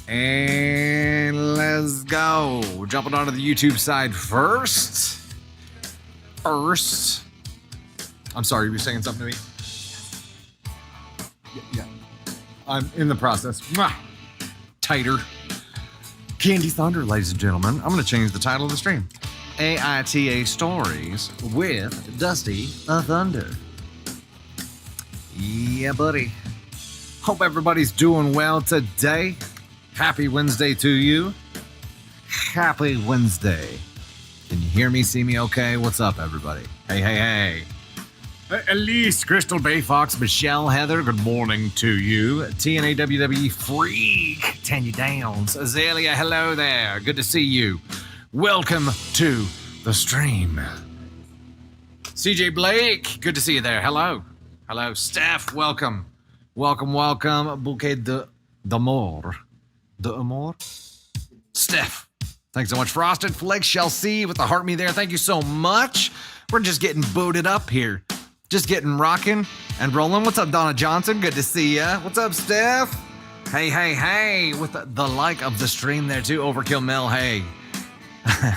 And let's go. Jumping onto the YouTube side first. I'm sorry, you were saying something to me? Yeah. I'm in the process. Mwah. Tighter. Candy Thunder, ladies and gentlemen. I'm going to change the title of the stream. AITA Stories with Dusty Thunder. Yeah, buddy. Hope everybody's doing well today. Happy Wednesday to you. Happy Wednesday. Can you hear me, see me okay? What's up, everybody? Hey. Elise, Crystal Bay Fox, Michelle, Heather, good morning to you. TNA WWE Freak, Tanya Downs, Azalea, hello there. Good to see you. Welcome to the stream. CJ Blake, good to see you there. Hello. Steph, welcome. Bouquet d'amour. Steph, thanks so much. Frosted Flakes, Chelsea with the heart me there. Thank you so much. We're just getting booted up here. Just getting rocking and rolling. What's up, Donna Johnson? Good to see ya. What's up, Steph? Hey. With the like of the stream there too. Overkill Mel, hey.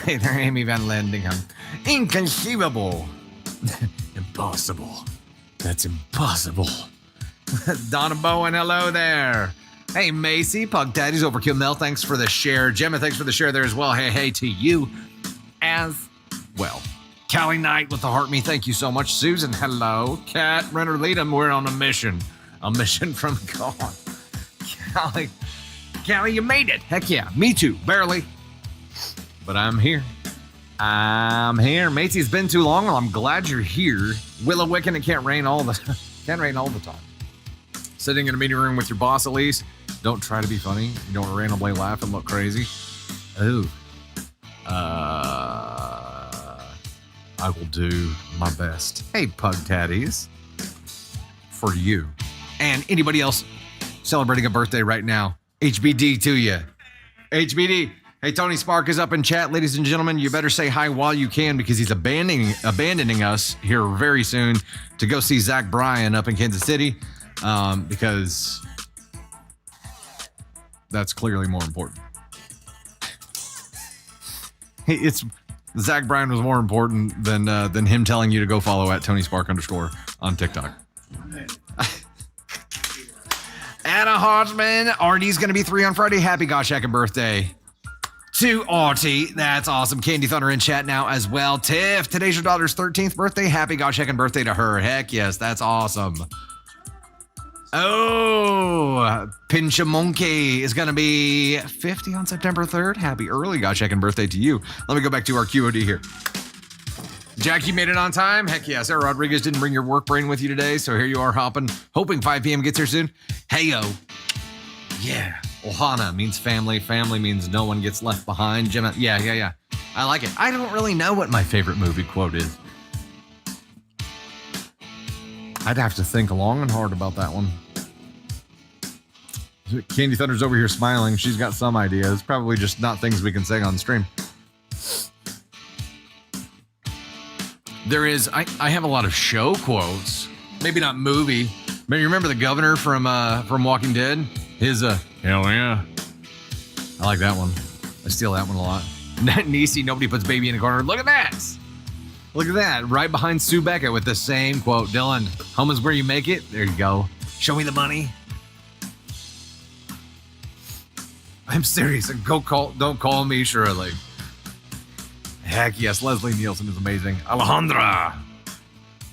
Hey there, Amy Van Landingham. Inconceivable. Impossible. That's impossible. Donna Bowen, hello there. Hey, Macy, Pug Daddy's Overkill Mel, thanks for the share. Gemma, thanks for the share there as well. Hey to you as well. Callie Knight with the heart me, thank you so much. Susan, hello. Kat, Renner Leadham, we're on a mission. A mission from God. Callie, you made it. Heck yeah, me too, barely. But I'm here. Macy, it's been too long. Well, I'm glad you're here. Willow Wiccan, it can't rain all the time. Sitting in a meeting room with your boss, Elise. Don't try to be funny. You don't randomly laugh and look crazy. Ooh. I will do my best. Hey, Pug Tatties. For you. And anybody else celebrating a birthday right now. HBD to you. HBD. Hey, Tony Spark is up in chat. Ladies and gentlemen, you better say hi while you can because he's abandoning us here very soon to go see Zach Bryan up in Kansas City because that's clearly more important. It's Zach Bryan was more important than him telling you to go follow at Tony Spark _ on TikTok. Anna Hodgman, Artie's going to be 3 on Friday. Happy gosh heckin' birthday to Artie. That's awesome. Candy Thunder in chat now as well. Tiff, today's your daughter's 13th birthday. Happy gosh heckin' birthday to her. Heck yes, that's awesome. Oh, Pincha Monkey is going to be 50 on September 3rd. Happy early gosh heckin' birthday to you. Let me go back to our QOD here. Jackie made it on time. Heck yeah. Sarah Rodriguez didn't bring your work brain with you today, so here you are hoping 5 p.m. gets here soon. Hey-yo. Yeah. Ohana means family. Family means no one gets left behind. Gemma, yeah. I like it. I don't really know what my favorite movie quote is. I'd have to think long and hard about that one. Candy Thunder's over here smiling. She's got some ideas. Probably just not things we can say on stream. There is, I have a lot of show quotes. Maybe not movie. Maybe you remember the governor from Walking Dead? His, hell yeah. I like that one. I steal that one a lot. Niecy, nobody puts baby in a corner. Look at that. Look at that. Right behind Sue Becca with the same quote. Dylan, home is where you make it. There you go. Show me the money. I'm serious. Don't call me Shirley. Heck yes. Leslie Nielsen is amazing. Alejandra.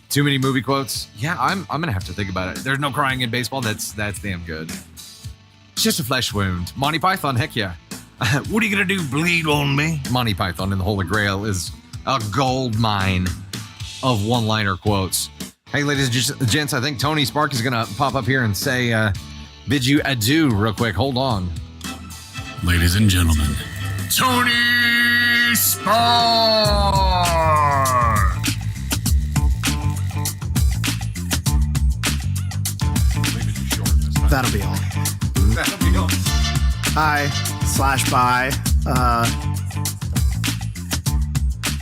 Too many movie quotes. Yeah, I'm going to have to think about it. There's no crying in baseball. That's damn good. It's just a flesh wound. Monty Python. Heck yeah. What are you going to do? Bleed on me? Monty Python in the Holy Grail is a gold mine of one-liner quotes. Hey, ladies and gents, I think Tony Spark is going to pop up here and say, bid you adieu real quick. Hold on. Ladies and gentlemen, Tony Spark! That'll be all. Hi/bye.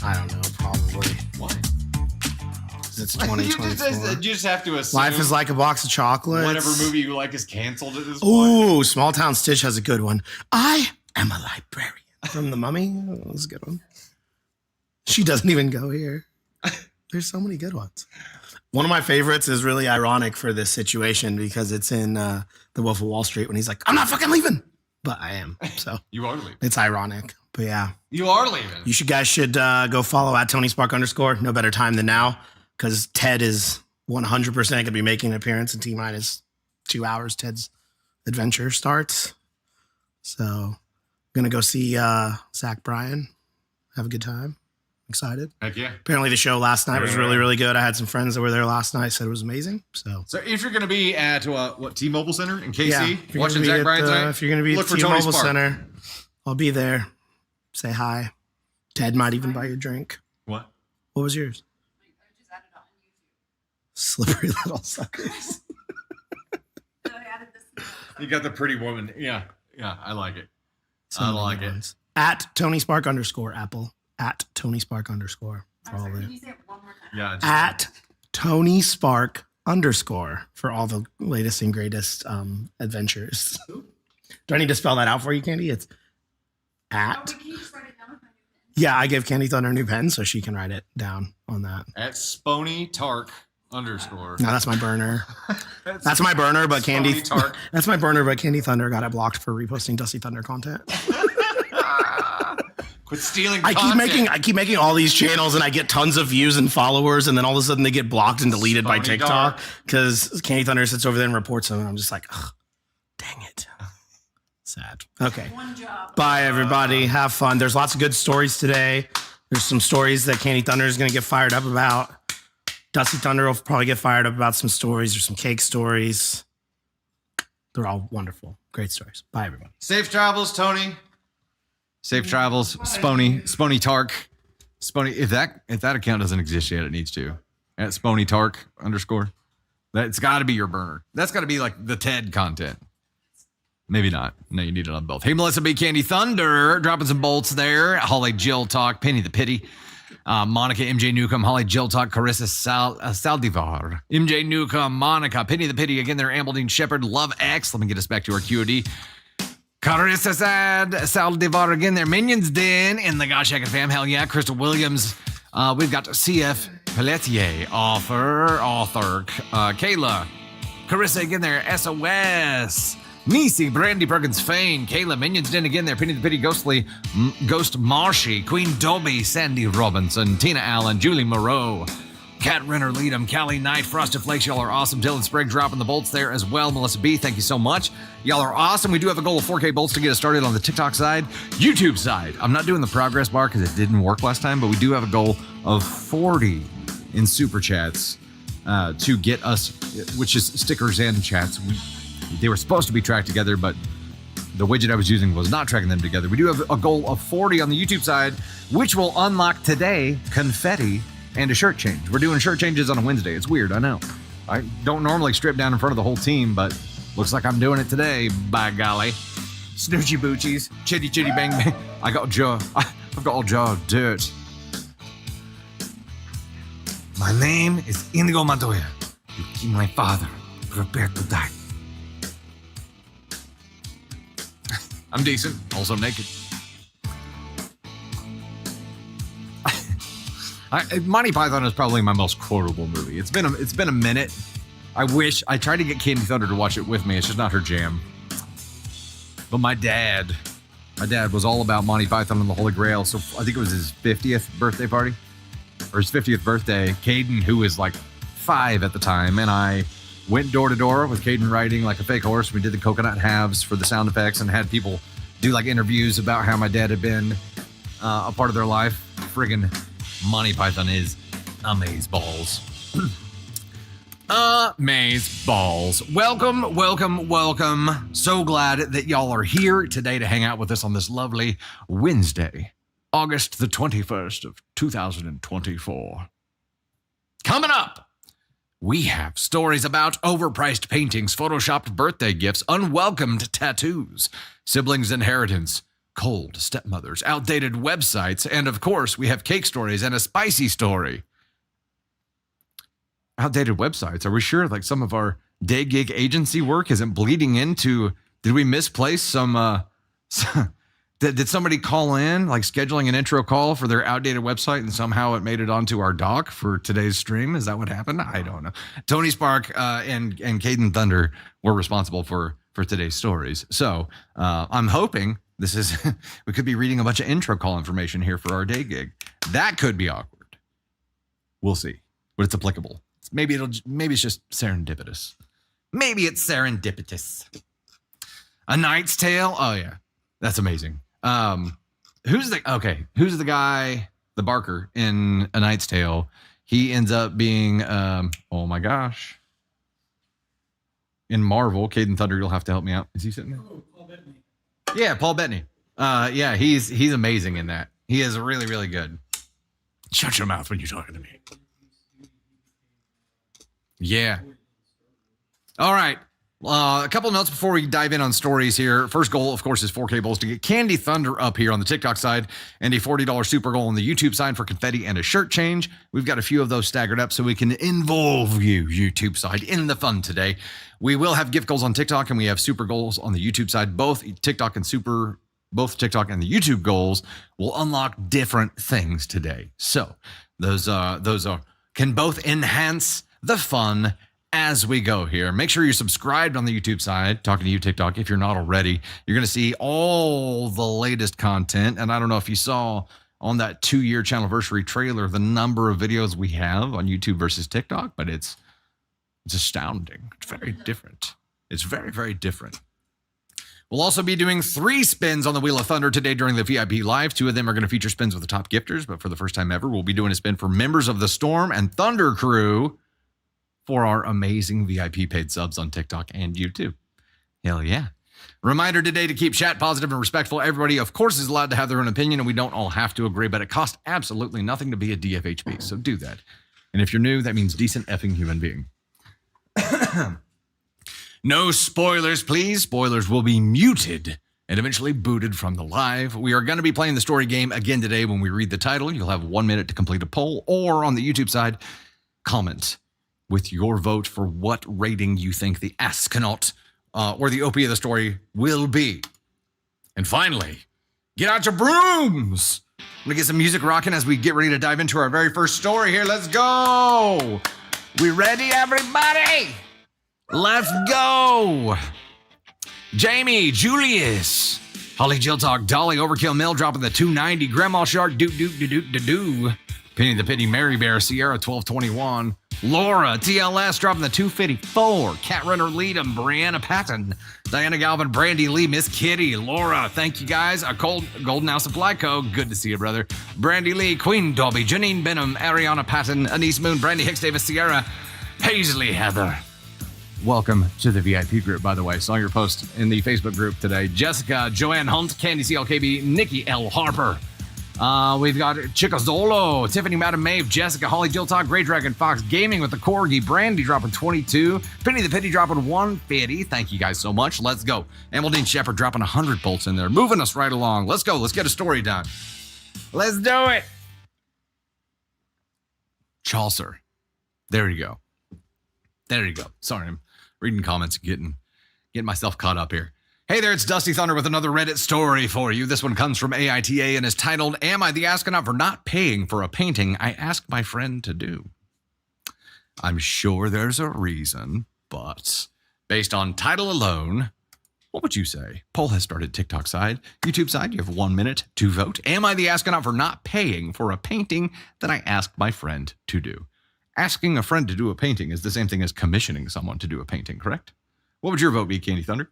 I don't know, probably. What? because it's You 2024. just have to assume Life is like a box of chocolates. whatever movie you like is canceled at this point. Ooh, Small Town Stitch has a good one. I am a librarian from The Mummy. Oh, that's a good one. She doesn't even go here. There's so many good ones. One of my favorites is really ironic for this situation because it's in The Wolf of Wall Street when he's like, I'm not fucking leaving. But I am. So You are leaving. it's ironic. But yeah. You are leaving. You guys should go follow at Tony Spark _. No better time than now because Ted is 100% going to be making an appearance in T-minus 2 hours. Ted's adventure starts. So I'm going to go see Zach Bryan. Have a good time. Excited. Heck yeah. Apparently the show last night was really, really good. I had some friends that were there last night. Said it was amazing. So if you're going to be at T-Mobile Center in KC, if you're watching gonna be Zach Bryan tonight, if you're going to be look at for Tony T-Mobile Spark. Center, I'll be there. Say hi. Ted might even buy your drink. What? What was yours? I just added it on YouTube. Slippery little suckers. So I added this. You got the pretty woman. Yeah. Yeah, I like it. I like it. At Tony Spark _ Apple. At Tony Spark _ for I'm all sorry, of can it. you say it one more time? Yeah. At Tony Spark _ for all the latest and greatest adventures. Do I need to spell that out for you, Candy? It's Oh, at. but can you just write it down with my new pen? Yeah, I gave Candy Thunder a new pen so she can write it down on that. At Spony Tark _ No, that's my burner. That's my burner, but Candy. Spony Tark. That's my burner, but Candy Thunder got it blocked for reposting Dusty Thunder content. Quit stealing I content. keep making all these channels and I get tons of views and followers and then all of a sudden they get blocked and deleted by Spony TikTok Dark. because Candy Thunder sits over there and reports them and I'm just like, ugh, dang it. Sad. Okay. One job. Bye everybody. Have fun. There's lots of good stories today. There's some stories that Candy Thunder is going to get fired up about. Dusty Thunder will probably get fired up about some stories. There's some cake stories. They're all wonderful. Great stories. Bye everybody. Safe travels, Tony. Safe travels, Spony Tark. Spony, if that account doesn't exist yet, it needs to. At Spony Tark _ That's got to be your burner. That's got to be like the TED content. Maybe not. No, you need it on both. Hey, Melissa B. Candy Thunder, dropping some bolts there. Holly Jill Talk, Penny the Pity. Monica, MJ Newcomb, Holly Jill Talk, Carissa Saldivar. MJ Newcomb, Monica, Penny the Pity. Again, there, Ambledine Shepherd, Love X. Let me get us back to our QOD. Carissa Saldivar again there. Minions Den in the Gosh Heck fam. Hell yeah. Crystal Williams. We've got CF Pelletier, author. Kayla. Carissa again there. SOS. Nisi, Brandy Perkins Fane, Kayla, Minions Den again there, Penny the Pity, Ghostly, Ghost Marshy, Queen Dobby, Sandy Robinson, Tina Allen, Julie Moreau, Kat Renner, Leadham, Callie Knight, Frosted Flakes, y'all are awesome. Dylan Sprague dropping the bolts there as well. Melissa B, thank you so much. Y'all are awesome. We do have a goal of 4K bolts to get us started on the TikTok side, YouTube side. I'm not doing the progress bar because it didn't work last time, but we do have a goal of 40 in super chats to get us, which is stickers and chats. They were supposed to be tracked together, but the widget I was using was not tracking them together. We do have a goal of 40 on the YouTube side, which will unlock today confetti and a shirt change. We're doing shirt changes on a Wednesday. It's weird, I know. I don't normally strip down in front of the whole team, but looks like I'm doing it today, by golly. Snoochie boochies, chitty chitty bang bang. I've got all jaw of dirt. My name is Indigo Montoya. You keep my father prepared to die. I'm decent, also naked. Monty Python is probably my most quotable movie. It's been a minute. I tried to get Candy Thunder to watch it with me. It's just not her jam. But my dad was all about Monty Python and the Holy Grail. So I think it was his 50th birthday party or his 50th birthday. Caden, who was like 5 at the time, and I went door to door with Caden riding like a fake horse. We did the coconut halves for the sound effects and had people do like interviews about how my dad had been a part of their life. Friggin' Monty Python is amaze balls. Amaze balls. Welcome. So glad that y'all are here today to hang out with us on this lovely Wednesday, August the 21st of 2024. Coming up, we have stories about overpriced paintings, photoshopped birthday gifts, unwelcomed tattoos, siblings' inheritance, cold stepmothers, outdated websites, and of course, we have cake stories and a spicy story. outdated websites? Are we sure like some of our day gig agency work isn't bleeding into, did we misplace some, did somebody call in, like scheduling an intro call for their outdated website and somehow it made it onto our dock for today's stream? Is that what happened? I don't know. Tony Spark and Caden Thunder were responsible for today's stories. So I'm hoping this is, we could be reading a bunch of intro call information here for our day gig. That could be awkward. We'll see, but it's applicable. Maybe it's just serendipitous. Maybe it's serendipitous. A Knight's Tale. Oh yeah, that's amazing. Who's the guy, the Barker in A Knight's Tale? He ends up being, oh my gosh. In Marvel, Caden Thunder, you'll have to help me out. Is he sitting there? Oh, Paul Bettany. Yeah, Paul Bettany. Yeah, he's amazing in that. He is really, really good. Shut your mouth when you're talking to me. Yeah. All right. A couple notes before we dive in on stories here. First goal, of course, is 4K bowls to get Candy Thunder up here on the TikTok side and a $40 super goal on the YouTube side for confetti and a shirt change. We've got a few of those staggered up so we can involve you, YouTube side, in the fun today. We will have gift goals on TikTok and we have super goals on the YouTube side. Both TikTok and the YouTube goals will unlock different things today. So those can both enhance the fun as we go here. Make sure you're subscribed on the YouTube side, talking to you, TikTok, if you're not already. You're going to see all the latest content. And I don't know if you saw on that 2-year channelversary trailer the number of videos we have on YouTube versus TikTok, but it's astounding. It's very different. It's very, very different. We'll also be doing 3 spins on the Wheel of Thunder today during the VIP Live. 2 of them are going to feature spins with the top gifters, but for the first time ever, we'll be doing a spin for members of the Storm and Thunder crew for our amazing VIP paid subs on TikTok and YouTube. Hell yeah. Reminder today to keep chat positive and respectful. Everybody, of course, is allowed to have their own opinion, and we don't all have to agree, but it costs absolutely nothing to be a DFHB, so do that. And if you're new, that means decent effing human being. No spoilers, please. Spoilers will be muted and eventually booted from the live. We are going to be playing the story game again today. When we read the title, you'll have 1 minute to complete a poll, or on the YouTube side, comment with your vote for what rating you think the astronaut or the OP of the story will be. And finally, get out your brooms. I'm going to get some music rocking as we get ready to dive into our very first story here. Let's go. We ready, everybody? Let's go. Jamie, Julius, Holly Jill Talk, Dolly, Overkill Mill dropping the 290, Grandma Shark, do. Penny the Pity, Mary Bear, Sierra 1221, Laura, TLS dropping the 254, Cat Runner Leadham, Brianna Patton, Diana Galvin, Brandy Lee, Miss Kitty, Laura, thank you guys, a Golden Hour Supply Co., good to see you, brother, Brandy Lee, Queen Dobby, Janine Benham, Ariana Patton, Anise Moon, Brandy Hicks Davis, Sierra, Paisley Heather. Welcome to the VIP group, by the way. Saw your post in the Facebook group today. Jessica, Joanne Hunt, Candy CLKB, Nikki L. Harper. We've got Chicazolo, Tiffany, Madam Maeve, Jessica, Holly Jill Talk, Grey Dragon Fox, Gaming with the Corgi, Brandy dropping 22, Penny the Pity dropping 150. Thank you guys so much. Let's go. Amaldine Shepherd dropping 100 bolts in there, moving us right along. Let's go. Let's get a story done. Let's do it. Chaucer. There you go. There you go. Sorry, I'm reading comments, getting myself caught up here. Hey there, it's Dusty Thunder with another Reddit story for you. This one comes from AITA and is titled, Am I the Astronaut for Not Paying for a Painting I Asked My Friend to Do? I'm sure there's a reason, but based on title alone, what would you say? Poll has started TikTok side. YouTube side, you have 1 minute to vote. Am I the astronaut for not paying for a painting that I asked my friend to do? Asking a friend to do a painting is the same thing as commissioning someone to do a painting, correct? What would your vote be, Candy Thunder?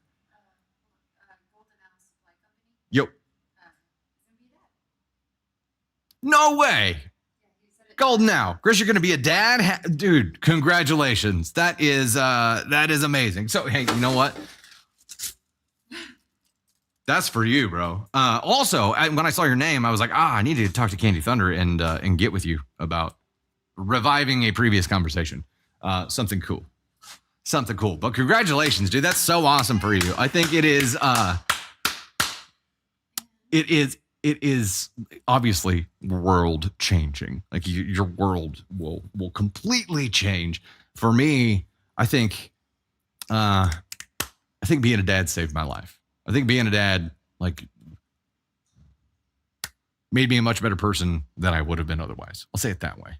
Golden Hour Supply Company. Yo. Isn't he that? No way. Yeah, he said it. Golden now. Chris, you're going to be a dad? Dude, congratulations. That is amazing. So, hey, you know what? That's for you, bro. Also, when I saw your name, I was like, I need to talk to Candy Thunder and get with you about reviving a previous conversation. Something cool. Something cool. But congratulations, dude. That's so awesome for you. I think it is it is obviously world changing. Like your world will completely change. For me, I think being a dad saved my life. I think being a dad like made me a much better person than I would have been otherwise. I'll say it that way.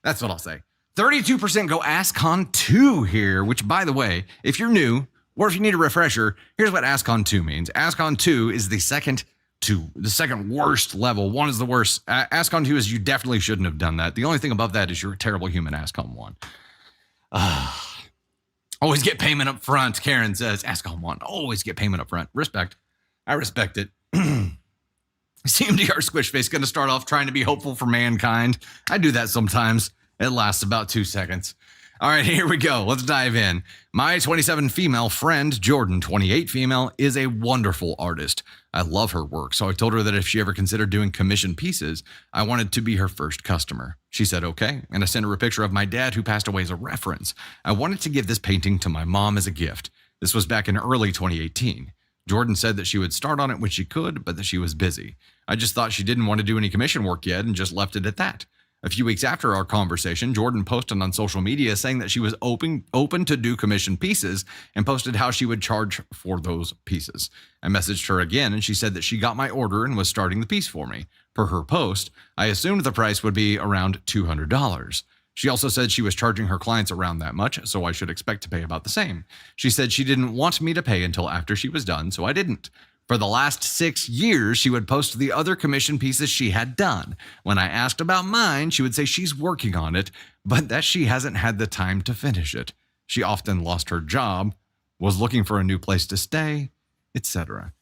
That's what I'll say. 32% go AskCon 2 here, which, by the way, if you're new or if you need a refresher, here's what AskCon 2 means. AskCon 2 is the second worst level. 1 is the worst. AskCon 2 is you definitely shouldn't have done that. The only thing above that is you're a terrible human. AskCon 1. Always get payment up front. Karen says, AskCon 1. Always get payment up front. Respect. I respect it. CMDR Squishface going to start off trying to be hopeful for mankind. I do that sometimes. It lasts about 2 seconds. All right, here we go. Let's dive in. My 27 female friend, Jordan, 28 female, is a wonderful artist. I love her work, so I told her that if she ever considered doing commission pieces, I wanted to be her first customer. She said okay, and I sent her a picture of my dad who passed away as a reference. I wanted to give this painting to my mom as a gift. This was back in early 2018. Jordan said that she would start on it when she could, but that she was busy. I just thought she didn't want to do any commission work yet and just left it at that. A few weeks after our conversation, Jordan posted on social media saying that she was open to do commission pieces and posted how she would charge for those pieces. I messaged her again and she said that she got my order and was starting the piece for me. Per her post, I assumed the price would be around $200. She also said she was charging her clients around that much, so I should expect to pay about the same. She said she didn't want me to pay until after she was done, so I didn't. For the last 6 years, she would post the other commission pieces she had done. When I asked about mine, she would say she's working on it, but that she hasn't had the time to finish it. She often lost her job, was looking for a new place to stay, etc.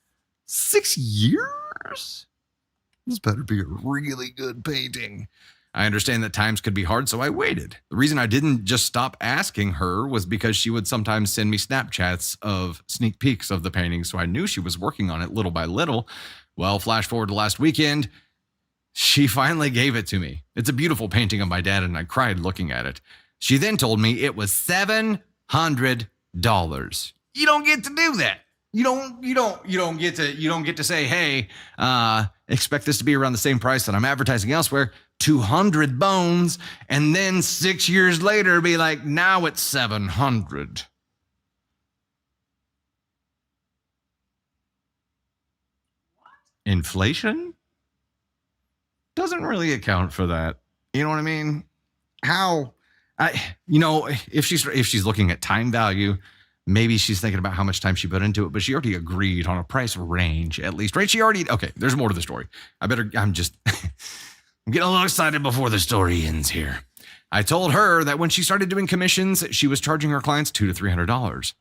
6 years? This better be a really good painting. I understand that times could be hard, so I waited. The reason I didn't just stop asking her was because she would sometimes send me Snapchats of sneak peeks of the painting, so I knew she was working on it little by little. Well, flash forward to last weekend, she finally gave it to me. It's a beautiful painting of my dad, and I cried looking at it. She then told me it was $700. You don't get to do that. You don't get to say, hey, expect this to be around the same price that I'm advertising elsewhere, 200 bones, and then 6 years later be like, now it's 700. Inflation doesn't really account for that. You know what I mean? If she's looking at time value, maybe she's thinking about how much time she put into it, but she already agreed on a price range, at least, right? Okay, there's more to the story. I'm getting a little excited before the story ends here. I told her that when she started doing commissions, she was charging her clients $200 to $300.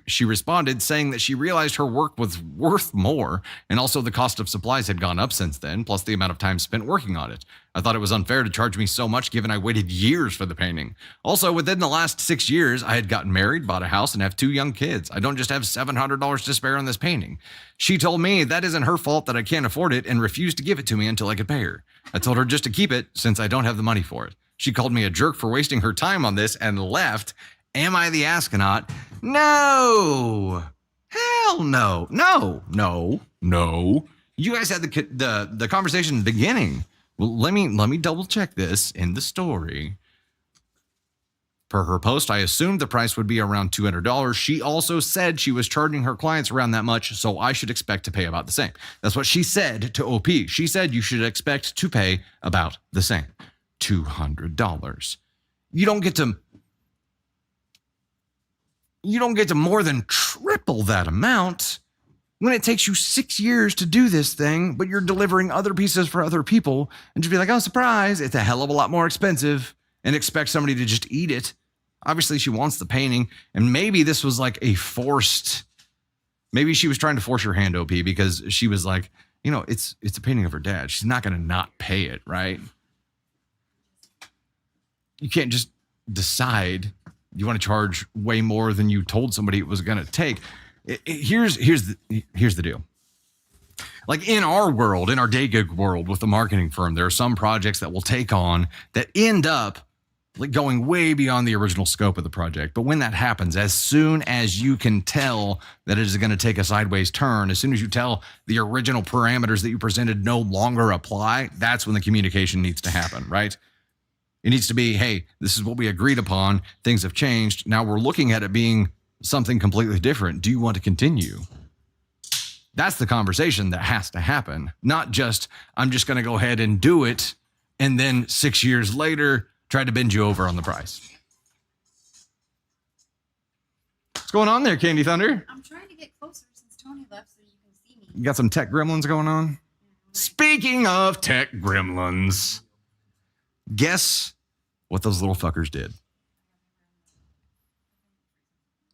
She responded saying that she realized her work was worth more, and also the cost of supplies had gone up since then, plus the amount of time spent working on it. I thought it was unfair to charge me so much given I waited years for the painting. Also, within the last 6 years, I had gotten married, bought a house, and have 2 young kids. I don't just have $700 to spare on this painting. She told me that isn't her fault that I can't afford it and refused to give it to me until I could pay her. I told her just to keep it since I don't have the money for it. She called me a jerk for wasting her time on this and left. Am I the astronaut? No. Hell no. No. You guys had the conversation in the beginning. Well, let me double check this in the story. Per her post, I assumed the price would be around $200. She also said she was charging her clients around that much, so I should expect to pay about the same. That's what she said to OP. She said you should expect to pay about the same. $200. You don't get to more than triple that amount when it takes you 6 years to do this thing, but you're delivering other pieces for other people and just be like, oh, surprise, it's a hell of a lot more expensive, and expect somebody to just eat it. Obviously, she wants the painting, and maybe this was like maybe she was trying to force her hand, OP, because she was like, it's a painting of her dad. She's not going to not pay it, right? You can't just decide you want to charge way more than you told somebody it was going to take. Here's the deal. Like in our world, in our day gig world with the marketing firm, there are some projects that we'll take on that end up like going way beyond the original scope of the project. But when that happens, as soon as you can tell that it is going to take a sideways turn, as soon as you tell the original parameters that you presented no longer apply, that's when the communication needs to happen, right? It needs to be, hey, this is what we agreed upon. Things have changed. Now we're looking at it being something completely different. Do you want to continue? That's the conversation that has to happen. Not just, I'm just going to go ahead and do it, and then 6 years later, try to bend you over on the price. What's going on there, Candy Thunder? I'm trying to get closer since Tony left so you can see me. You got some tech gremlins going on? Right. Speaking of tech gremlins, guess what those little fuckers did?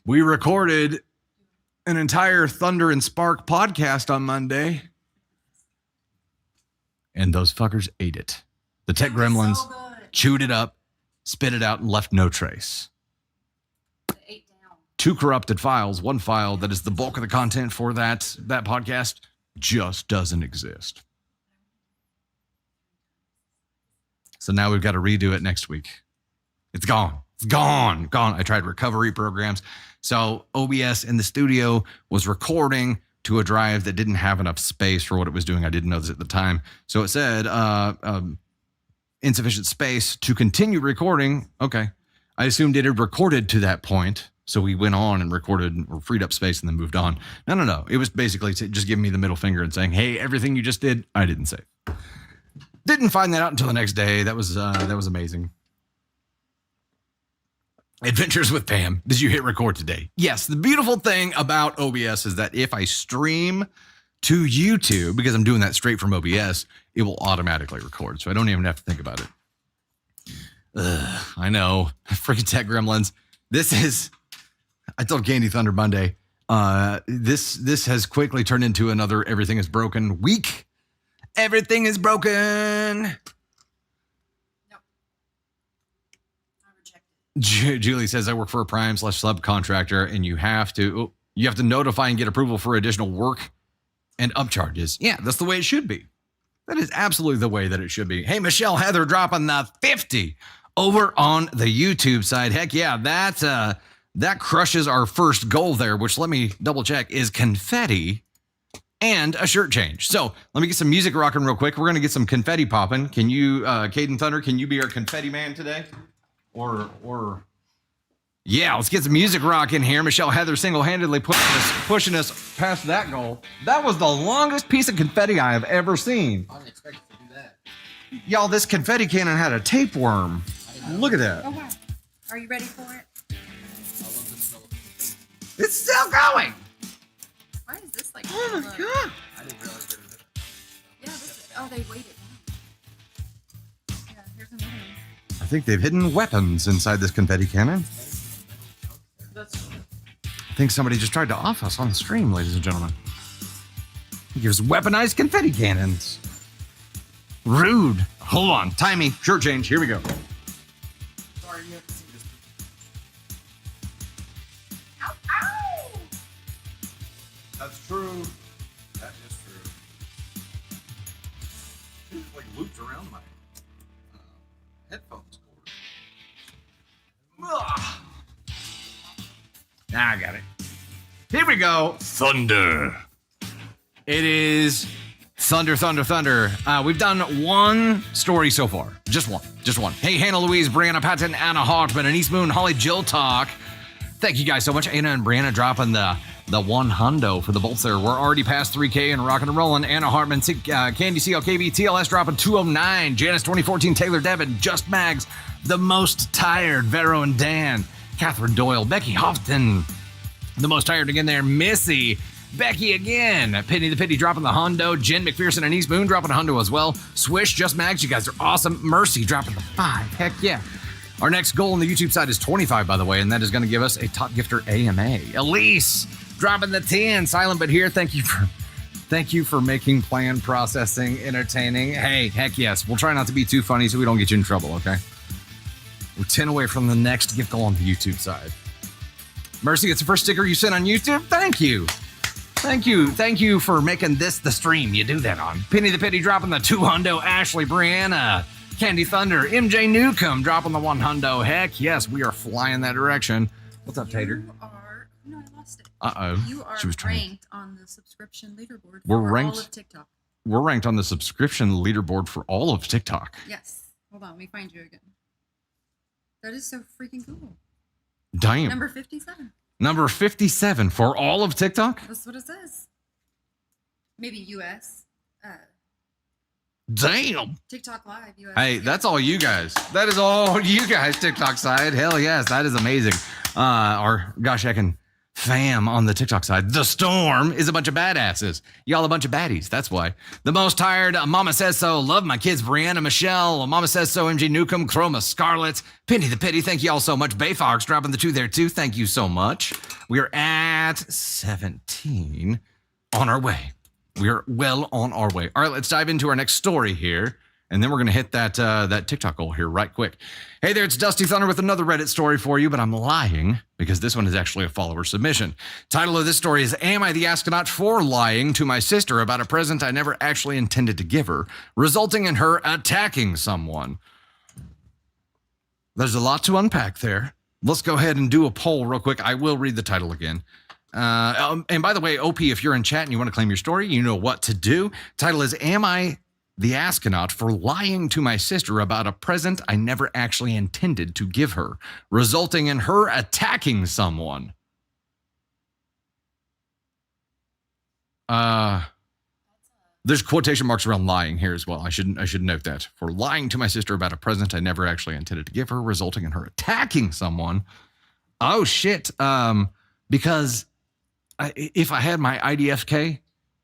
We recorded an entire Thunder and Spark podcast on Monday, and those fuckers ate it. The tech gremlins So good. chewed it up, spit it out, and left no trace. It ate down. 2 corrupted files. One file that is the bulk of the content for that podcast just doesn't exist. So now we've got to redo it next week. It's gone. It's gone. Gone. I tried recovery programs. So OBS in the studio was recording to a drive that didn't have enough space for what it was doing. I didn't know this at the time. So it said insufficient space to continue recording. Okay. I assumed it had recorded to that point. So we went on and recorded or freed up space and then moved on. No. It was basically just giving me the middle finger and saying, hey, everything you just did, I didn't say. Didn't find that out until the next day. That was amazing. Adventures with Pam. Did you hit record today? Yes. The beautiful thing about OBS is that if I stream to YouTube, because I'm doing that straight from OBS, it will automatically record. So I don't even have to think about it. I know. Freaking tech gremlins. I told Candy Thunder Monday, this has quickly turned into another everything is broken week. Everything is broken. Nope. I reject it. Julie says, I work for a prime/subcontractor, and you have to notify and get approval for additional work and upcharges. Yeah, that's the way it should be. That is absolutely the way that it should be. Hey, Michelle Heather dropping the 50 over on the YouTube side. Heck yeah, that crushes our first goal there, which, let me double check, is confetti and a shirt change. So let me get some music rocking real quick. We're going to get some confetti popping. Can you, Caden Thunder, can you be our confetti man today? Or yeah, let's get some music rocking here. Michelle Heather single-handedly pushing us past that goal. That was the longest piece of confetti I have ever seen. I didn't expect it to do that. Y'all, this confetti cannon had a tapeworm. Look at that. Oh, wow. Are you ready for it? I love the smell of it. It's still going. Why is this like? Oh my God. I didn't realize they did that. Yeah. Oh, they weighed it down. Yeah. Here's another one. I think they've hidden weapons inside this confetti cannon. That's. I think somebody just tried to off us on the stream, ladies and gentlemen. He gives weaponized confetti cannons. Rude. Hold on. Timey. Shirt change. Here we go. Sorry, you have to see this. Ow! Ow! That's true. That is true. It's like looped around my headphones cord. Ugh. I got it. Here we go. Thunder. It is Thunder. We've done one story so far. Just one. Hey, Hannah Louise, Brianna Patton, Anna Hartman, and East Moon, Holly Jill Talk. Thank you guys so much. Anna and Brianna dropping the one hundo for the bolts there. We're already past 3K and rocking and rolling. Anna Hartman, Candy CLKB, TLS dropping 209. Janice 2014, Taylor Devin, Just Mags, The Most Tired, Vero and Dan, Catherine Doyle, Becky Houghton, The Most Tired again there, Missy, Becky again, Penny the Pity dropping the hundo, Jen McPherson and East Moon dropping a hundo as well. Swish, Just Mags, you guys are awesome. Mercy dropping the 5. Heck yeah. Our next goal on the YouTube side is 25, by the way, and that is going to give us a top gifter AMA. Elise dropping the 10. Silent but here. Thank you for making plan processing entertaining. Hey, heck yes. We'll try not to be too funny so we don't get you in trouble, okay? We're 10 away from the next gift goal on the YouTube side. Mercy, it's the first sticker you sent on YouTube. Thank you. Thank you for making this the stream you do that on. Penny the Pity dropping the 2 hundo. Ashley, Brianna, Candy Thunder, MJ Newcomb dropping the one hundo. Heck yes, we are flying that direction. What's up, Tater? You are. No, I lost it. Uh-oh. You are She was trying. ranked on the subscription leaderboard We're for ranked- all of TikTok. We're ranked on the subscription leaderboard for all of TikTok. Yes. Hold on, let me find you again. That is so freaking cool. Damn. Number 57. Number 57 for all of TikTok? That's what it says. Maybe US. Damn. TikTok Live US. Hey, that's all you guys. That is all you guys, TikTok side. Hell yes, that is amazing. Our gosh heckin' fam on the TikTok side. The Storm is a bunch of badasses. Y'all a bunch of baddies. That's why. The Most Tired, Mama Says So. Love my kids, Brianna, Michelle. Mama Says So, MG Newcomb, Chroma, Scarlet. Penny the Pity. Thank you all so much. Bay Fox dropping the 2 there too. Thank you so much. We are at 17 on our way. We are well on our way. All right, let's dive into our next story here. And then we're going to hit that TikTok goal here right quick. Hey there, it's Dusty Thunder with another Reddit story for you, but I'm lying because this one is actually a follower submission. Title of this story is, Am I the Astronaut for lying to my sister about a present I never actually intended to give her, resulting in her attacking someone? There's a lot to unpack there. Let's go ahead and do a poll real quick. I will read the title again. And by the way, OP, if you're in chat and you want to claim your story, you know what to do. Title is, Am I the Astronaut for lying to my sister about a present I never actually intended to give her, resulting in her attacking someone? There's quotation marks around lying here as well. I should note that. For lying to my sister about a present I never actually intended to give her, resulting in her attacking someone. Oh shit. Because if I had my IDFK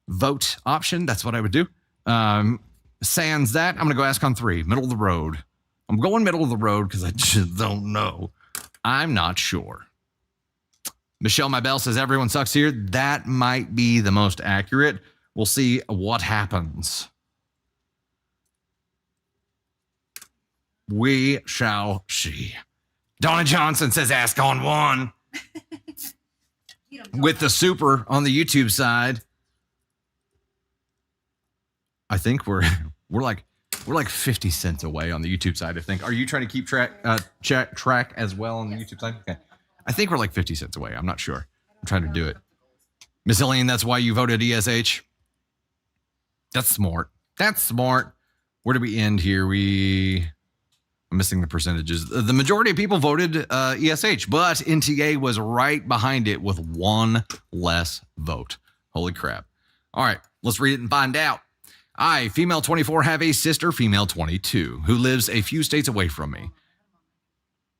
vote option, that's what I would do. Sans that, I'm going to go ask on 3, middle of the road. I'm going middle of the road because I just don't know. I'm not sure. Michelle Mybell says everyone sucks here. That might be the most accurate. We'll see what happens. We shall see. Donna Johnson says ask on 1. With the super on the YouTube side. I think we're like 50 cents away on the YouTube side, I think. Are you trying to keep track as well on the YouTube side? Okay. I think we're like 50 cents away. I'm not sure. I'm trying to do it. Miss Elaine, that's why you voted ESH. That's smart. That's smart. Where do we end here? I'm missing the percentages. The majority of people voted ESH, but NTA was right behind it with 1 less vote. Holy crap. All right, let's read it and find out. I, female 24, have a sister, female 22, who lives a few states away from me.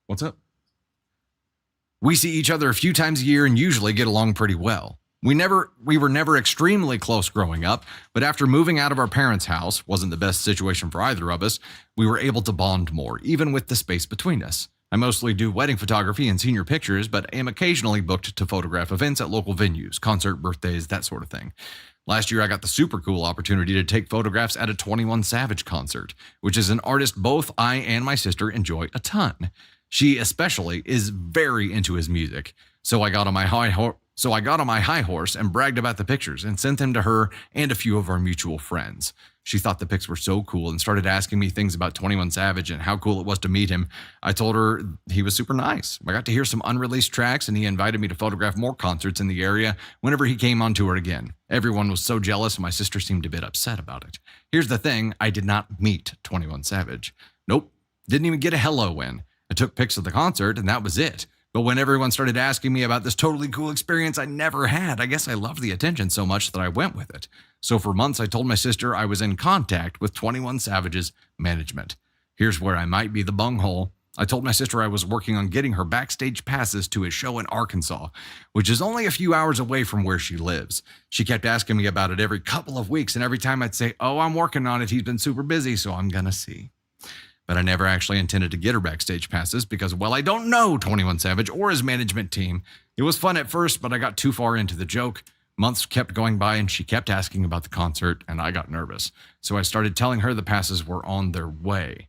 What's up? We see each other a few times a year and usually get along pretty well. We were never extremely close growing up, but after moving out of our parents' house, wasn't the best situation for either of us, we were able to bond more, even with the space between us. I mostly do wedding photography and senior pictures, but am occasionally booked to photograph events at local venues, concert, birthdays, that sort of thing. Last year, I got the super cool opportunity to take photographs at a 21 Savage concert, which is an artist both I and my sister enjoy a ton. She especially is very into his music, so I got on my high horse and bragged about the pictures and sent them to her and a few of our mutual friends. She thought the pics were so cool and started asking me things about 21 Savage and how cool it was to meet him. I told her he was super nice. I got to hear some unreleased tracks and he invited me to photograph more concerts in the area whenever he came on tour again. Everyone was so jealous and my sister seemed a bit upset about it. Here's the thing, I did not meet 21 Savage. Nope, didn't even get a hello in. I took pics of the concert and that was it. But when everyone started asking me about this totally cool experience I never had, I guess I loved the attention so much that I went with it. So for months, I told my sister I was in contact with 21 Savage's management. Here's where I might be the bunghole. I told my sister I was working on getting her backstage passes to a show in Arkansas, which is only a few hours away from where she lives. She kept asking me about it every couple of weeks, and every time I'd say, oh, I'm working on it. He's been super busy, so I'm gonna see. But I never actually intended to get her backstage passes because, well, I don't know 21 Savage or his management team. It was fun at first, but I got too far into the joke. Months kept going by and she kept asking about the concert and I got nervous. So I started telling her the passes were on their way.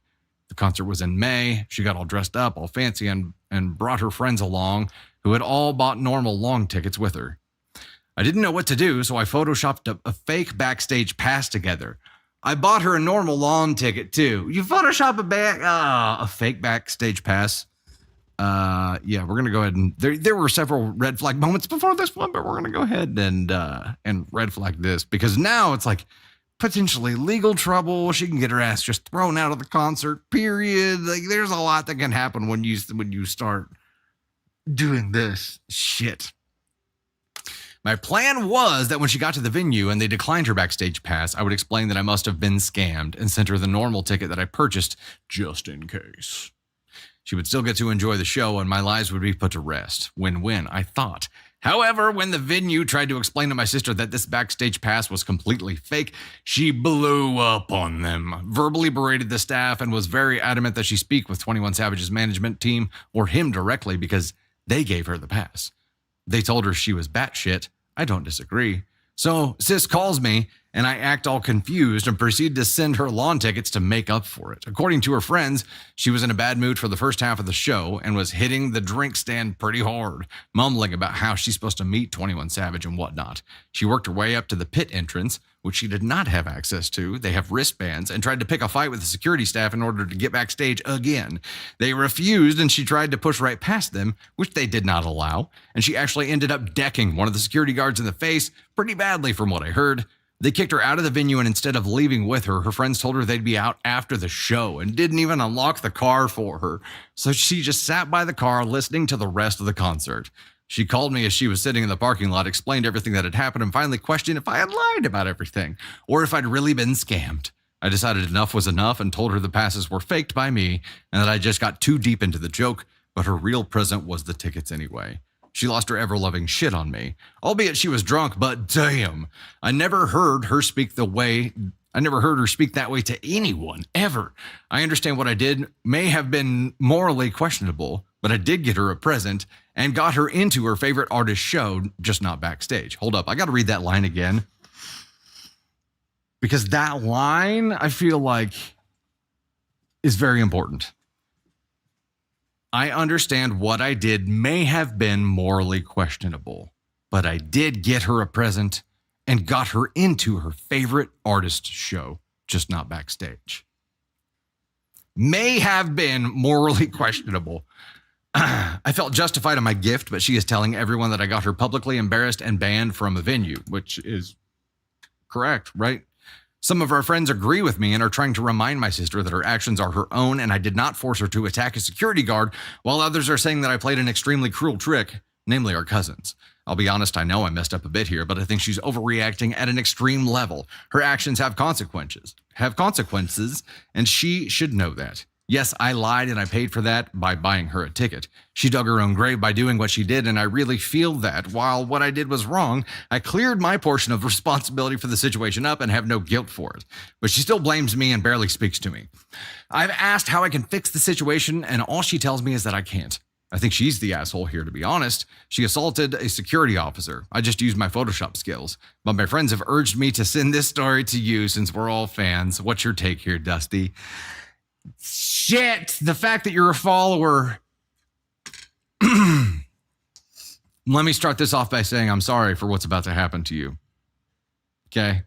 The concert was in May. She got all dressed up, all fancy, and brought her friends along who had all bought normal long tickets with her. I didn't know what to do, so I photoshopped a fake backstage pass together. I bought her a normal lawn ticket too. You Photoshop a fake backstage pass. Yeah, we're gonna go ahead and there were several red flag moments before this one, but we're gonna go ahead and red flag this because now it's like potentially legal trouble. She can get her ass just thrown out of the concert. Period. Like there's a lot that can happen when you start doing this shit. My plan was that when she got to the venue and they declined her backstage pass, I would explain that I must have been scammed and sent her the normal ticket that I purchased just in case. She would still get to enjoy the show and my lies would be put to rest. Win-win, I thought. However, when the venue tried to explain to my sister that this backstage pass was completely fake, she blew up on them, verbally berated the staff, and was very adamant that she speak with 21 Savage's management team or him directly because they gave her the pass. They told her she was batshit. I don't disagree. So sis calls me and I act all confused and proceed to send her lawn tickets to make up for it. According to her friends, she was in a bad mood for the first half of the show and was hitting the drink stand pretty hard, mumbling about how she's supposed to meet 21 Savage and whatnot. She worked her way up to the pit entrance, which she did not have access to. They have wristbands, and tried to pick a fight with the security staff in order to get backstage again. They refused, and she tried to push right past them, which they did not allow, and she actually ended up decking one of the security guards in the face pretty badly from what I heard. They kicked her out of the venue, and instead of leaving with her, her friends told her they'd be out after the show and didn't even unlock the car for her. So she just sat by the car listening to the rest of the concert. She called me as she was sitting in the parking lot, explained everything that had happened, and finally questioned if I had lied about everything or if I'd really been scammed. I decided enough was enough and told her the passes were faked by me and that I just got too deep into the joke, but her real present was the tickets anyway. She lost her ever-loving shit on me, albeit she was drunk, but damn, I never heard her speak that way to anyone, ever. I understand what I did may have been morally questionable, but I did get her a present and got her into her favorite artist's show, just not backstage. Hold up, I gotta read that line again. Because that line, I feel like, is very important. I understand what I did may have been morally questionable, but I did get her a present and got her into her favorite artist's show, just not backstage. May have been morally questionable. I felt justified in my gift, but she is telling everyone that I got her publicly embarrassed and banned from a venue, which is correct, right? Some of our friends agree with me and are trying to remind my sister that her actions are her own and I did not force her to attack a security guard, while others are saying that I played an extremely cruel trick, namely our cousins. I'll be honest, I know I messed up a bit here, but I think she's overreacting at an extreme level. Her actions have consequences, and she should know that. Yes, I lied and I paid for that by buying her a ticket. She dug her own grave by doing what she did, and I really feel that while what I did was wrong, I cleared my portion of responsibility for the situation up and have no guilt for it. But she still blames me and barely speaks to me. I've asked how I can fix the situation, and all she tells me is that I can't. I think she's the asshole here, to be honest. She assaulted a security officer. I just used my Photoshop skills. But my friends have urged me to send this story to you since we're all fans. What's your take here, Dusty? Shit, the fact that you're a follower. Let me start this off by saying I'm sorry for what's about to happen to you. Okay?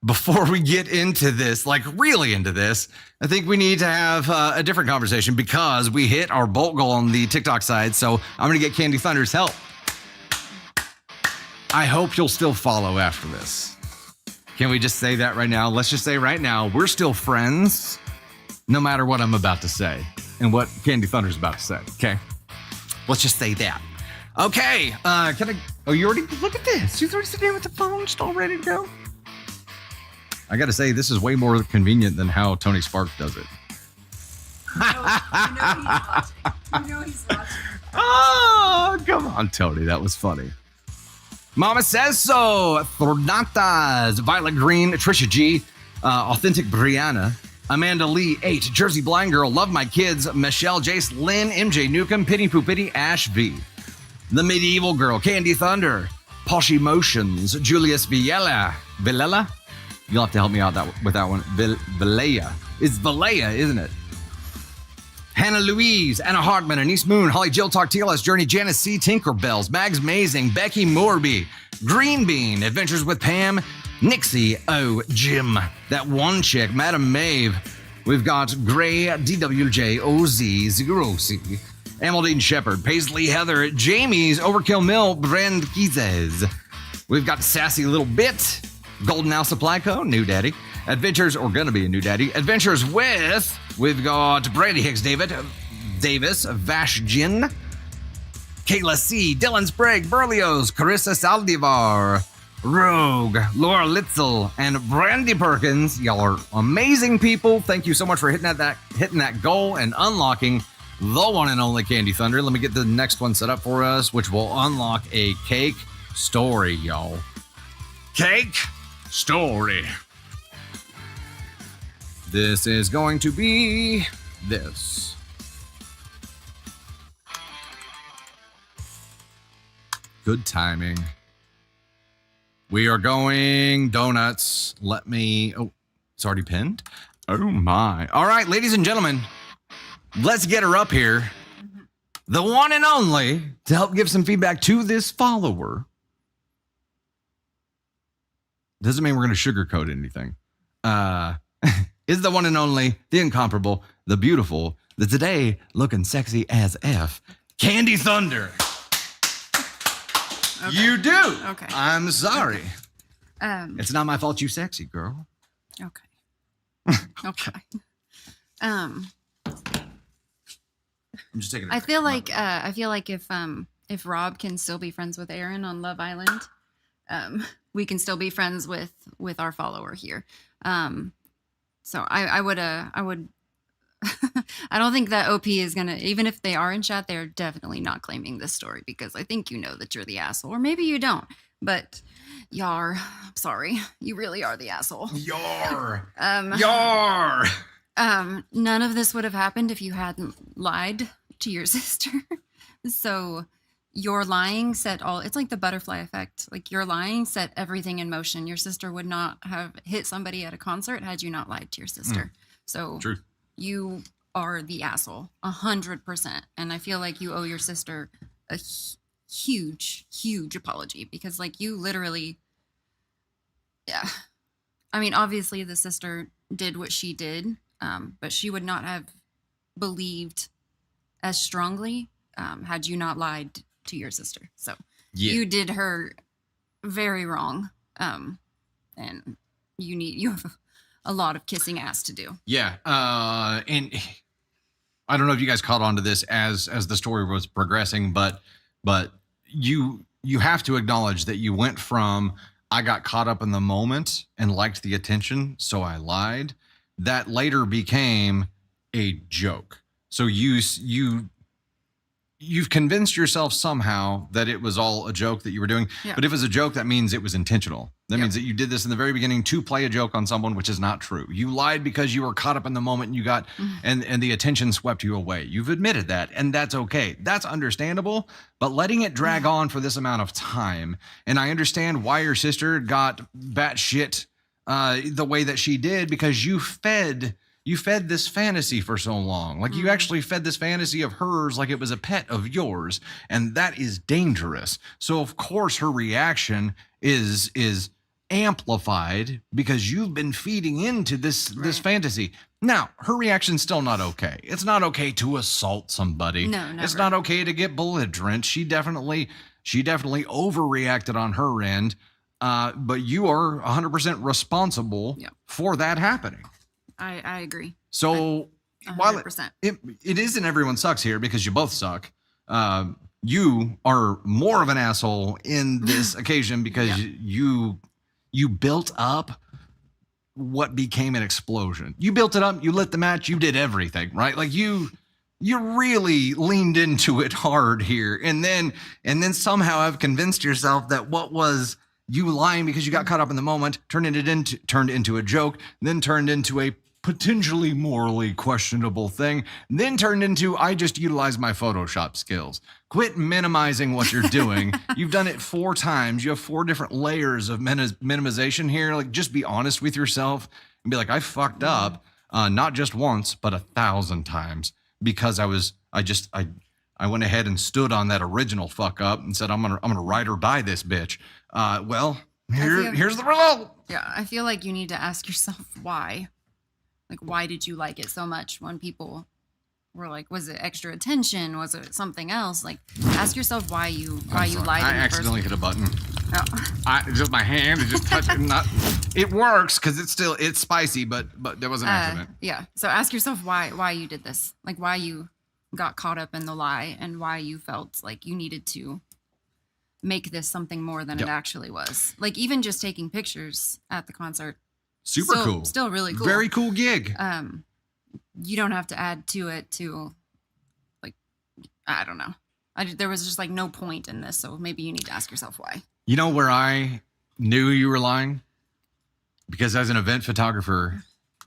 Before we get into this, like really into this, I think we need to have a different conversation because we hit our bolt goal on the TikTok side. So I'm going to get Candy Thunder's help. I hope you'll still follow after this. Can we just say that right now? Let's just say right now, we're still friends, no matter what I'm about to say and what Candy Thunder's about to say. Okay? Let's just say that. Okay. Can I? Oh, you already? Look at this. She's already sitting there with the phone, just all ready to go. I got to say, this is way more convenient than how Tony Spark does it. You know he's watching. Oh, come on, Tony. That was funny. Mama Says So. Thornatas. Violet Green. Trisha G. Authentic Brianna. Amanda Lee. 8. Jersey Blind Girl. Love My Kids. Michelle Jace. Lynn. MJ Newcomb. Pitty Poo Pitty. Ash V. The Medieval Girl. Candy Thunder. Posh Emotions. Julius Villela. You'll have to help me out with that one. Villela. It's Villela, isn't it? Hannah Louise, Anna Hartman, Anise Moon, Holly Jill Talk TLS Journey, Janice C. Tinkerbells, Mags Mazing, Becky Morby, Green Bean, Adventures with Pam, Nixie O Jim, that one chick, Madam Maeve. We've got Gray DWJ-OZ0C, Amaldine Shepherd, Paisley Heather, Jamie's Overkill Mill, Brand Kizes. We've got Sassy Little Bit, Golden Owl Supply Co., New Daddy. Adventures, or gonna be a new daddy. Adventures with, we've got Brandy Hicks Davis, Vash Jin, Kayla C., Dylan Sprague, Berlioz, Carissa Saldivar, Rogue, Laura Litzel, and Brandy Perkins. Y'all are amazing people. Thank you so much for hitting that goal and unlocking the one and only Candy Thunder. Let me get the next one set up for us, which will unlock a cake story, y'all. Cake story. This is going to be this. Good timing. We are going donuts. Let me... Oh, it's already pinned? Oh, my. All right, ladies and gentlemen, let's get her up here. The one and only, to help give some feedback to this follower. Doesn't mean we're going to sugarcoat anything. Is the one and only, the incomparable, the beautiful, the today looking sexy as F, Candy Thunder. Okay. You do. Okay. I'm sorry. Okay. It's not my fault you sexy, girl. Okay. Okay. I'm just taking a I drink. feel like if Rob can still be friends with Aaron on Love Island, we can still be friends with our follower here. So I would I don't think that OP is gonna, even if they are in chat, they're definitely not claiming this story, because I think you know that you're the asshole, or maybe you don't, but I'm sorry, you really are the asshole. Yar. Yar. None of this would have happened if you hadn't lied to your sister. So your lying set it's like the butterfly effect. Like, your lying set everything in motion. Your sister would not have hit somebody at a concert had you not lied to your sister. So True. You are the asshole, 100%. And I feel like you owe your sister a huge, huge apology, because like, you literally, yeah. I mean, obviously the sister did what she did, but she would not have believed as strongly had you not lied to your sister. So you did her very wrong, and you have a lot of kissing ass to do. Yeah, and I don't know if you guys caught on to this as the story was progressing, but you have to acknowledge that you went from, I got caught up in the moment and liked the attention, so I lied. That later became a joke. So you've convinced yourself somehow that it was all a joke that you were doing. Yeah. But if it was a joke, that means it was intentional. That means that you did this in the very beginning to play a joke on someone, which is not true. You lied because you were caught up in the moment and you got, and the attention swept you away. You've admitted that, and that's okay. That's understandable, but letting it drag on for this amount of time, and I understand why your sister got batshit the way that she did, because you fed this fantasy for so long. Like, you actually fed this fantasy of hers like it was a pet of yours, and that is dangerous. So of course her reaction is amplified because you've been feeding into this fantasy. Now, her reaction's still not okay. It's not okay to assault somebody. No, never. It's not okay to get belligerent. She definitely overreacted on her end, but you are 100% responsible for that happening. I agree. So 100%. while it isn't everyone sucks here, because you both suck, you are more of an asshole in this occasion, because you built up what became an explosion. You built it up, you lit the match, you did everything, right? Like, you really leaned into it hard here, and then somehow have convinced yourself that what was you lying because you got caught up in the moment turned into a joke, then turned into a potentially morally questionable thing, then turned into, I just utilized my Photoshop skills. Quit minimizing what you're doing. You've done it 4 times. You have 4 different layers of minimization here. Like, just be honest with yourself and be like, I fucked up, not just once, but 1,000 times, because I went ahead and stood on that original fuck up and said, I'm gonna ride or die this bitch. Well, Here's the result. Yeah, I feel like you need to ask yourself why. Like, why did you like it so much when people were like, was it extra attention? Was it something else? Like, ask yourself why you lied. I accidentally hit a button. Oh. Just my hand, it just touched. It works because it's spicy, but that was an accident. Yeah. So ask yourself why you did this. Like, why you got caught up in the lie and why you felt like you needed to make this something more than it actually was. Like, even just taking pictures at the concert. Super cool. Still really cool. Very cool gig. You don't have to add to it to, like, I don't know. There was just like no point in this. So maybe you need to ask yourself why. You know where I knew you were lying? Because as an event photographer,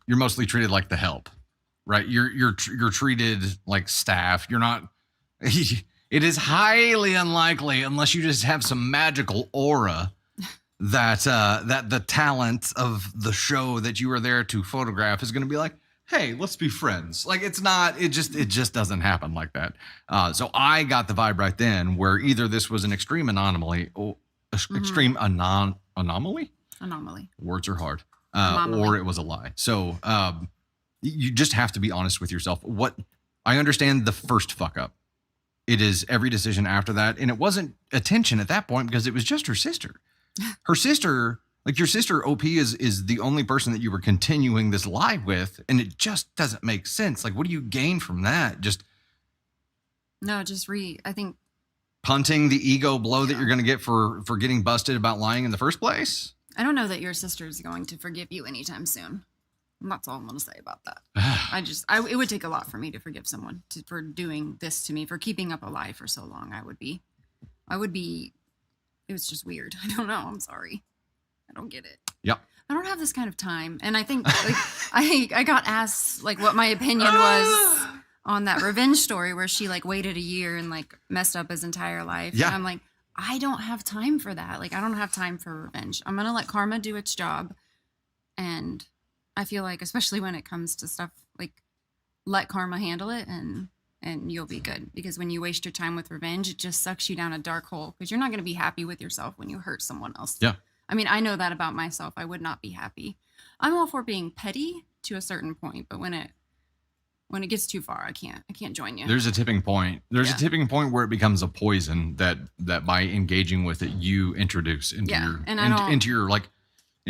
you're mostly treated like the help, right? You're treated like staff. You're not. It is highly unlikely, unless you just have some magical aura, that the talent of the show that you were there to photograph is going to be like, hey, let's be friends. Like, it's not. It just doesn't happen like that. So I got the vibe right then where either this was an extreme anomaly or extreme anomaly. Anomaly. Words are hard. Or it was a lie. So you just have to be honest with yourself. What I understand the first fuck up. It is every decision after that. And it wasn't attention at that point because it was just her sister. Her sister, like your sister OP is the only person that you were continuing this lie with. And it just doesn't make sense. Like, what do you gain from that? I think punting the ego blow that you're going to get for getting busted about lying in the first place. I don't know that your sister's going to forgive you anytime soon. And that's all I'm going to say about that. It would take a lot for me to forgive someone for doing this to me, for keeping up a lie for so long. I would be, it was just weird. I don't know. I'm sorry. I don't get it. Yep. I don't have this kind of time. And I think like, I got asked like what my opinion was on that revenge story where she like waited a year and like messed up his entire life. Yeah. And I'm like, I don't have time for that. Like, I don't have time for revenge. I'm going to let karma do its job. And I feel like, especially when it comes to stuff, like, let karma handle it and you'll be good. Because when you waste your time with revenge, it just sucks you down a dark hole because you're not going to be happy with yourself when you hurt someone else. Yeah. I mean, I know that about myself. I would not be happy. I'm all for being petty to a certain point, but when it gets too far, I can't join you. There's a tipping point. There's a tipping point where it becomes a poison that by engaging with it, you introduce into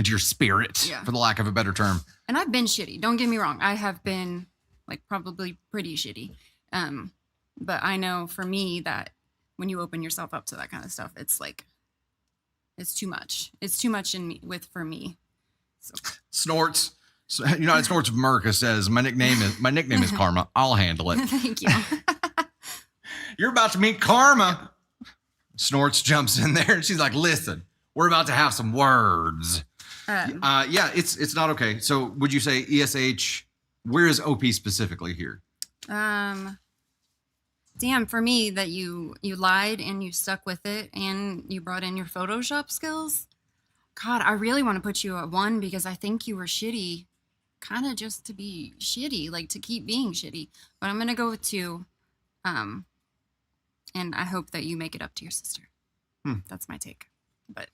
your spirit, for the lack of a better term. And I've been shitty. Don't get me wrong. I have been like probably pretty shitty. But I know for me that when you open yourself up to that kind of stuff, it's like, it's too much. It's too much for me. So. Snorts. United Snorts of America says, my nickname is Karma. I'll handle it. Thank you. You're about to meet Karma. Snorts jumps in there and she's like, listen, we're about to have some words. It's not okay. So would you say ESH, where is OP specifically here? Damn, for me that you lied and you stuck with it and you brought in your Photoshop skills. God, I really want to put you at 1 because I think you were shitty, kind of just to be shitty, like to keep being shitty. But I'm going to go with 2. And I hope that you make it up to your sister. That's my take. But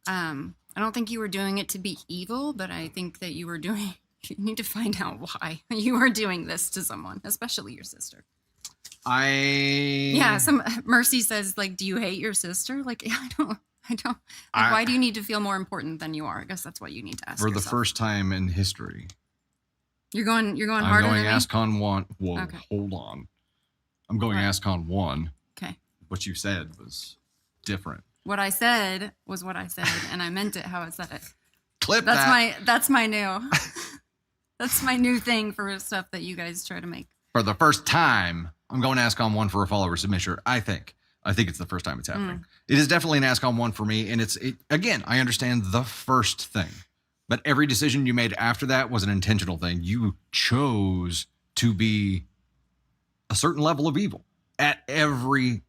I don't think you were doing it to be evil, but I think that you need to find out why you are doing this to someone, especially your sister. Some Mercy says, like, do you hate your sister? Like, I don't. Like, why do you need to feel more important than you are? I guess that's what you need to ask for yourself. the first time in history. You're going harder than me? I'm going ASCON 1. Whoa, okay. Hold on. I'm going ASCON 1. Okay. What you said was different. What I said was what I said, and I meant it how I said it. Clip that's that. That's my new. That's my new thing for stuff that you guys try to make. For the first time, I'm going ASCON 1 for a follower submission. I think it's the first time it's happening. It is definitely an ASCON 1 for me. And again, I understand the first thing, but every decision you made after that was an intentional thing. You chose to be a certain level of evil at every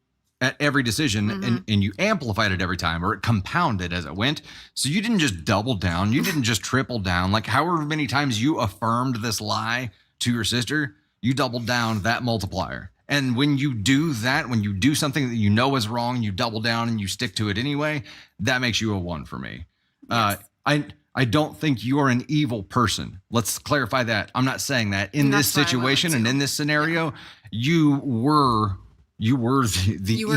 decision, and you amplified it every time, or it compounded as it went. So you didn't just double down. You didn't just triple down. Like however many times you affirmed this lie to your sister, you doubled down that multiplier. And when you do that, when you do something that you know is wrong, you double down and you stick to it anyway, that makes you a 1 for me. Yes. I don't think you're an evil person. Let's clarify that. I'm not saying that. In this situation and in this scenario, you were the You were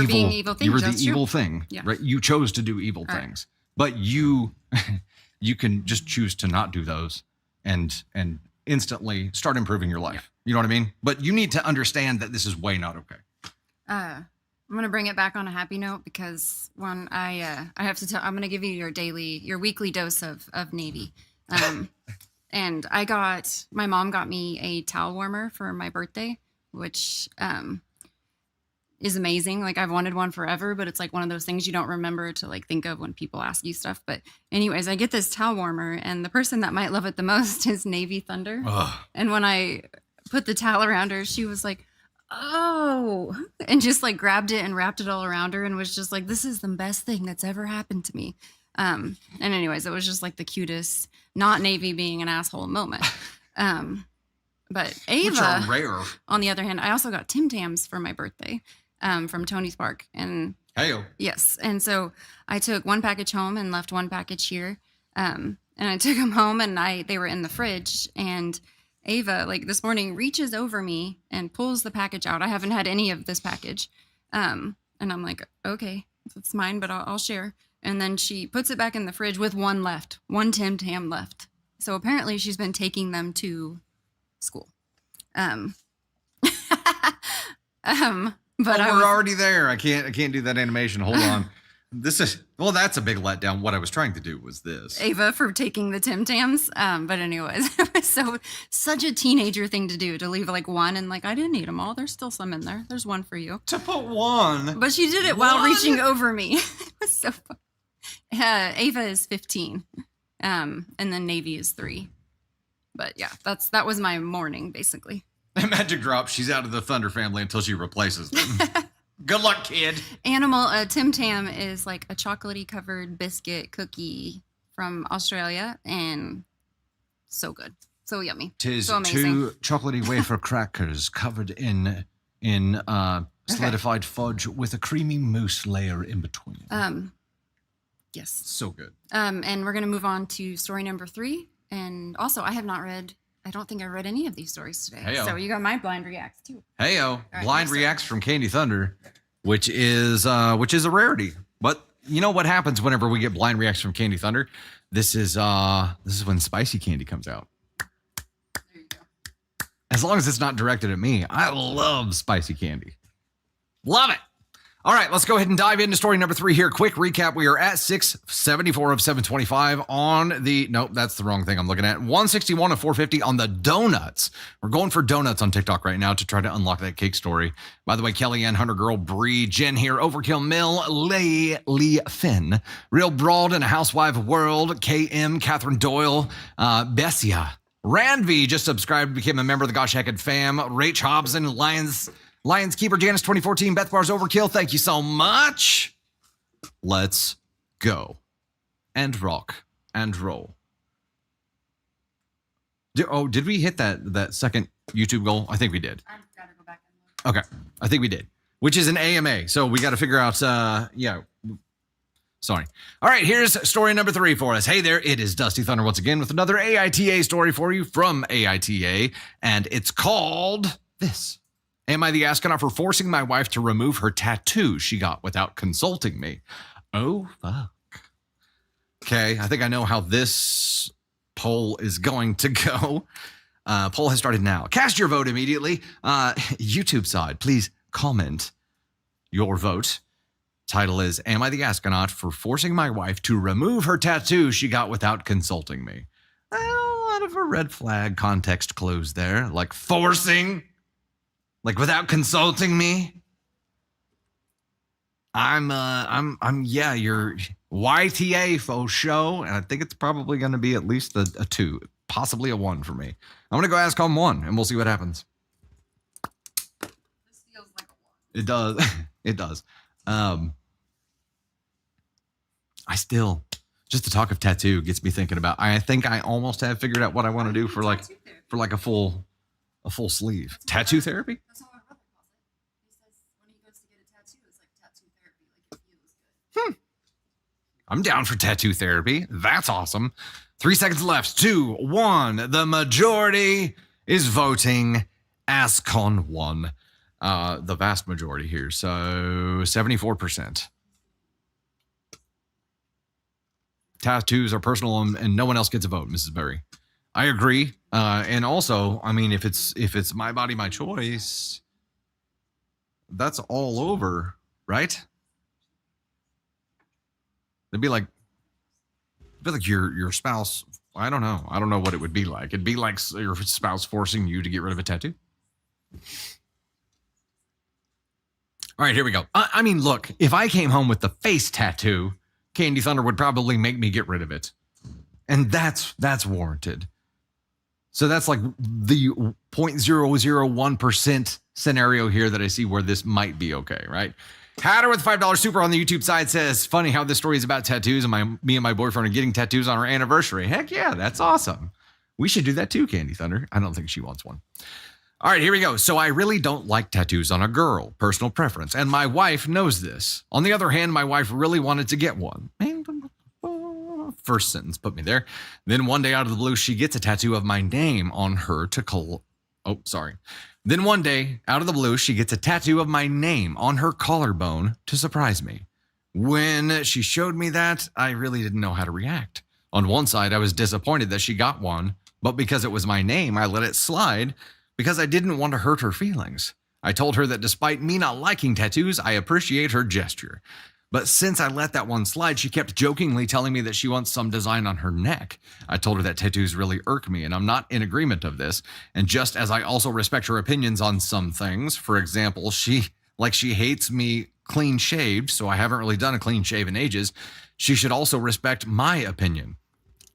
evil. being evil thing, You were the that's true. evil thing, Yeah. right? You chose to do evil Right. things, but you can just choose to not do those and instantly start improving your life. You know what I mean? But you need to understand that this is way not okay. I'm gonna bring it back on a happy note because one, I have to tell. I'm gonna give you your weekly dose of Navy. And my mom got me a towel warmer for my birthday, which is amazing. Like I've wanted one forever, but it's like one of those things you don't remember to like think of when people ask you stuff. But anyways, I get this towel warmer, and the person that might love it the most is Navy Thunder. Ugh. And when I put the towel around her, she was like, "Oh," and just like grabbed it and wrapped it all around her and was just like, "This is the best thing that's ever happened to me." And anyways, it was just like the cutest, not Navy being an asshole moment. But Which are Ava, rare. on the other hand, I also got Tim Tams for my birthday from Tony's Park. And Hey-o. yes, and so I took one package home and left one package here. And I took them home, and they were in the fridge, and Ava, like this morning, reaches over me and pulls the package out. I haven't had any of this package. And I'm like, okay, it's mine, but I'll share. And then she puts it back in the fridge with one Tim Tam left. So apparently she's been taking them to school. But We're already there. I can't do that animation. Hold on. That's a big letdown. What I was trying to do was this. Ava for taking the Tim Tams. But anyways, it was such a teenager thing to do, to leave like one and like, I didn't eat them all. There's still some in there. There's one for you. To put one. But she did it while reaching over me. It was so fun. Ava is 15. And then Navy is 3. But yeah, that was my morning basically. Magic drop. She's out of the Thunder family until she replaces them. Good luck, kid. Tim Tam is like a chocolatey covered biscuit cookie from Australia, and so good, so yummy. Tis so amazing. 2 chocolatey wafer crackers covered in solidified fudge with a creamy mousse layer in between. Yes. So good. And we're gonna move on to story number 3. And also, I don't think I read any of these stories today. Hey-o. So you got my blind reacts too. Hey-o. right, Blind next reacts from Candy Thunder, which is a rarity. But you know what happens whenever we get blind reacts from Candy Thunder? This is when spicy candy comes out. There you go. As long as it's not directed at me. I love spicy candy. Love it. All right, let's go ahead and dive into story number 3 here. Quick recap. We are at 674 of 725 on nope, that's the wrong thing I'm looking at. 161 of 450 on the donuts. We're going for donuts on TikTok right now to try to unlock that cake story. By the way, Kellyanne, Hunter Girl, Bree, Jen here, Overkill, Mill, Lee Finn, Real Broad in a Housewife World, KM, Catherine Doyle, Bessia, Randv just subscribed, became a member of the Gosh Hecked fam, Rach Hobson, Lions Keeper, Janice 2014, Beth Bar's Overkill. Thank you so much. Let's go and rock and roll. Did we hit that second YouTube goal? I think we did. I've got to go back and look. Okay, I think we did, which is an AMA. So we got to figure out, Sorry. All right, here's story number 3 for us. Hey there, it is Dusty Thunder once again with another AITA story for you from AITA, and it's called this. Am I the astronaut for forcing my wife to remove her tattoo she got without consulting me? Oh, fuck. Okay, I think I know how this poll is going to go. Poll has started now. Cast your vote immediately. YouTube side, please comment your vote. Title is, Am I the astronaut for forcing my wife to remove her tattoo she got without consulting me? A lot of a red flag context clues there, like forcing. Like without consulting me, your YTA faux show, and I think it's probably going to be at least a 2, possibly a 1 for me. I'm going to go ask on 1, and we'll see what happens. This feels like a 1. It does. It does. Just the talk of tattoo gets me thinking about. I think I almost have figured out what I want to do for like a full sleeve. Tattoo therapy? That's what my brother calls I'm down for tattoo therapy. That's awesome. 3 seconds left. 2, 1. The majority is voting ASCON 1. The vast majority here. So 74%. Tattoos are personal and no one else gets a vote, Mrs. Berry. I agree. And also, I mean, if it's my body, my choice, that's all over, right? It'd be like your spouse. I don't know. I don't know what it would be like. It'd be like your spouse forcing you to get rid of a tattoo. All right, here we go. I mean, look, if I came home with the face tattoo, Candy Thunder would probably make me get rid of it. And that's warranted. So that's like the 0.001% scenario here that I see where this might be okay, right? Hatter with $5 super on the YouTube side says, funny how this story is about tattoos and me and my boyfriend are getting tattoos on our anniversary. Heck yeah, that's awesome. We should do that too, Candy Thunder. I don't think she wants one. All right, here we go. So I really don't like tattoos on a girl, personal preference, and my wife knows this. On the other hand, my wife really wanted to get one. First sentence put me there. Then one day out of the blue, she gets a tattoo of my name on her to Then one day out of the blue, she gets a tattoo of my name on her collarbone to surprise me. When she showed me that, I really didn't know how to react. On one side, I was disappointed that she got one, but because it was my name, I let it slide because I didn't want to hurt her feelings. I told her that despite me not liking tattoos, I appreciate her gesture. But since I let that one slide, she kept jokingly telling me that she wants some design on her neck. I told her that tattoos really irk me, and I'm not in agreement of this. And just as I also respect her opinions on some things, for example, she hates me clean shaved, so I haven't really done a clean shave in ages, she should also respect my opinion.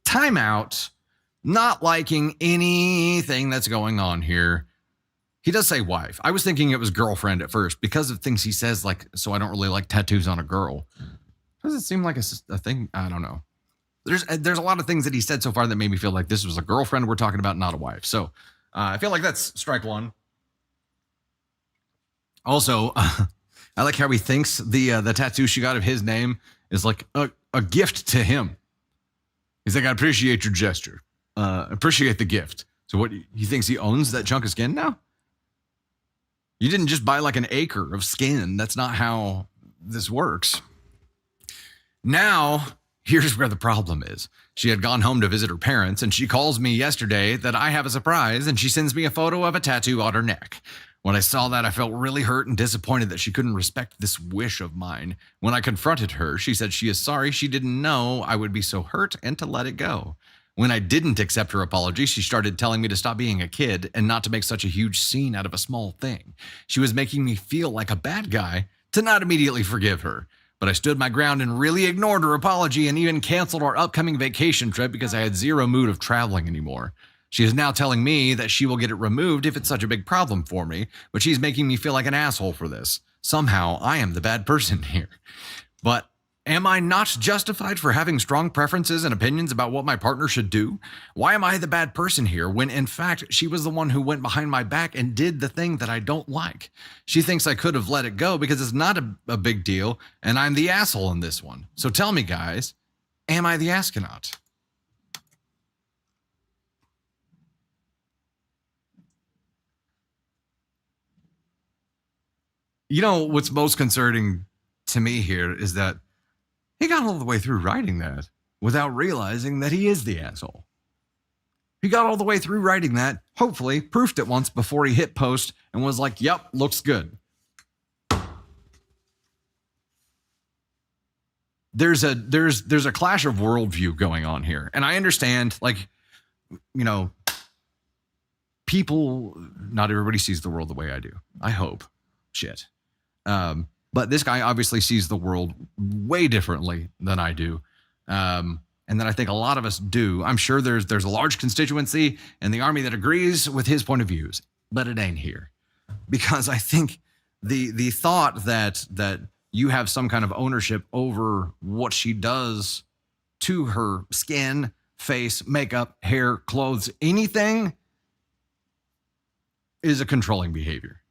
Time out. Not liking anything that's going on here. He does say wife. I was thinking it was girlfriend at first because of things he says, like, so I don't really like tattoos on a girl. Does it seem like a thing? I don't know. There's a lot of things that he said so far that made me feel like this was a girlfriend we're talking about, not a wife. So I feel like that's strike one. Also, I like how he thinks the tattoo she got of his name is like a gift to him. He's like, I appreciate your gesture. Appreciate the gift. So what, he thinks he owns that chunk of skin now? You didn't just buy like an acre of skin. That's not how this works. Now, here's where the problem is. She had gone home to visit her parents, and she calls me yesterday that I have a surprise, and she sends me a photo of a tattoo on her neck. When I saw that, I felt really hurt and disappointed that she couldn't respect this wish of mine. When I confronted her, she said she is sorry she didn't know I would be so hurt and to let it go. When I didn't accept her apology, she started telling me to stop being a kid and not to make such a huge scene out of a small thing. She was making me feel like a bad guy to not immediately forgive her. But I stood my ground and really ignored her apology and even canceled our upcoming vacation trip because I had zero mood of traveling anymore. She is now telling me that she will get it removed if it's such a big problem for me, but she's making me feel like an asshole for this. Somehow, I am the bad person here. But am I not justified for having strong preferences and opinions about what my partner should do? Why am I the bad person here when, in fact, she was the one who went behind my back and did the thing that I don't like? She thinks I could have let it go because it's not a big deal, and I'm the asshole in this one. So tell me, guys, am I the astronaut? You know, what's most concerning to me here is that he got all the way through writing that without realizing that he is the asshole. He got all the way through writing that, hopefully proofed it once before he hit post and was like, yep, looks good. There's a clash of worldview going on here. And I understand, like, you know, people, not everybody sees the world the way I do. I hope. Shit. But this guy obviously sees the world way differently than I do. And then I think a lot of us do. I'm sure there's a large constituency in the Army that agrees with his point of views, but it ain't here. Because I think the thought that you have some kind of ownership over what she does to her skin, face, makeup, hair, clothes, anything is a controlling behavior.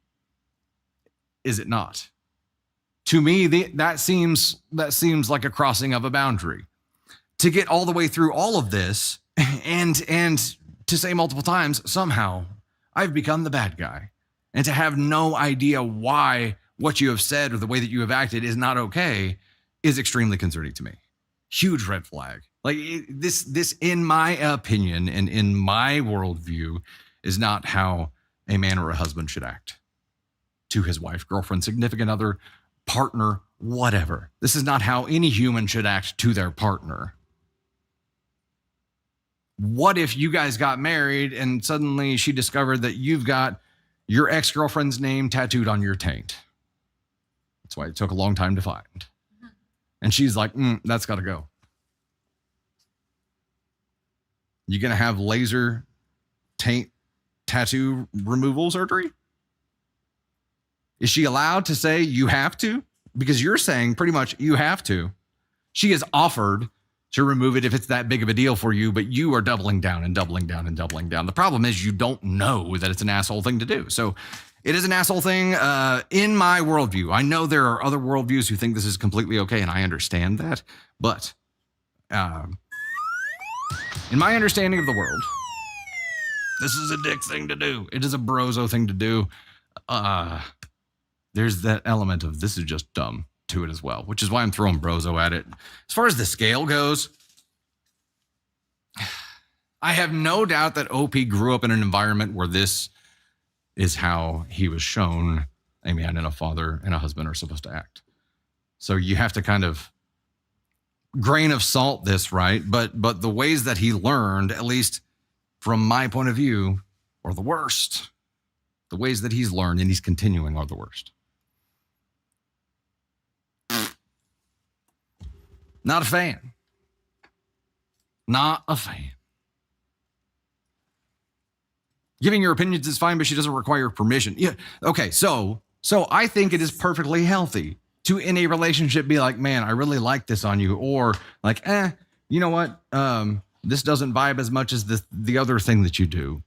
Is it not? To me, that seems like a crossing of a boundary. To get all the way through all of this and to say multiple times, somehow I've become the bad guy, and to have no idea why what you have said or the way that you have acted is not okay is extremely concerning to me. Huge red flag. Like this, in my opinion and in my worldview, is not how a man or a husband should act to his wife, girlfriend, significant other, partner, whatever. This is not how any human should act to their partner. What if you guys got married and suddenly she discovered that you've got your ex-girlfriend's name tattooed on your taint? That's why it took a long time to find. And she's like, that's got to go. You going to have laser taint tattoo removal surgery? Is she allowed to say you have to? Because you're saying pretty much you have to. She has offered to remove it if it's that big of a deal for you, but you are doubling down and doubling down and doubling down. The problem is you don't know that it's an asshole thing to do. So it is an asshole thing in my worldview. I know there are other worldviews who think this is completely okay, and I understand that. But in my understanding of the world, this is a dick thing to do. It is a brozo thing to do. There's that element of this is just dumb to it as well, which is why I'm throwing brozo at it. As far as the scale goes, I have no doubt that OP grew up in an environment where this is how he was shown a man and a father and a husband are supposed to act. So you have to kind of grain of salt this, right? But the ways that he learned, at least from my point of view, are the worst. The ways that he's learned and he's continuing are the worst. Not a fan. Not a fan. Giving your opinions is fine, but she doesn't require permission. Yeah. Okay. So I think it is perfectly healthy to, in a relationship, be like, man, I really like this on you. Or like, you know what? This doesn't vibe as much as the other thing that you do.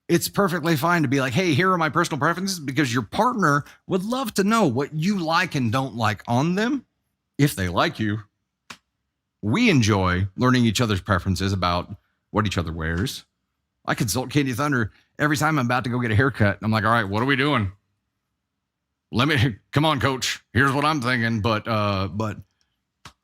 It's perfectly fine to be like, hey, here are my personal preferences, because your partner would love to know what you like and don't like on them if they like you. We enjoy learning each other's preferences about what each other wears. I consult Candy Thunder every time I'm about to go get a haircut. I'm like, all right, what are we doing? Come on, coach. Here's what I'm thinking, but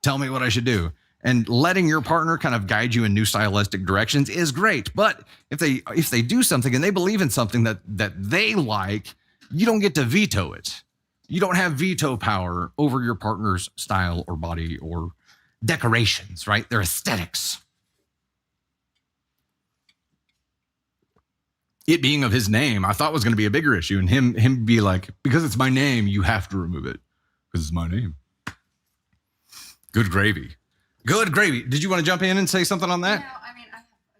tell me what I should do. And letting your partner kind of guide you in new stylistic directions is great. But if they do something and they believe in something that they like, you don't get to veto it. You don't have veto power over your partner's style or body or decorations, right? They're aesthetics. It being of his name, I thought was going to be a bigger issue, and him be like, because it's my name, you have to remove it because it's my name. Good gravy. Good gravy. Did you want to jump in and say something on that? No, I mean,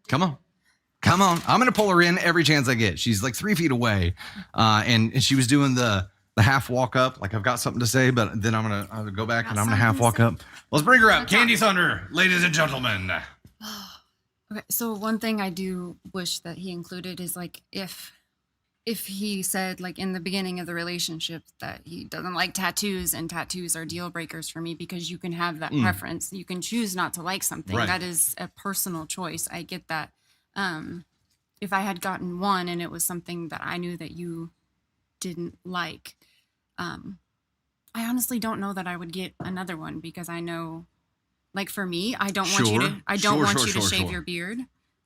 Come on. I'm going to pull her in every chance I get. She's like 3 feet away, and she was doing the half walk up. Like, I've got something to say, but then I'm gonna go back and I'm gonna half walk up. Let's bring her up. Candy Thunder, ladies and gentlemen. Okay, so one thing I do wish that he included is like if he said like in the beginning of the relationship that he doesn't like tattoos and tattoos are deal breakers for me, because you can have that preference. You can choose not to like something. Right. That is a personal choice. I get that. If I had gotten one and it was something that I knew that you didn't like, I honestly don't know that I would get another one, because I know, like for me, I don't want you to shave your beard.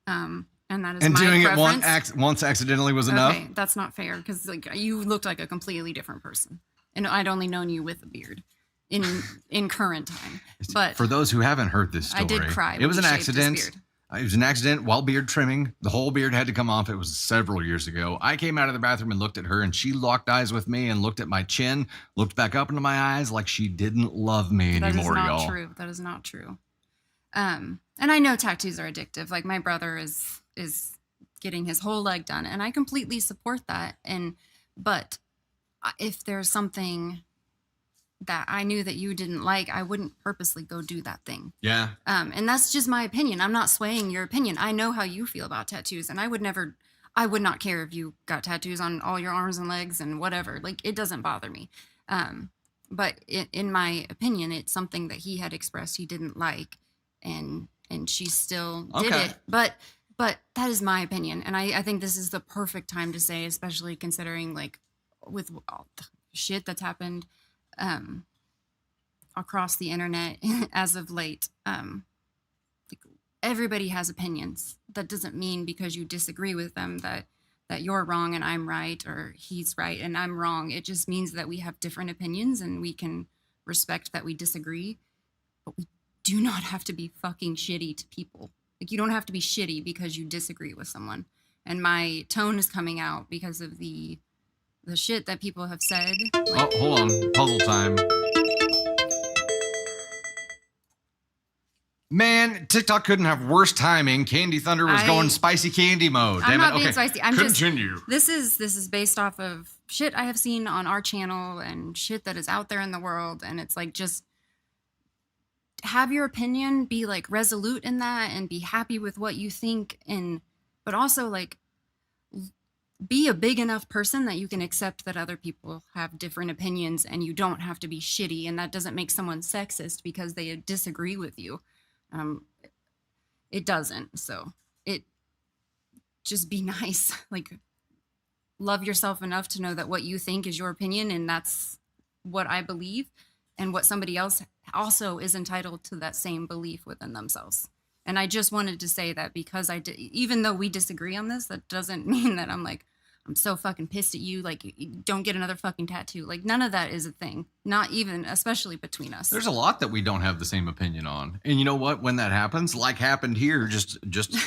And that is my doing preference. it once accidentally was enough. Okay, that's not fair, because like you looked like a completely different person, and I'd only known you with a beard in current time. But for those who haven't heard this story, I did cry. It was an when he shaved his accident. beard. It was an accident while beard trimming. The whole beard had to come off. It was several years ago. I came out of the bathroom and looked at her, and she locked eyes with me and looked at my chin, looked back up into my eyes like she didn't love me anymore, y'all. That is not true. That is not true. And I know tattoos are addictive. Like my brother is getting his whole leg done, and I completely support that. But if there's something that I knew that you didn't like, I wouldn't purposely go do that thing. Yeah. And that's just my opinion. I'm not swaying your opinion. I know how you feel about tattoos, and I would not care if you got tattoos on all your arms and legs and whatever. Like, it doesn't bother me. but in my opinion, it's something that he had expressed he didn't like, and she still did Okay. it. But that is my opinion, and I think this is the perfect time to say, especially considering like with all the shit that's happened across the internet as of late. Like, everybody has opinions. That doesn't mean because you disagree with them that you're wrong and I'm right, or he's right and I'm wrong. It just means that we have different opinions and we can respect that we disagree, but we do not have to be fucking shitty to people. Like, you don't have to be shitty because you disagree with someone. And my tone is coming out because of the shit that people have said. Oh, hold on. Puzzle time. Man, TikTok couldn't have worse timing. Candy Thunder was going spicy candy mode. I'm Damn not it. being spicy. I'm Continue. This is based off of shit I have seen on our channel and shit that is out there in the world. And it's like, just have your opinion, be like resolute in that, and be happy with what you think. But also like, be a big enough person that you can accept that other people have different opinions, and you don't have to be shitty. And that doesn't make someone sexist because they disagree with you. It doesn't. So just be nice. Like, love yourself enough to know that what you think is your opinion, and that's what I believe, and what somebody else also is entitled to that same belief within themselves. And I just wanted to say that because even though we disagree on this, that doesn't mean that I'm like, I'm so fucking pissed at you. Like, don't get another fucking tattoo. Like, none of that is a thing. Not even, especially between us. There's a lot that we don't have the same opinion on. And you know what? When that happens, like happened here, just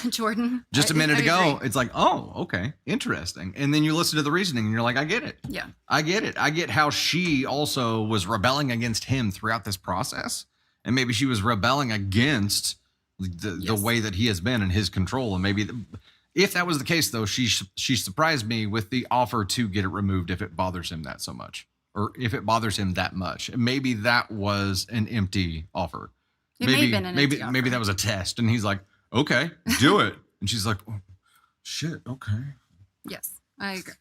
Jordan, just a minute I ago, agree. it's like, oh, okay, interesting. And then you listen to the reasoning and you're like, I get it. Yeah. I get it. I get how she also was rebelling against him throughout this process. And maybe she was rebelling against the way that he has been in his control. And maybe if that was the case, though, she surprised me with the offer to get it removed if it bothers him that so much, or if it bothers him that much. And maybe that was an empty offer. It may have been an empty maybe offer. that was a test. And he's like, okay, do it. And she's like, oh, shit, okay. Yes, I agree.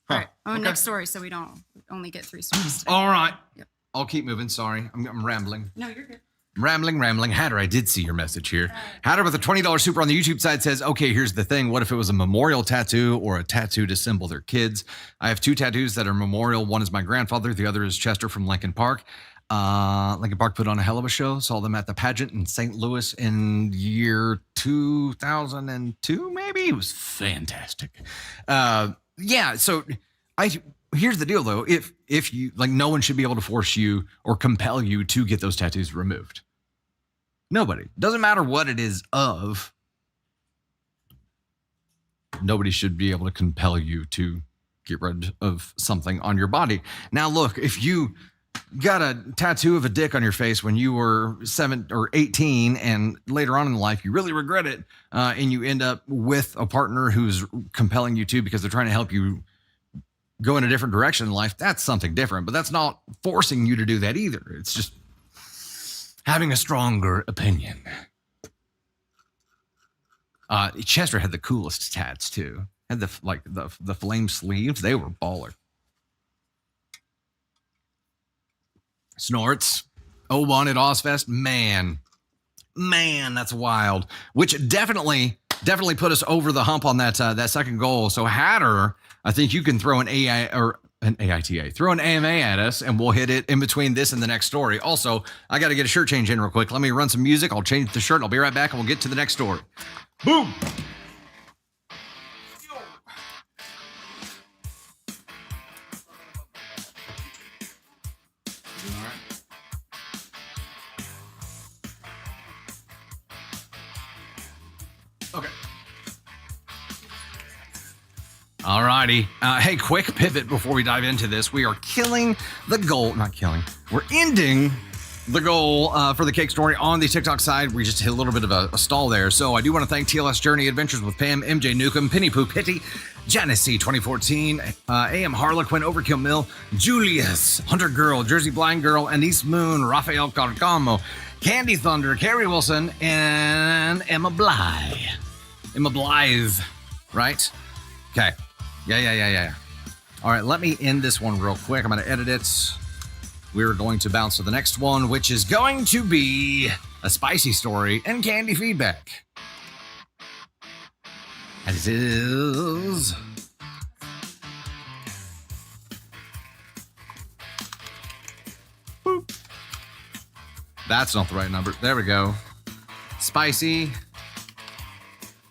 Huh, All right. okay. Next story, so we don't only get 3 stories today. All right. Yep. I'll keep moving. Sorry, I'm rambling. No, you're good. Rambling. Hatter, I did see your message here. Hatter with a $20 super on the YouTube side says, okay, here's the thing. What if it was a memorial tattoo or a tattoo to symbol their kids? I have 2 tattoos that are memorial. One is my grandfather. The other is Chester from Lincoln Park. Lincoln Park put on a hell of a show. Saw them at the pageant in St. Louis in year 2002, maybe. It was fantastic. Yeah, so here's the deal, though. If you, like, no one should be able to force you or compel you to get those tattoos removed. Nobody. Doesn't matter what it is of. Nobody should be able to compel you to get rid of something on your body. Now, look, if you got a tattoo of a dick on your face when you were 7 or 18 and later on in life you really regret it, and you end up with a partner who's compelling you to because they're trying to help you go in a different direction in life, that's something different. But that's not forcing you to do that either. It's just having a stronger opinion. Chester had the coolest tats too. Had the flame sleeves. They were baller. Snorts. 01 at Ozfest. Man, that's wild. Which definitely put us over the hump on that second goal. So Hatter, I think you can throw an AITA, throw an AMA at us, and we'll hit it in between this and the next story. Also, I got to get a shirt change in real quick. Let me run some music. I'll change the shirt. I'll be right back, and we'll get to the next story. Boom. Okay. All righty. Hey, quick pivot before we dive into this. We are killing the goal. Not killing. We're ending the goal for the cake story on the TikTok side. We just hit a little bit of a stall there. So I do want to thank TLS Journey Adventures with Pam, MJ Newcomb, Penny Poo Pitty, Janice C 2014, AM Harlequin, Overkill Mill, Julius, Hunter Girl, Jersey Blind Girl, Anise Moon, Rafael Carcamo, Candy Thunder, Carrie Wilson, and Emma Blythe. Emma Blythe, right? Okay. Yeah. All right, let me end this one real quick. I'm going to edit it. we're going to bounce to the next one, which is going to be a spicy story and candy feedback. And it is... Boop. That's not the right number. There we go. Spicy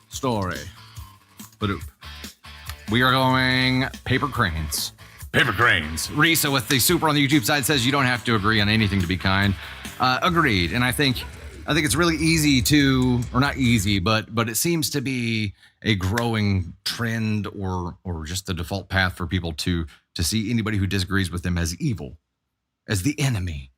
story. Badoop. We are going paper cranes. Paper cranes. Risa with the super on the YouTube side says you don't have to agree on anything to be kind. Agreed. And I think it's really easy to, or not easy, but it seems to be a growing trend or just the default path for people to see anybody who disagrees with them as evil, as the enemy.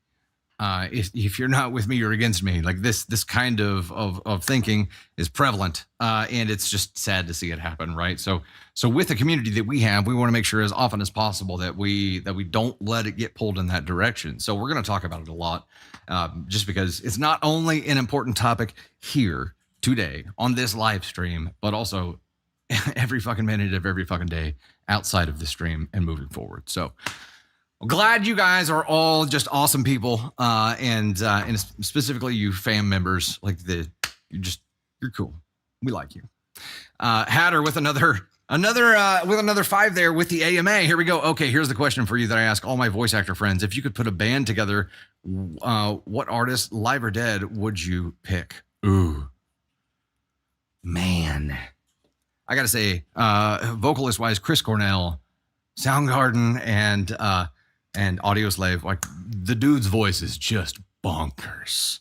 If you're not with me, you're against me. Like this kind of thinking is prevalent, and it's just sad to see it happen, right? So with the community that we have, we want to make sure as often as possible that we don't let it get pulled in that direction. So we're going to talk about it a lot, just because it's not only an important topic here today on this live stream, but also every fucking minute of every fucking day outside of the stream and moving forward. So. Glad you guys are all just awesome people, and specifically you fam members. Like you're cool. We like you. Hatter with another 5 there with the AMA. Here we go. Okay, here's the question for you that I ask all my voice actor friends. If you could put a band together, what artist, live or dead, would you pick? Ooh, man, I gotta say, vocalist wise, Chris Cornell, Soundgarden, and Audio Slave, like the dude's voice is just bonkers.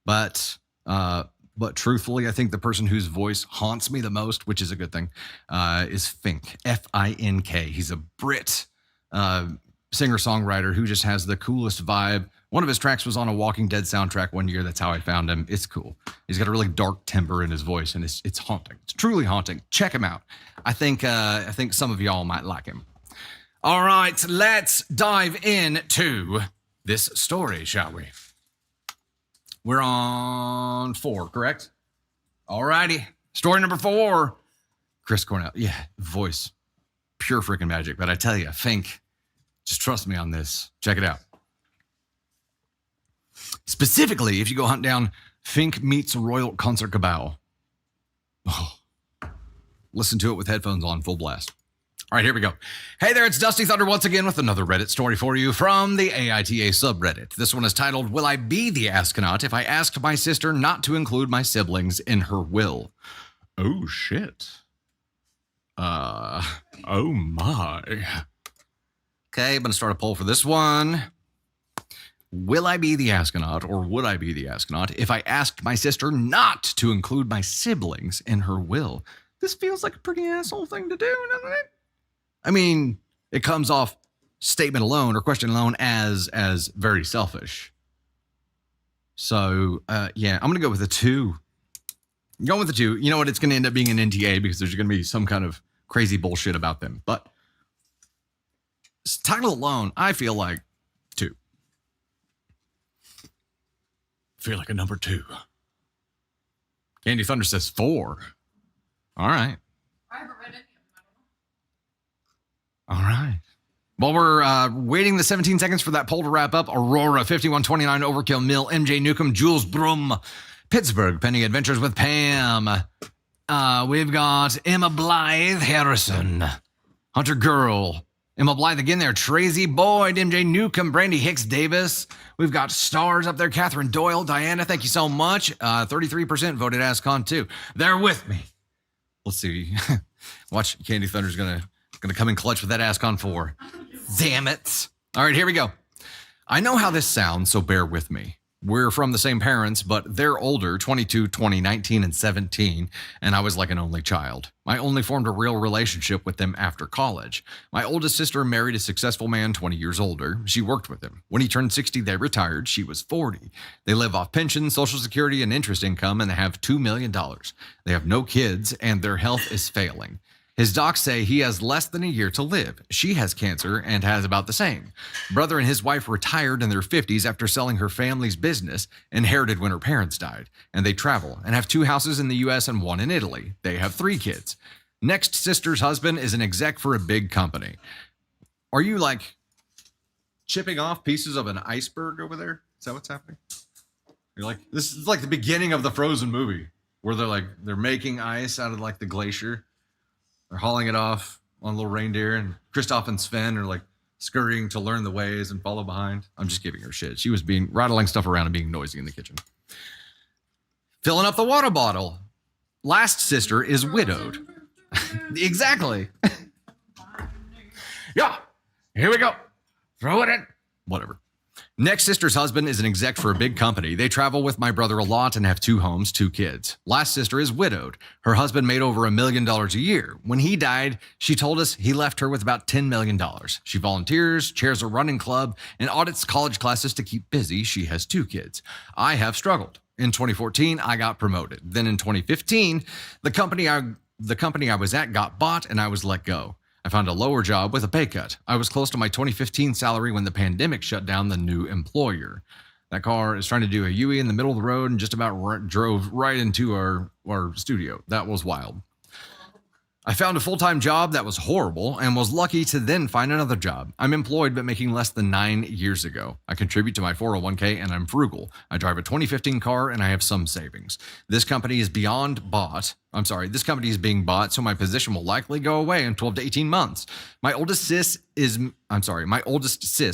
But truthfully, I think the person whose voice haunts me the most, which is a good thing, is Fink, F-I-N-K. He's a Brit singer-songwriter who just has the coolest vibe. One of his tracks was on a Walking Dead soundtrack one year. That's how I found him. It's cool. He's got a really dark timbre in his voice, and it's haunting. It's truly haunting. Check him out. I think some of y'all might like him. All right, let's dive into this story, shall we? We're on 4, correct? All righty. Story number 4. Chris Cornell. Yeah, voice. Pure freaking magic. But I tell you, Fink, just trust me on this. Check it out. Specifically, if you go hunt down Fink Meets Royal Concert Cabal. Oh, listen to it with headphones on, full blast. All right, here we go. Hey there, it's Dusty Thunder once again with another Reddit story for you from the AITA subreddit. This one is titled, Will I Be the Astronaut If I Asked My Sister Not to Include My Siblings in Her Will? Oh, shit. Oh, my. Okay, I'm going to start a poll for this one. Will I be the astronaut, or would I be the astronaut, if I asked my sister not to include my siblings in her will? This feels like a pretty asshole thing to do, doesn't it? I mean, it comes off statement alone or question alone as very selfish. So, yeah, I'm going to go with a 2. Going with a 2. You know what? It's going to end up being an NTA because there's going to be some kind of crazy bullshit about them. But title alone, I feel like 2. Feel like a number 2. Candy Thunder says 4. All right. I haven't read any of them. All right. While we're waiting the 17 seconds for that poll to wrap up, Aurora, 5129, Overkill, Mill, MJ Newcomb, Jules Brum, Pittsburgh, Penny Adventures with Pam. We've got Emma Blythe, Harrison, Hunter Girl, Emma Blythe again there, Tracy Boyd, MJ Newcomb, Brandy Hicks Davis. We've got stars up there, Catherine Doyle, Diana, thank you so much. 33% voted AskCon too. They're with me. Let's see. Watch, Candy Thunder's gonna come in clutch with that AskCon 4. Damn it. All right, here we go. I know how this sounds, so bear with me. We're from the same parents, but they're older, 22, 20, 19, and 17, and I was like an only child. I only formed a real relationship with them after college. My oldest sister married a successful man 20 years older. She worked with him. When he turned 60, they retired. She was 40. They live off pensions, Social Security, and interest income, and they have $2 million. They have no kids, and their health is failing. His docs say he has less than a year to live. She has cancer and has about the same. Brother and his wife retired in their 50s after selling her family's business, inherited when her parents died, and they travel and have 2 houses in the US and 1 in Italy. They have 3 kids. Next sister's husband is an exec for a big company. Are you like chipping off pieces of an iceberg over there. Is that what's happening? You're like, this is like the beginning of the Frozen movie where they're making ice out of like the glacier. They're hauling it off on a little reindeer, and Kristoff and Sven are like scurrying to learn the ways and follow behind. I'm just giving her shit. She was rattling stuff around and being noisy in the kitchen. Filling up the water bottle. Last sister is widowed. Exactly. Yeah, here we go. Throw it in. Whatever. Next sister's husband is an exec for a big company. They travel with my brother a lot and have 2 homes, 2 kids. Last sister is widowed. Her husband made over $1 million a year. When he died, she told us he left her with about $10 million. She volunteers, chairs a running club, and audits college classes to keep busy. She has 2 kids. I have struggled. In 2014, I got promoted. Then in 2015, the company I was at got bought and I was let go. I found a lower job with a pay cut. I was close to my 2015 salary when the pandemic shut down the new employer. That car is trying to do a UE in the middle of the road and just about drove right into our studio. That was wild. I found a full-time job that was horrible and was lucky to then find another job. I'm employed but making less than 9 years ago. I contribute to my 401k and I'm frugal. I drive a 2015 car and I have some savings. This company is being bought, so my position will likely go away in 12 to 18 months. My oldest sis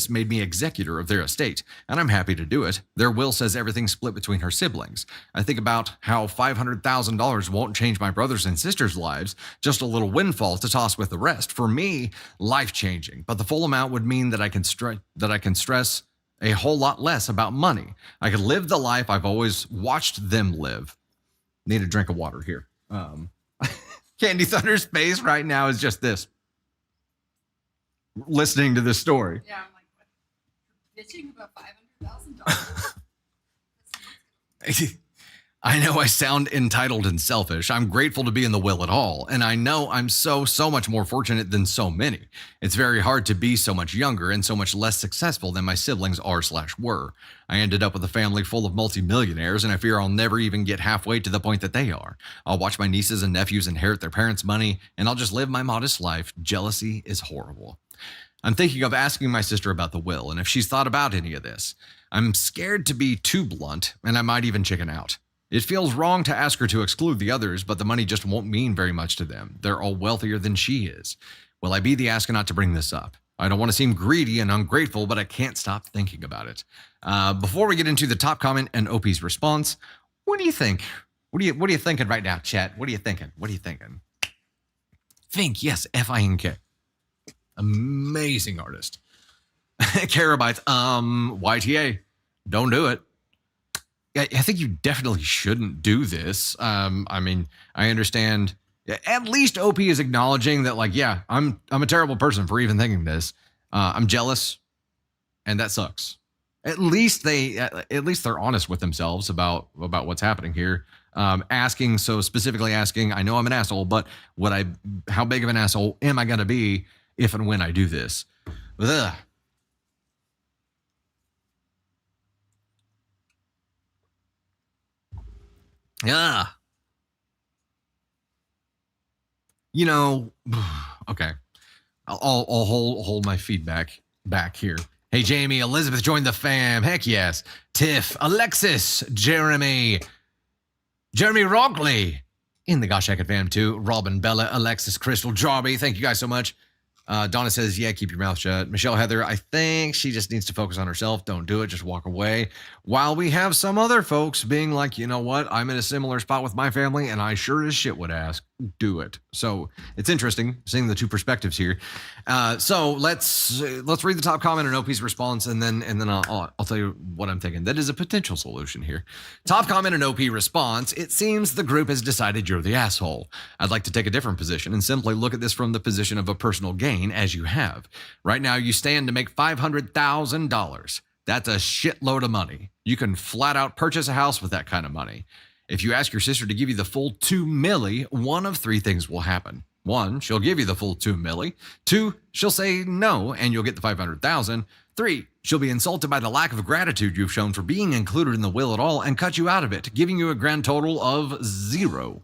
made me executor of their estate, and I'm happy to do it. Their will says everything's split between her siblings. I think about how $500,000 won't change my brothers and sisters' lives, just a little windfall to toss with the rest. For me, life-changing, but the full amount would mean that I can stress a whole lot less about money. I could live the life I've always watched them live. Need a drink of water here. Candy Thunder's face right now is just this. Listening to this story. Yeah, I'm like, what? Bitching about $500,000. I know I sound entitled and selfish. I'm grateful to be in the will at all. And I know I'm so much more fortunate than so many. It's very hard to be so much younger and so much less successful than my siblings are/were. I ended up with a family full of multimillionaires, and I fear I'll never even get halfway to the point that they are. I'll watch my nieces and nephews inherit their parents' money, and I'll just live my modest life. Jealousy is horrible. I'm thinking of asking my sister about the will and if she's thought about any of this. I'm scared to be too blunt, and I might even chicken out. It feels wrong to ask her to exclude the others, but the money just won't mean very much to them. They're all wealthier than she is. Will I be the astronaut to bring this up? I don't want to seem greedy and ungrateful, but I can't stop thinking about it. Before we get into the top comment and OP's response, what do you think? What are you thinking right now, chat? What are you thinking? Think, yes, F-I-N-K. Amazing artist. Carabites, YTA, don't do it. I think you definitely shouldn't do this. I mean, I understand. At least OP is acknowledging that, like, yeah, I'm a terrible person for even thinking this. I'm jealous, and that sucks. At least they're honest with themselves about what's happening here. Specifically asking, I know I'm an asshole, but how big of an asshole am I gonna be if and when I do this? Ugh. Yeah. You know, okay. I'll hold my feedback back here. Hey, Jamie, Elizabeth joined the fam. Heck yes. Tiff, Alexis, Jeremy Rockley in the Gosh Heck fam too. Robin, Bella, Alexis, Crystal, Jarby. Thank you guys so much. Donna says, yeah, keep your mouth shut. Michelle Heather, I think she just needs to focus on herself. Don't do it. Just walk away. While we have some other folks being like, you know what? I'm in a similar spot with my family, and I sure as shit would ask, do it. So it's interesting seeing the two perspectives here. So let's read the top comment and OP's response, and then I'll tell you what I'm thinking. That is a potential solution here. Top comment and OP response. It seems the group has decided you're the asshole. I'd like to take a different position and simply look at this from the position of a personal gain, as you have. Right now, you stand to make $500,000. That's a shitload of money. You can flat out purchase a house with that kind of money. If you ask your sister to give you the full $2 million, one of 3 things will happen. 1, she'll give you the full $2 million. 2, she'll say no, and you'll get the $500,000. 3, she'll be insulted by the lack of gratitude you've shown for being included in the will at all and cut you out of it, giving you a grand total of 0.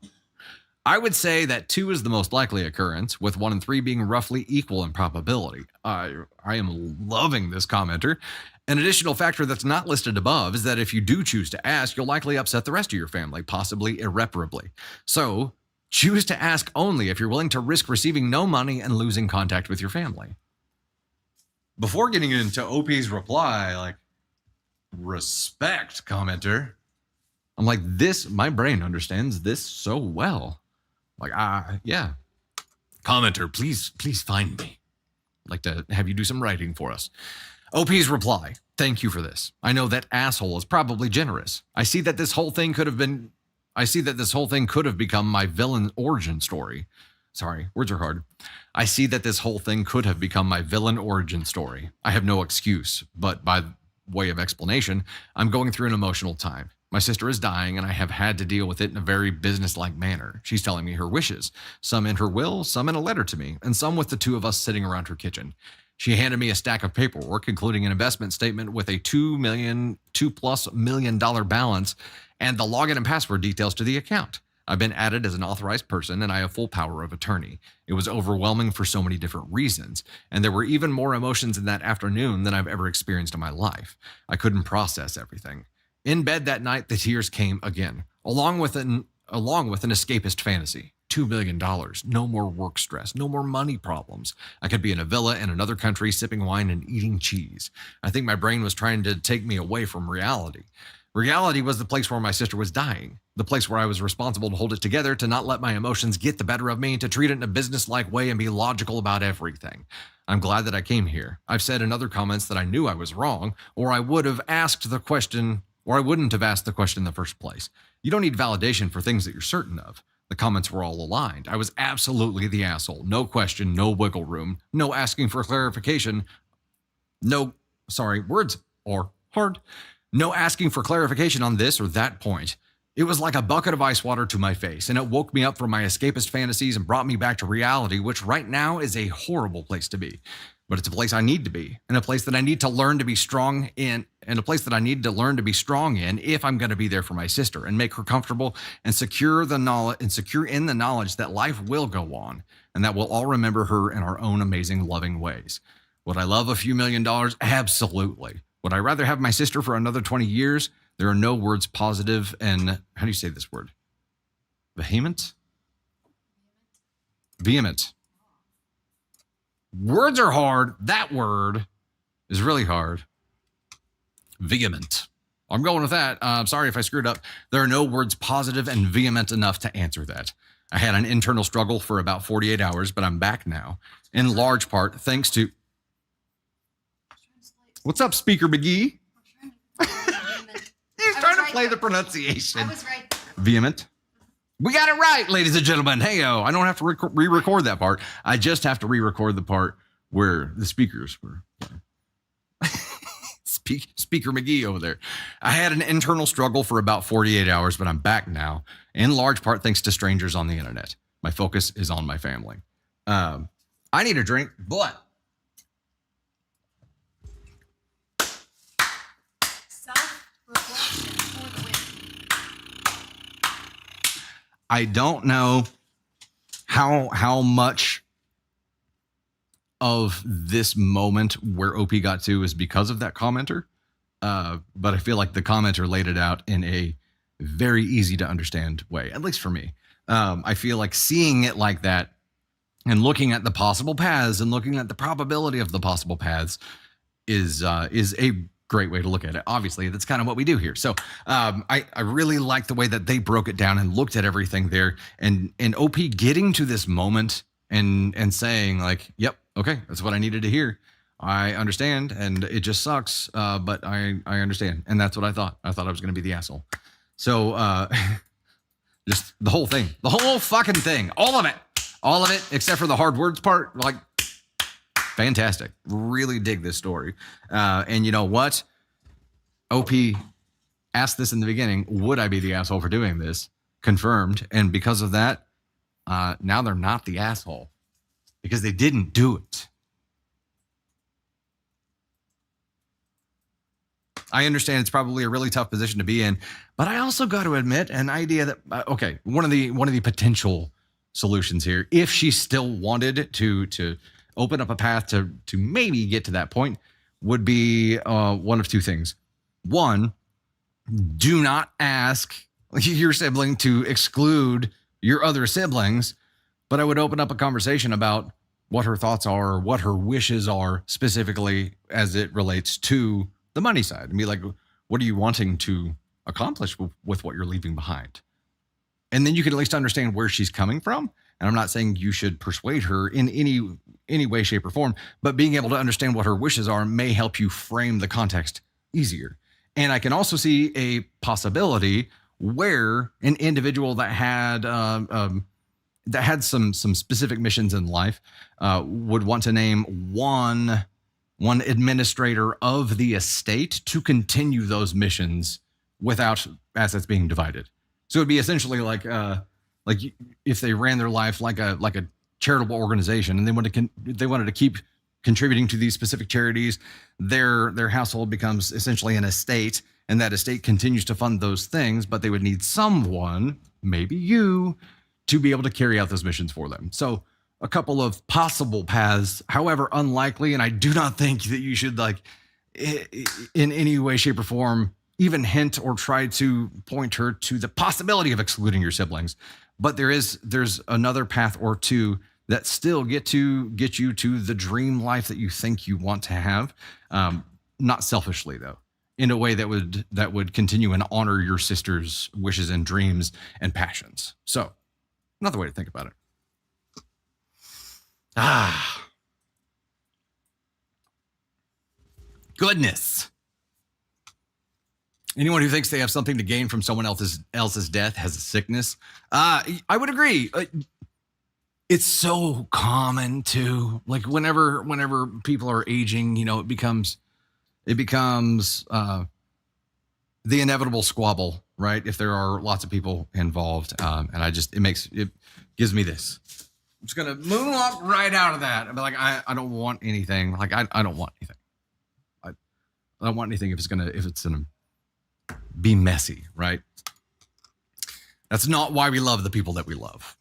I would say that 2 is the most likely occurrence, with 1 and 3 being roughly equal in probability. I am loving this commenter. An additional factor that's not listed above is that if you do choose to ask, you'll likely upset the rest of your family, possibly irreparably. So choose to ask only if you're willing to risk receiving no money and losing contact with your family. Before getting into OP's reply, like, respect, commenter. I'm like, this, my brain understands this so well. Like, yeah. Commenter, please find me. I'd like to have you do some writing for us. OP's reply, thank you for this. I know that asshole is probably generous. I see that this whole thing could have become my villain origin story. Sorry, words are hard. I see that this whole thing could have become my villain origin story. I have no excuse, but by way of explanation, I'm going through an emotional time. My sister is dying, and I have had to deal with it in a very business-like manner. She's telling me her wishes, some in her will, some in a letter to me, and some with the 2 of us sitting around her kitchen. She handed me a stack of paperwork, including an investment statement with a $2+ million balance and the login and password details to the account. I've been added as an authorized person, and I have full power of attorney. It was overwhelming for so many different reasons, and there were even more emotions in that afternoon than I've ever experienced in my life. I couldn't process everything. In bed that night, the tears came again, along with an escapist fantasy. $2 million, no more work stress, no more money problems. I could be in a villa in another country sipping wine and eating cheese. I think my brain was trying to take me away from reality. Reality was the place where my sister was dying, the place where I was responsible to hold it together, to not let my emotions get the better of me, to treat it in a business-like way and be logical about everything. I'm glad that I came here. I've said in other comments that I knew I was wrong, or I wouldn't have asked the question in the first place. You don't need validation for things that you're certain of. The comments were all aligned. I was absolutely the asshole. No question, no wiggle room, no asking for clarification. Words are hard. No asking for clarification on this or that point. It was like a bucket of ice water to my face, and it woke me up from my escapist fantasies and brought me back to reality, which right now is a horrible place to be. But it's a place I need to be, and a place that I need to learn to be strong in, if I'm going to be there for my sister and make her comfortable and secure in the knowledge that life will go on, and that we'll all remember her in our own amazing, loving ways. Would I love a few $1 million? Absolutely. Would I rather have my sister for another 20 years? There are no words positive and, how do you say this word? Vehement. Words are hard. That word is really hard. Vehement. I'm going with that. I'm sorry if I screwed up. There are no words positive and vehement enough to answer that. I had an internal struggle for about 48 hours, but I'm back now. In large part, thanks to... What's up, Speaker McGee? He's trying to play the pronunciation. I was right. Vehement. We got it right, ladies and gentlemen. Hey-o. I don't have to re-record that part. I just have to re-record the part where the speakers were. Speaker McGee over there. I had an internal struggle for about 48 hours, but I'm back now, in large part thanks to strangers on the internet. My focus is on my family. I need a drink, but... I don't know how much of this moment where OP got to is because of that commenter, but I feel like the commenter laid it out in a very easy to understand way, at least for me. I feel like seeing it like that and looking at the possible paths and looking at the probability of the possible paths is a great way to look at it. Obviously, that's kind of what we do here. So I really like the way that they broke it down and looked at everything there, and OP getting to this moment and saying like, yep, okay, that's what I needed to hear. I understand, and it just sucks, but I understand. And that's what I thought. I thought I was going to be the asshole. So just the whole thing, the whole fucking thing, all of it, except for the hard words part, like, fantastic. Really dig this story. And you know what? OP asked this in the beginning, would I be the asshole for doing this? Confirmed. And because of that, now they're not the asshole because they didn't do it. I understand it's probably a really tough position to be in, but I also got to admit an idea that okay, one of the potential solutions here, if she still wanted to open up a path to maybe get to that point, would be one of two things. One, do not ask your sibling to exclude your other siblings, but I would open up a conversation about what her thoughts are, what her wishes are, specifically as it relates to the money side. And be like, what are you wanting to accomplish with what you're leaving behind? And then you can at least understand where she's coming from. And I'm not saying you should persuade her in any way, shape, or form, but being able to understand what her wishes are may help you frame the context easier. And I can also see a possibility where an individual that had some specific missions in life would want to name one administrator of the estate to continue those missions without assets being divided. So it'd be essentially like if they ran their life like a charitable organization, and they wanted to keep contributing to these specific charities, their household becomes essentially an estate, and that estate continues to fund those things, but they would need someone, maybe you, to be able to carry out those missions for them. So a couple of possible paths, however unlikely, and I do not think that you should in any way, shape, or form even hint or try to point her to the possibility of excluding your siblings. But there's another path or two that still get you to the dream life that you think you want to have, not selfishly though, in a way that would continue and honor your sister's wishes and dreams and passions. So, another way to think about it. Goodness. Anyone who thinks they have something to gain from someone else's death has a sickness. I would agree. It's so common too. Like whenever people are aging, it becomes the inevitable squabble, right? If there are lots of people involved, and it gives me this. I'm just gonna moonwalk right out of that. I'd be like, I don't want anything. Like I don't want anything. I don't want anything if it's gonna be messy, right? That's not why we love the people that we love.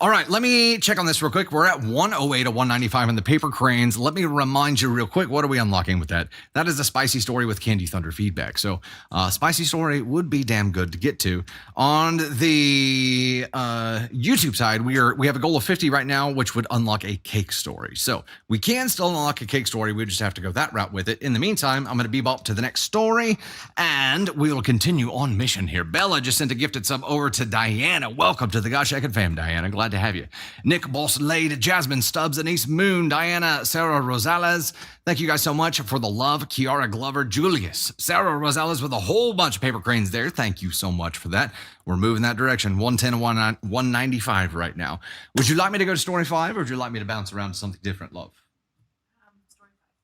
All right, let me check on this real quick. We're at 108 to 195 in the paper cranes. Let me remind you real quick, what are we unlocking with that? That is a spicy story with Candy Thunder feedback. So spicy story would be damn good to get to. On the YouTube side, we have a goal of 50 right now, which would unlock a cake story. So we can still unlock a cake story. We just have to go that route with it. In the meantime, I'm going to bebop to the next story, and we will continue on mission here. Bella just sent a gifted sub over to Diana. Welcome to the Gosh Heck and Fam, Diana. Glad to have you. Nick Boss Lade, Jasmine Stubbs, Anise Moon, Diana, Sarah Rosales. Thank you guys so much for the love. Kiara Glover, Julius, Sarah Rosales with a whole bunch of paper cranes there. Thank you so much for that. We're moving that direction. 110 and 195 right now. Would you like me to go to story 5, or would you like me to bounce around to something different, love?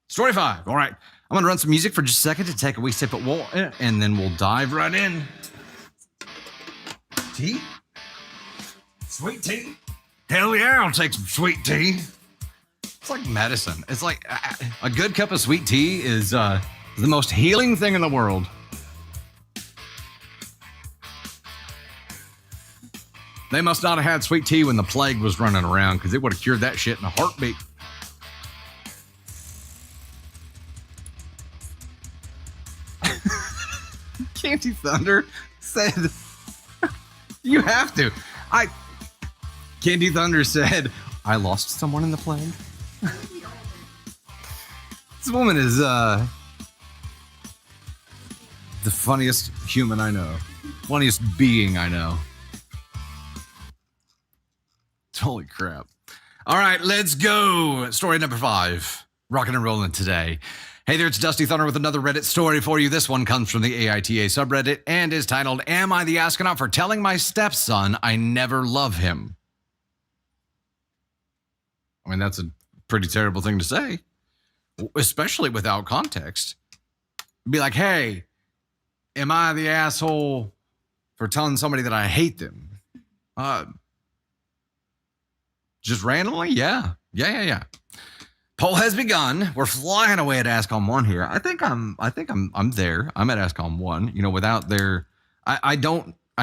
Story 5. All right. I'm going to run some music for just a second to take a wee sip of water, and then we'll dive right in. Tea? Sweet tea? Hell yeah, I'll take some sweet tea. It's like medicine. It's like a good cup of sweet tea is the most healing thing in the world. They must not have had sweet tea when the plague was running around, because it would have cured that shit in a heartbeat. Candy Thunder said, you have to. Candy Thunder said, I lost someone in the plague. This woman is the funniest human I know. Funniest being I know. Holy crap. All right, let's go. Story number 5. Rocking and rolling today. Hey there, it's Dusty Thunder with another Reddit story for you. This one comes from the AITA subreddit and is titled, Am I the Astronaut for Telling My Stepson I Never Love Him? I mean, that's a pretty terrible thing to say, especially without context. Be like, hey, am I the asshole for telling somebody that I hate them? Just randomly? Yeah. Poll has begun. We're flying away at Ask on 1 here. I think I'm there. I'm at Ask on 1. You know, without their I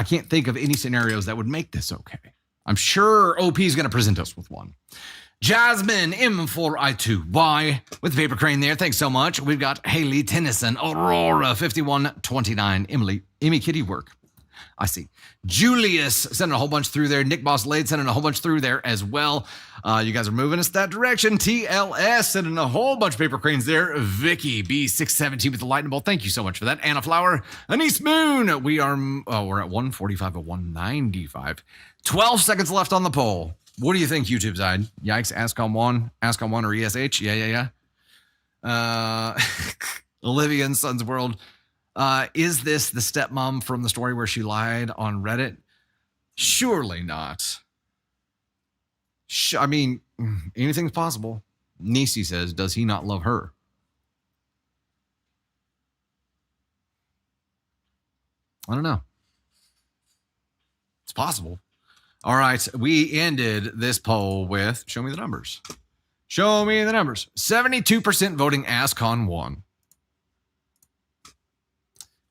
can't think of any scenarios that would make this okay. I'm sure OP is going to present us with one. Jasmine M4I2Y with the paper crane there. Thanks so much. We've got Haley Tennyson, Aurora 5129, Emmy Kitty Work. I see. Julius sending a whole bunch through there. Nick Boss Lade sending a whole bunch through there as well. You guys are moving us that direction. TLS sending a whole bunch of paper cranes there. Vicky B617 with the lightning bolt. Thank you so much for that. Anna Flower, Anise Moon. We're at 145 of 195. 12 seconds left on the poll. What do you think, YouTube side? Yikes, Ask on 1 or ESH? Yeah. Olivia in Sun's World. Is this the stepmom from the story where she lied on Reddit? Surely not. I mean, anything's possible. Nisi says, does he not love her? I don't know. It's possible. All right, we ended this poll with, show me the numbers. Show me the numbers. 72% voting Ask on 1.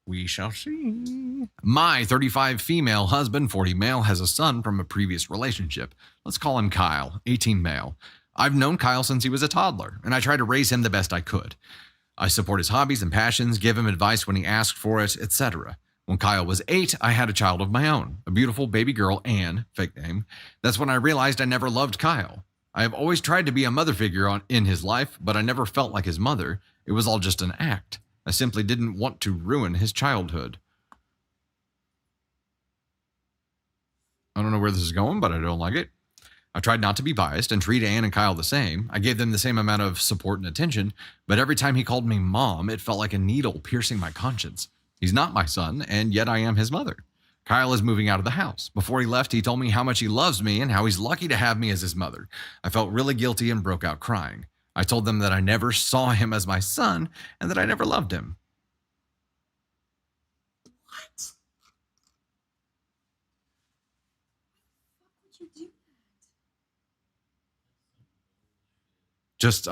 We shall see. My 35 female husband, 40 male, has a son from a previous relationship. Let's call him Kyle, 18 male. I've known Kyle since he was a toddler, and I try to raise him the best I could. I support his hobbies and passions, give him advice when he asks for it, etc. When Kyle was 8, I had a child of my own, a beautiful baby girl, Anne, fake name. That's when I realized I never loved Kyle. I have always tried to be a mother figure in his life, but I never felt like his mother. It was all just an act. I simply didn't want to ruin his childhood. I don't know where this is going, but I don't like it. I tried not to be biased and treat Anne and Kyle the same. I gave them the same amount of support and attention, but every time he called me mom, it felt like a needle piercing my conscience. He's not my son, and yet I am his mother. Kyle is moving out of the house. Before he left, he told me how much he loves me and how he's lucky to have me as his mother. I felt really guilty and broke out crying. I told them that I never saw him as my son and that I never loved him. What? Would you do Just,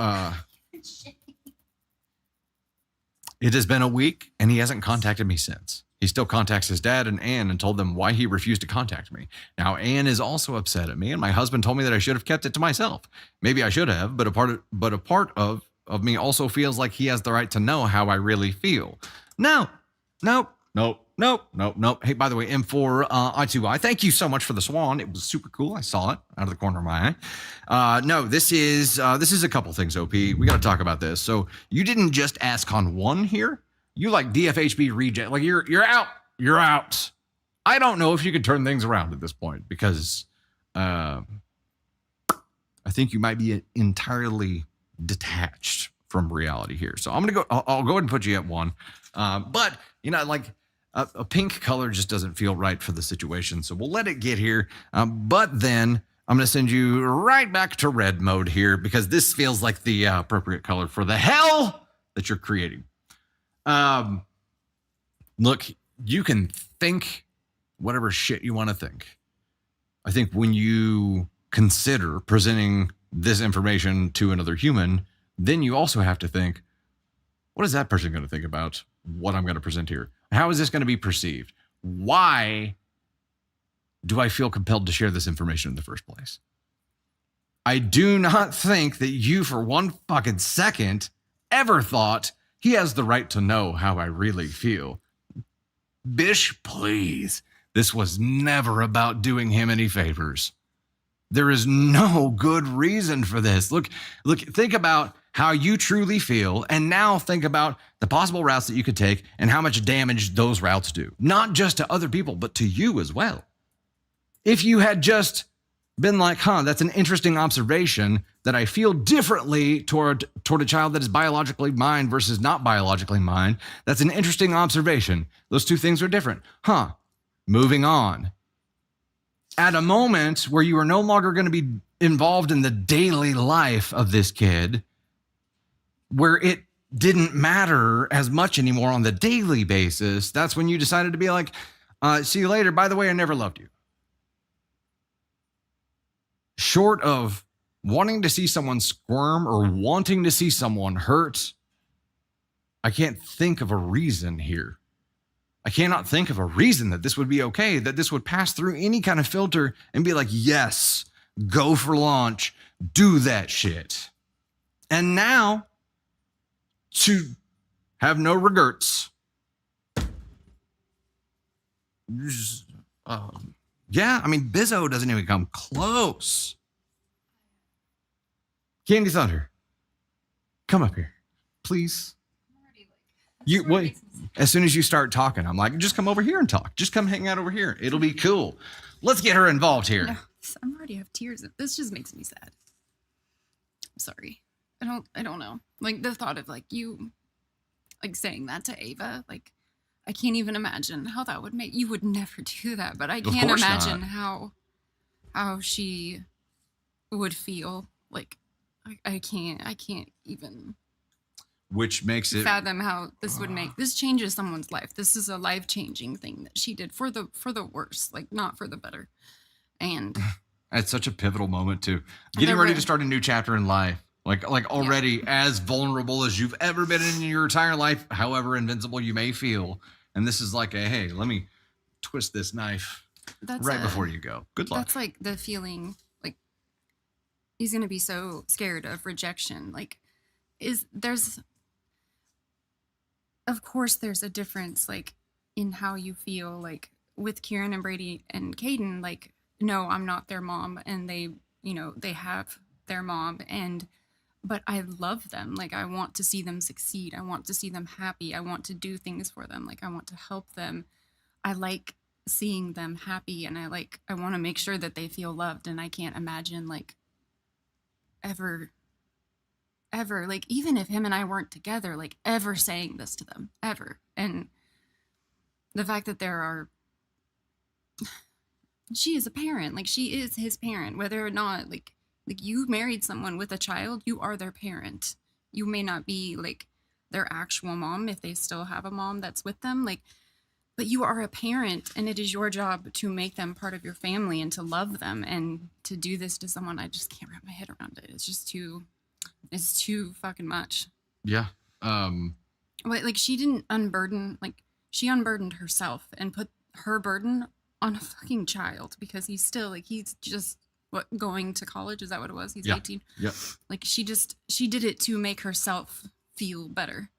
it has been a week and he hasn't contacted me since. He still contacts his dad and Anne and told them why he refused to contact me. Now, Anne is also upset at me, and my husband told me that I should have kept it to myself. Maybe I should have, but a part of me also feels like he has the right to know how I really feel. No. Hey, by the way, M4I2I, thank you so much for the swan. It was super cool. I saw it out of the corner of my eye. No, this is a couple things, OP. We got to talk about this. So you didn't just ask on 1 here. You like DFHB reject, like you're out. I don't know if you could turn things around at this point because I think you might be entirely detached from reality here. So I'm gonna I'll go ahead and put you at 1. But you know, like a pink color just doesn't feel right for the situation. So we'll let it get here. But then I'm gonna send you right back to red mode here because this feels like the appropriate color for the hell that you're creating. Look, you can think whatever shit you want to think. I think when you consider presenting this information to another human, then you also have to think, what is that person going to think about what I'm going to present here? How is this going to be perceived? Why do I feel compelled to share this information in the first place? I do not think that you for one fucking second ever thought he has the right to know how I really feel. Bish, please. This was never about doing him any favors. There is no good reason for this. Look, think about how you truly feel, and now think about the possible routes that you could take and how much damage those routes do. Not just to other people, but to you as well. If you had just been like, that's an interesting observation that I feel differently toward a child that is biologically mine versus not biologically mine. That's an interesting observation. Those two things are different. Moving on. At a moment where you are no longer going to be involved in the daily life of this kid, where it didn't matter as much anymore on the daily basis, that's when you decided to be like, see you later. By the way, I never loved you. Short of wanting to see someone squirm or wanting to see someone hurt, I can't think of a reason here. I cannot think of a reason that this would be okay, that this would pass through any kind of filter and be like, yes, go for launch, do that shit. And now, to have no regrets. Yeah, I mean, Bizzo doesn't even come close. Candy Thunder, come up here, please. You wait. As soon as you start talking, I'm like, just come over here and talk. Just come hang out over here. It'll be cool. Let's get her involved here. No, I'm already have tears. This just makes me sad. I'm sorry. I don't know. Like the thought of like you, like saying that to Ava, like I can't even imagine how that would make. You would never do that, but I can't imagine how she would feel. Like I can't even. Which makes it fathom how this would make this changes someone's life. This is a life-changing thing that she did for the worse, like not for the better. And it's such a pivotal moment too. Getting ready to start a new chapter in life. Like already as vulnerable as you've ever been in your entire life, however invincible you may feel. And this is like hey, let me twist this knife before you go. Good luck. That's like the feeling like he's gonna be so scared of rejection. Like of course, there's a difference, like, in how you feel, like, with Kieran and Brady and Caden, like, no, I'm not their mom, and they have their mom, but I love them. Like, I want to see them succeed. I want to see them happy. I want to do things for them. Like, I want to help them. I like seeing them happy, and I want to make sure that they feel loved, and I can't imagine, like, ever, like, even if him and I weren't together, like, ever saying this to them, ever. And the fact that she is a parent, like, she is his parent, whether or not, like you married someone with a child, you are their parent. You may not be, like, their actual mom if they still have a mom that's with them, like, but you are a parent, and it is your job to make them part of your family and to love them. And to do this to someone, I just can't wrap my head around it. It's just it's too fucking much. Yeah. Like she didn't unburden, like she unburdened herself and put her burden on a fucking child because he's still like, he's just going to college. Is that what it was? He's 18. Yeah. Like she did it to make herself feel better.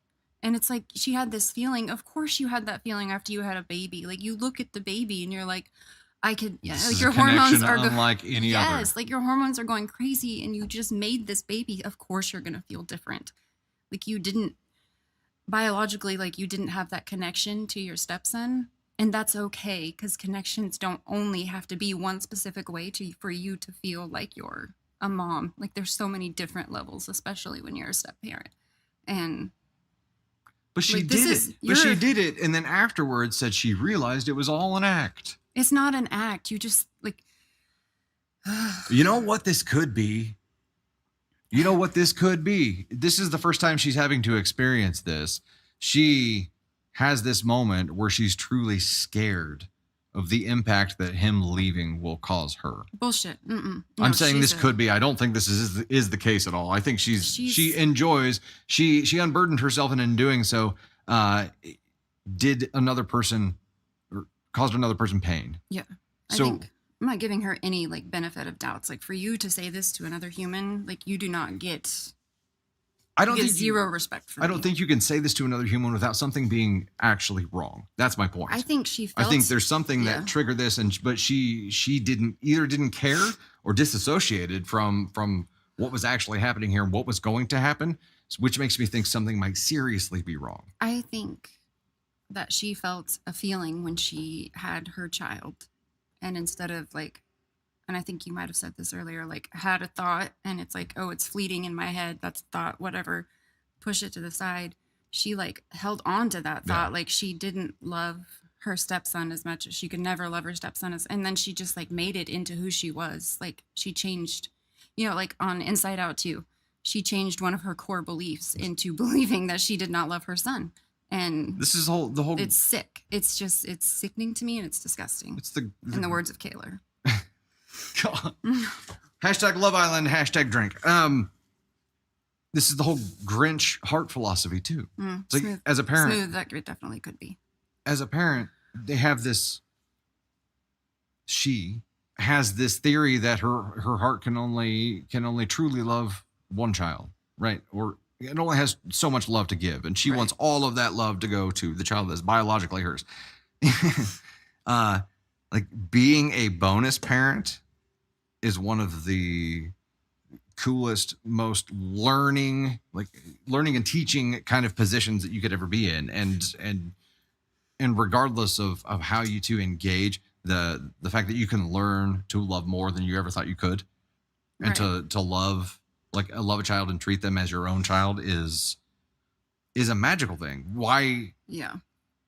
And it's like, she had this feeling. Of course you had that feeling after you had a baby. Like you look at the baby and you're like, like your hormones are unlike any other. Yes, like your hormones are going crazy and you just made this baby. Of course you're going to feel different. Like you didn't biologically, like you didn't have that connection to your stepson. And that's okay, because connections don't only have to be one specific way for you to feel like you're a mom. Like there's so many different levels, especially when you're a step parent. But she did it. And then afterwards said she realized it was all an act. It's not an act. You just like, you know what this could be? This is the first time she's having to experience this. She has this moment where she's truly scared of the impact that him leaving will cause her. Bullshit. No, I'm saying this could be. I don't think this is the case at all. I think she enjoys. She unburdened herself, and in doing so, did another person or caused another person pain. Yeah. I think I'm not giving her any like benefit of doubts. Like for you to say this to another human, like you do not get. I don't think zero respect for me. I don't think you can say this to another human without something being actually wrong. That's my point. I think she felt. I think there's something that triggered this, but she didn't care or disassociated from what was actually happening here and what was going to happen, which makes me think something might seriously be wrong. I think that she felt a feeling when she had her child, and instead of like, and I think you might have said this earlier, like had a thought and it's like, oh, it's fleeting in my head. That's a thought, whatever, push it to the side. She like held on to that thought. Yeah. Like she didn't love her stepson as much as she could never love her stepson. And then she just like made it into who she was. Like she changed, like on Inside Out 2, she changed one of her core beliefs into believing that she did not love her son. And this is the whole, it's sick. It's sickening to me and it's disgusting. It's in the words of Kaylor. God. Hashtag Love Island, hashtag drink. This is the whole Grinch heart philosophy too. It's like, Smooth. as a parent, Smooth, that definitely could be. as a parent, they have this. She has this theory that her heart can only truly love one child, right? Or it only has so much love to give, and she Right. wants all of that love to go to the child that's biologically hers. Like being a bonus parent is one of the coolest, most learning and teaching kind of positions that you could ever be in, and regardless of how you two engage, the fact that you can learn to love more than you ever thought you could, and Right. to love a child and treat them as your own child is a magical thing. Why? Yeah.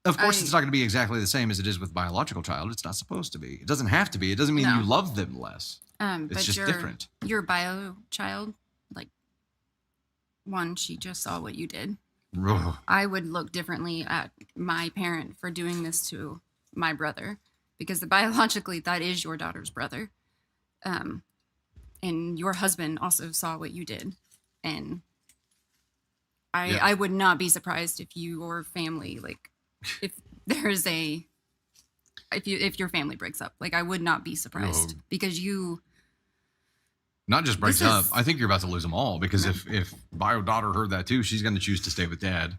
Of course, it's not going to be exactly the same as it is with biological child. It's not supposed to be. It doesn't have to be. It doesn't mean No. you love them less. It's But just different. Your bio child, like one, she just saw what you did. Ugh. I would look differently at my parent for doing this to my brother, because biologically that is your daughter's brother. And your husband also saw what you did. And I would not be surprised if your family, like, if there's if your family breaks up, like, I would not be surprised, No. because you, Not just breaks This up. is- I think you're about to lose them all, because if bio daughter heard that too, she's going to choose to stay with dad.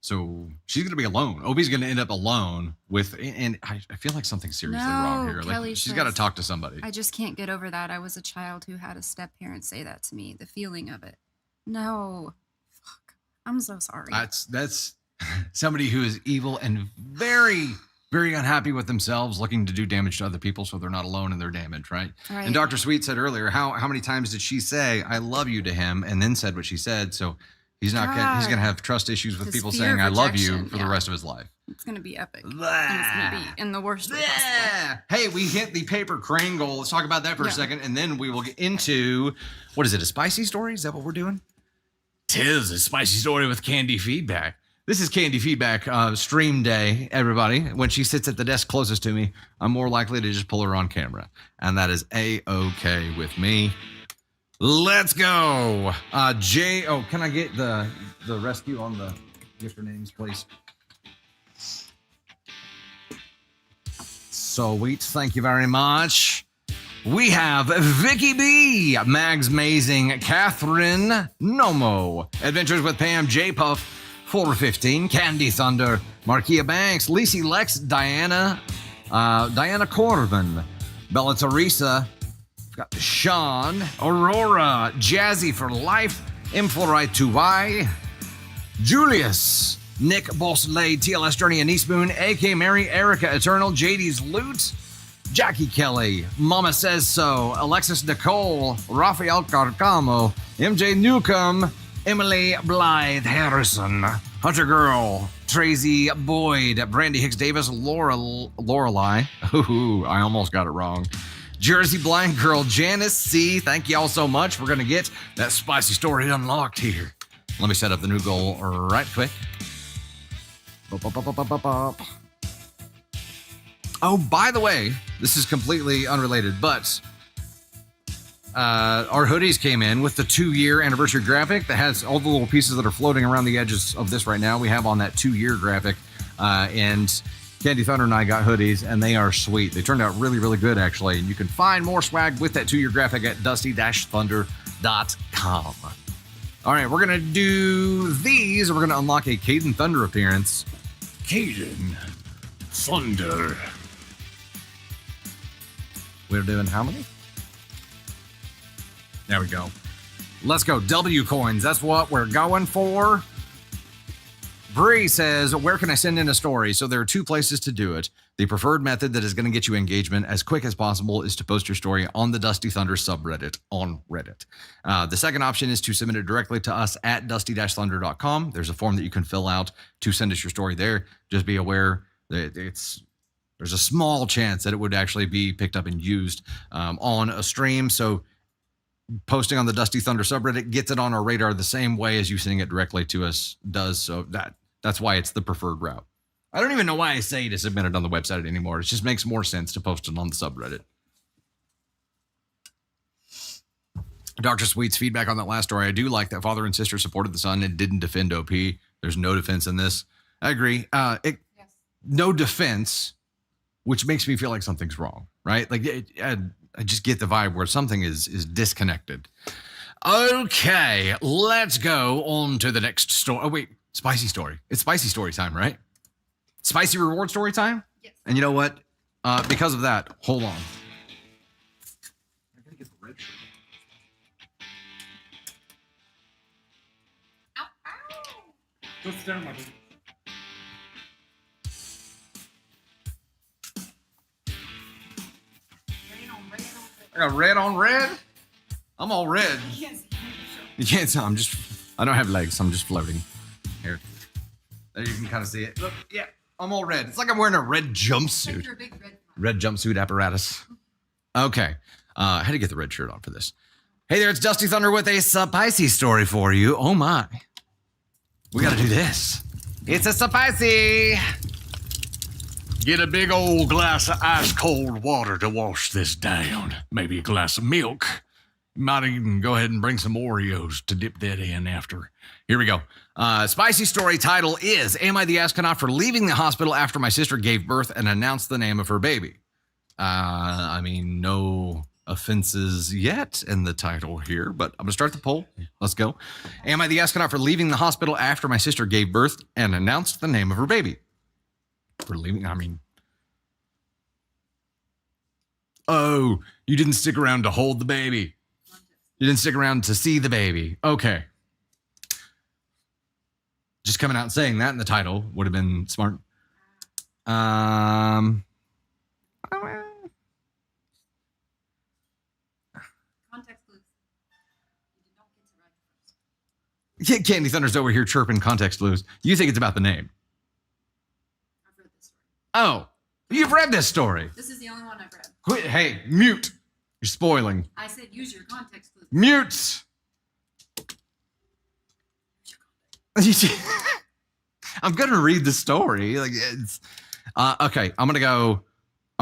So she's going to be alone. Obi's going to end up alone with, and I feel like something's seriously wrong No, here. Like Kelly she's got to says- talk to somebody. I just can't get over that. I was a child who had a step parent say that to me, the feeling of it. No, fuck. I'm so sorry. That's somebody who is evil and very, very unhappy with themselves, looking to do damage to other people so they're not alone in their damage, right? Right. And Dr. Sweet said earlier, how many times did she say, I love you to him, and then said what she said? So he's not gonna, he's God. going to have trust issues with His people fear saying, of I love you rejection, for the yeah. rest of his life. It's going to be epic. And it's going to be in the worst way possible. Yeah. Hey, we hit the paper crane goal. Let's talk about that for a Yeah. second, and then we will get into, what is it, a spicy story? Is that what we're doing? Tis a spicy story with Candy Feedback. This is Candy Feedback stream day, everybody. When she sits at the desk closest to me, I'm more likely to just pull her on camera, and that is A-OK with me. Let's go. Jay, can I get the rescue on the gifter names, please? Sweet, thank you very much. We have Vicky B, Mags Mazing, Catherine Nomo, Adventures with Pam, J Puff, 415, Candy Thunder, Markia Banks, Lacey Lex, Diana Corbin, Bella Teresa, got Sean, Aurora, Jazzy for Life, Influorite 2Y, Julius, Nick Bosslade, TLS Journey, and Eastmoon, AK Mary, Erica Eternal, JD's Loot, Jackie Kelly, Mama Says So, Alexis Nicole, Rafael Carcamo, MJ Newcomb, Emily Blythe Harrison, Hunter Girl, Tracy Boyd, Brandy Hicks Davis, Lorelei. Ooh, I almost got it wrong. Jersey Blind Girl, Janice C. Thank you all so much. We're going to get that spicy story unlocked here. Let me set up the new goal right quick. Oh, by the way, this is completely unrelated, but our hoodies came in with the 2-year anniversary graphic that has all the little pieces that are floating around the edges of this right now. We have on that 2-year graphic, and Candy Thunder and I got hoodies, and they are sweet. They turned out really, really good, actually. And you can find more swag with that 2-year graphic at dusty-thunder.com. All right, we're going to do these. We're going to unlock a Caden Thunder appearance. Caden Thunder. We're doing how many? There we go. Let's go. W coins. That's what we're going for. Bree says, where can I send in a story? So there are 2 places to do it. The preferred method that is going to get you engagement as quick as possible is to post your story on the Dusty Thunder subreddit on Reddit. The second option is to submit it directly to us at dusty-thunder.com. There's a form that you can fill out to send us your story there. Just be aware that there's a small chance that it would actually be picked up and used on a stream. So posting on the Dusty Thunder subreddit gets it on our radar the same way as you sending it directly to us does. So that's why it's the preferred route. I don't even know why I say to submit it on the website anymore. It just makes more sense to post it on the subreddit. Dr. Sweet's feedback on that last story. I do like that father and sister supported the son and didn't defend OP. There's no defense in this. I agree. No defense, which makes me feel like something's wrong, right? Like I just get the vibe where something is disconnected. Okay, let's go on to the next story. Oh, wait, spicy story. It's spicy story time, right? Spicy reward story time? Yes. And you know what? Because of that, hold on. I gotta get the red shirt. Ow, ow. Go sit down, my baby. I got red on red. I'm all red. Yes. You can't tell. I don't have legs. I'm just floating. Here. There you can kind of see it. Look, yeah, I'm all red. It's like I'm wearing a red jumpsuit. Your big red. Red jumpsuit apparatus. Okay. I had to get the red shirt on for this. Hey there, it's Dusty Thunder with a spicy story for you. Oh my. We got to do this. It's a spicy. Get a big old glass of ice cold water to wash this down. Maybe a glass of milk. Might even go ahead and bring some Oreos to dip that in after. Here we go. Spicy story title is, am I the astronaut for leaving the hospital after my sister gave birth and announced the name of her baby? I mean, no offenses yet in the title here, but I'm going to start the poll. Let's go. Am I the astronaut for leaving the hospital after my sister gave birth and announced the name of her baby? For leaving, I mean. Oh, you didn't stick around to hold the baby. You didn't stick around to see the baby. Okay. Just coming out and saying that in the title would have been smart. Context clues. You did not get to write first. Candy Thunder's over here chirping context clues. You think it's about the name. I've read this story. Oh, you've read this story. This is the only one I've read. Quit, hey, mute. You're spoiling. I said use your context clues. Mute. I'm gonna read the story. Like it's okay. I'm gonna go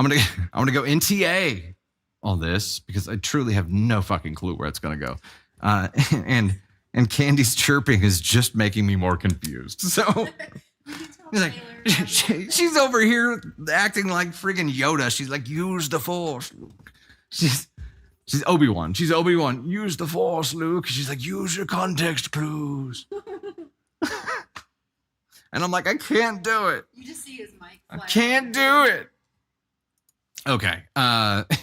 NTA on this because I truly have no fucking clue where it's gonna go. And Candy's chirping is just making me more confused. So he's like, she's over here acting like friggin' Yoda. She's like, use the Force. She's Obi-Wan. She's Obi-Wan. Use the Force, Luke. She's like, use your context clues. And I'm like, I can't do it. You just see his mic. I can't do it. Okay.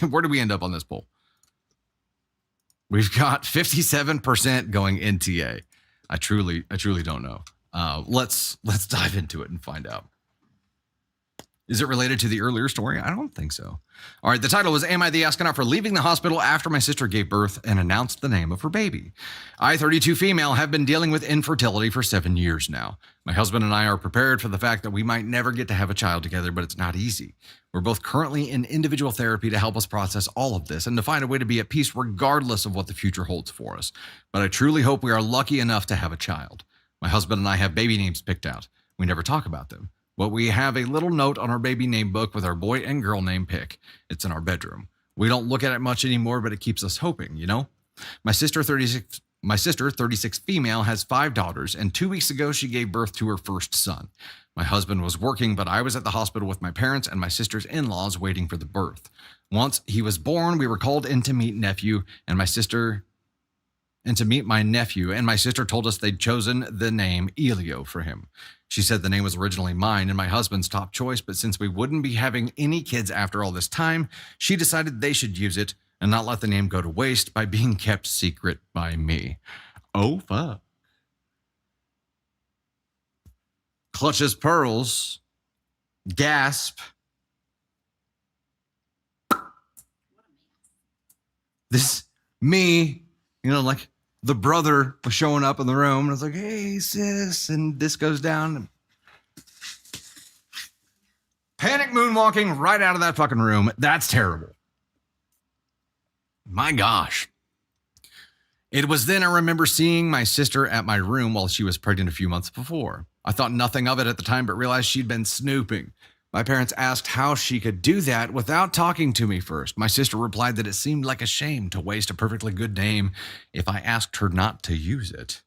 Where do we end up on this poll? We've got 57% going NTA. I truly don't know. Let's dive into it and find out. Is it related to the earlier story? I don't think so. All right, the title was, am I the astronaut for leaving the hospital after my sister gave birth and announced the name of her baby? I, 32 female, have been dealing with infertility for 7 years now. My husband and I are prepared for the fact that we might never get to have a child together, but it's not easy. We're both currently in individual therapy to help us process all of this and to find a way to be at peace regardless of what the future holds for us. But I truly hope we are lucky enough to have a child. My husband and I have baby names picked out. We never talk about them. But we have a little note on our baby name book with our boy and girl name pick. It's in our bedroom. We don't look at it much anymore, but it keeps us hoping, you know? My sister, 36 female, has 5 daughters, and 2 weeks ago she gave birth to her first son. My husband was working, but I was at the hospital with my parents and my sister's in-laws waiting for the birth. Once he was born, we were called in to meet my nephew, and my sister told us they'd chosen the name Elio for him. She said the name was originally mine and my husband's top choice, but since we wouldn't be having any kids after all this time, she decided they should use it and not let the name go to waste by being kept secret by me. Oh, fuck. Clutches pearls. Gasp. This, me, you know, like, the brother was showing up in the room and I was like, hey, sis. And this goes down. Panic moonwalking right out of that fucking room. That's terrible. My gosh. It was then I remember seeing my sister at my room while she was pregnant a few months before. I thought nothing of it at the time, but realized she'd been snooping. My parents asked how she could do that without talking to me first. My sister replied that it seemed like a shame to waste a perfectly good name if I asked her not to use it.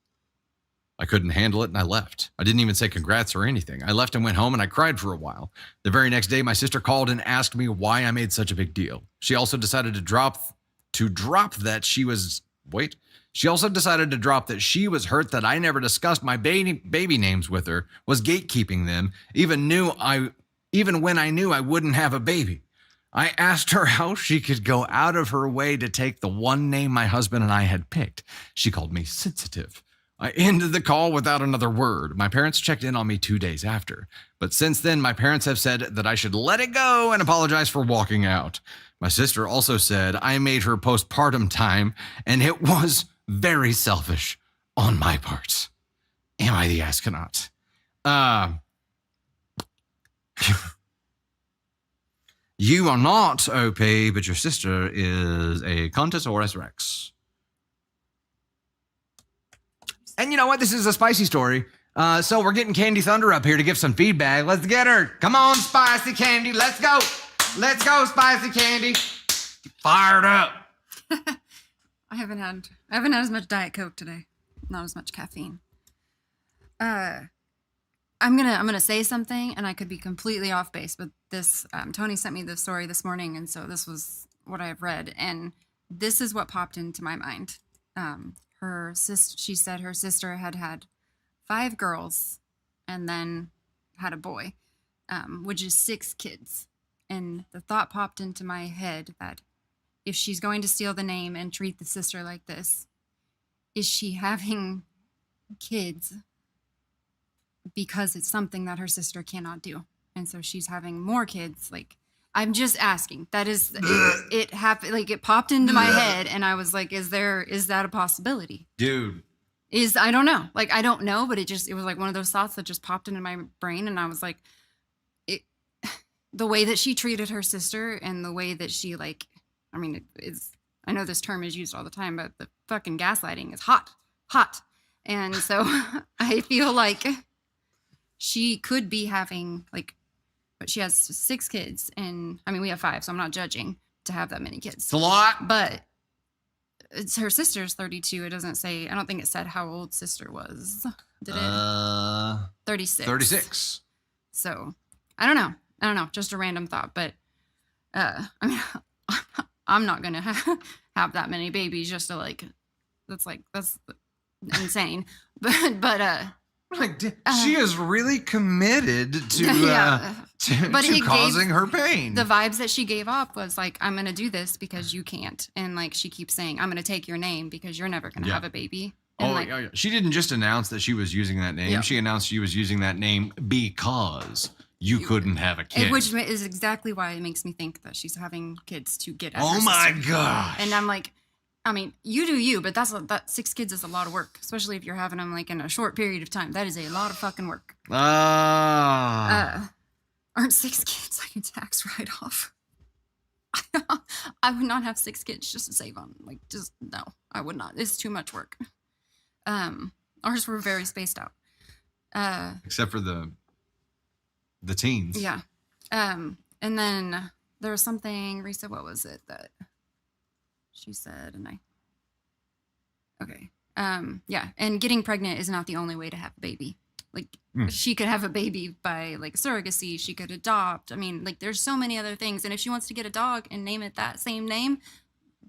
I couldn't handle it and I left. I didn't even say congrats or anything. I left and went home and I cried for a while. The very next day, my sister called and asked me why I made such a big deal. She also decided to drop that she was hurt that I never discussed my baby names with her, was gatekeeping them, even when I knew I wouldn't have a baby. I asked her how she could go out of her way to take the one name my husband and I had picked. She called me sensitive. I ended the call without another word. My parents checked in on me 2 days after. But since then, my parents have said that I should let it go and apologize for walking out. My sister also said I made her postpartum time, and it was very selfish on my part. Am I the astronaut? You are not OP, but your sister is a Contosaurus Rex. And you know what? This is a spicy story. So we're getting Candy Thunder up here to give some feedback. Let's get her. Come on, Spicy Candy. Let's go. Let's go, Spicy Candy. Fired up. I haven't had as much Diet Coke today. Not as much caffeine. I'm gonna say something, and I could be completely off base, but this Tony sent me this story this morning, and so this was what I have read, and this is what popped into my mind. She said her sister had 5 girls and then had a boy, which is 6 kids. And the thought popped into my head that if she's going to steal the name and treat the sister like this, is she having kids because it's something that her sister cannot do? And so she's having more kids. Like, I'm just asking. That is, it happened. Like, it popped into my head, and I was like, "Is that a possibility, dude?" I don't know. Like, I don't know, but it was like one of those thoughts that just popped into my brain, and I was like, the way that she treated her sister, and the way that she I know this term is used all the time, but the fucking gaslighting is hot, and so I feel like she could be having but she has 6 kids, and I mean, we have 5, so I'm not judging to have that many kids. It's a lot. But it's her sister's 32. It doesn't say, I don't think it said how old sister was. Did it? 36. 36. So I don't know. Just a random thought, but I mean, I'm not going to have that many babies just to that's insane. But she is really committed to causing her pain. The vibes that she gave off was like, I'm going to do this because you can't. And like, she keeps saying, I'm going to take your name because you're never going to have a baby. And yeah. She didn't just announce that she was using that name. Yeah. She announced she was using that name because you couldn't have a kid. Which is exactly why it makes me think that she's having kids to get at her sister. My gosh. And I'm like, I mean, you do you, but that 6 kids is a lot of work, especially if you're having them like in a short period of time. That is a lot of fucking work. Aren't 6 kids like a tax write-off? I would not have 6 kids just to save on. No, I would not. It's too much work. Ours were very spaced out. Except for the teens. Yeah. And then there was something, Risa, what was it that she said? Yeah. And getting pregnant is not the only way to have a baby. She could have a baby by surrogacy. She could adopt. I mean, there's so many other things. And if she wants to get a dog and name it that same name,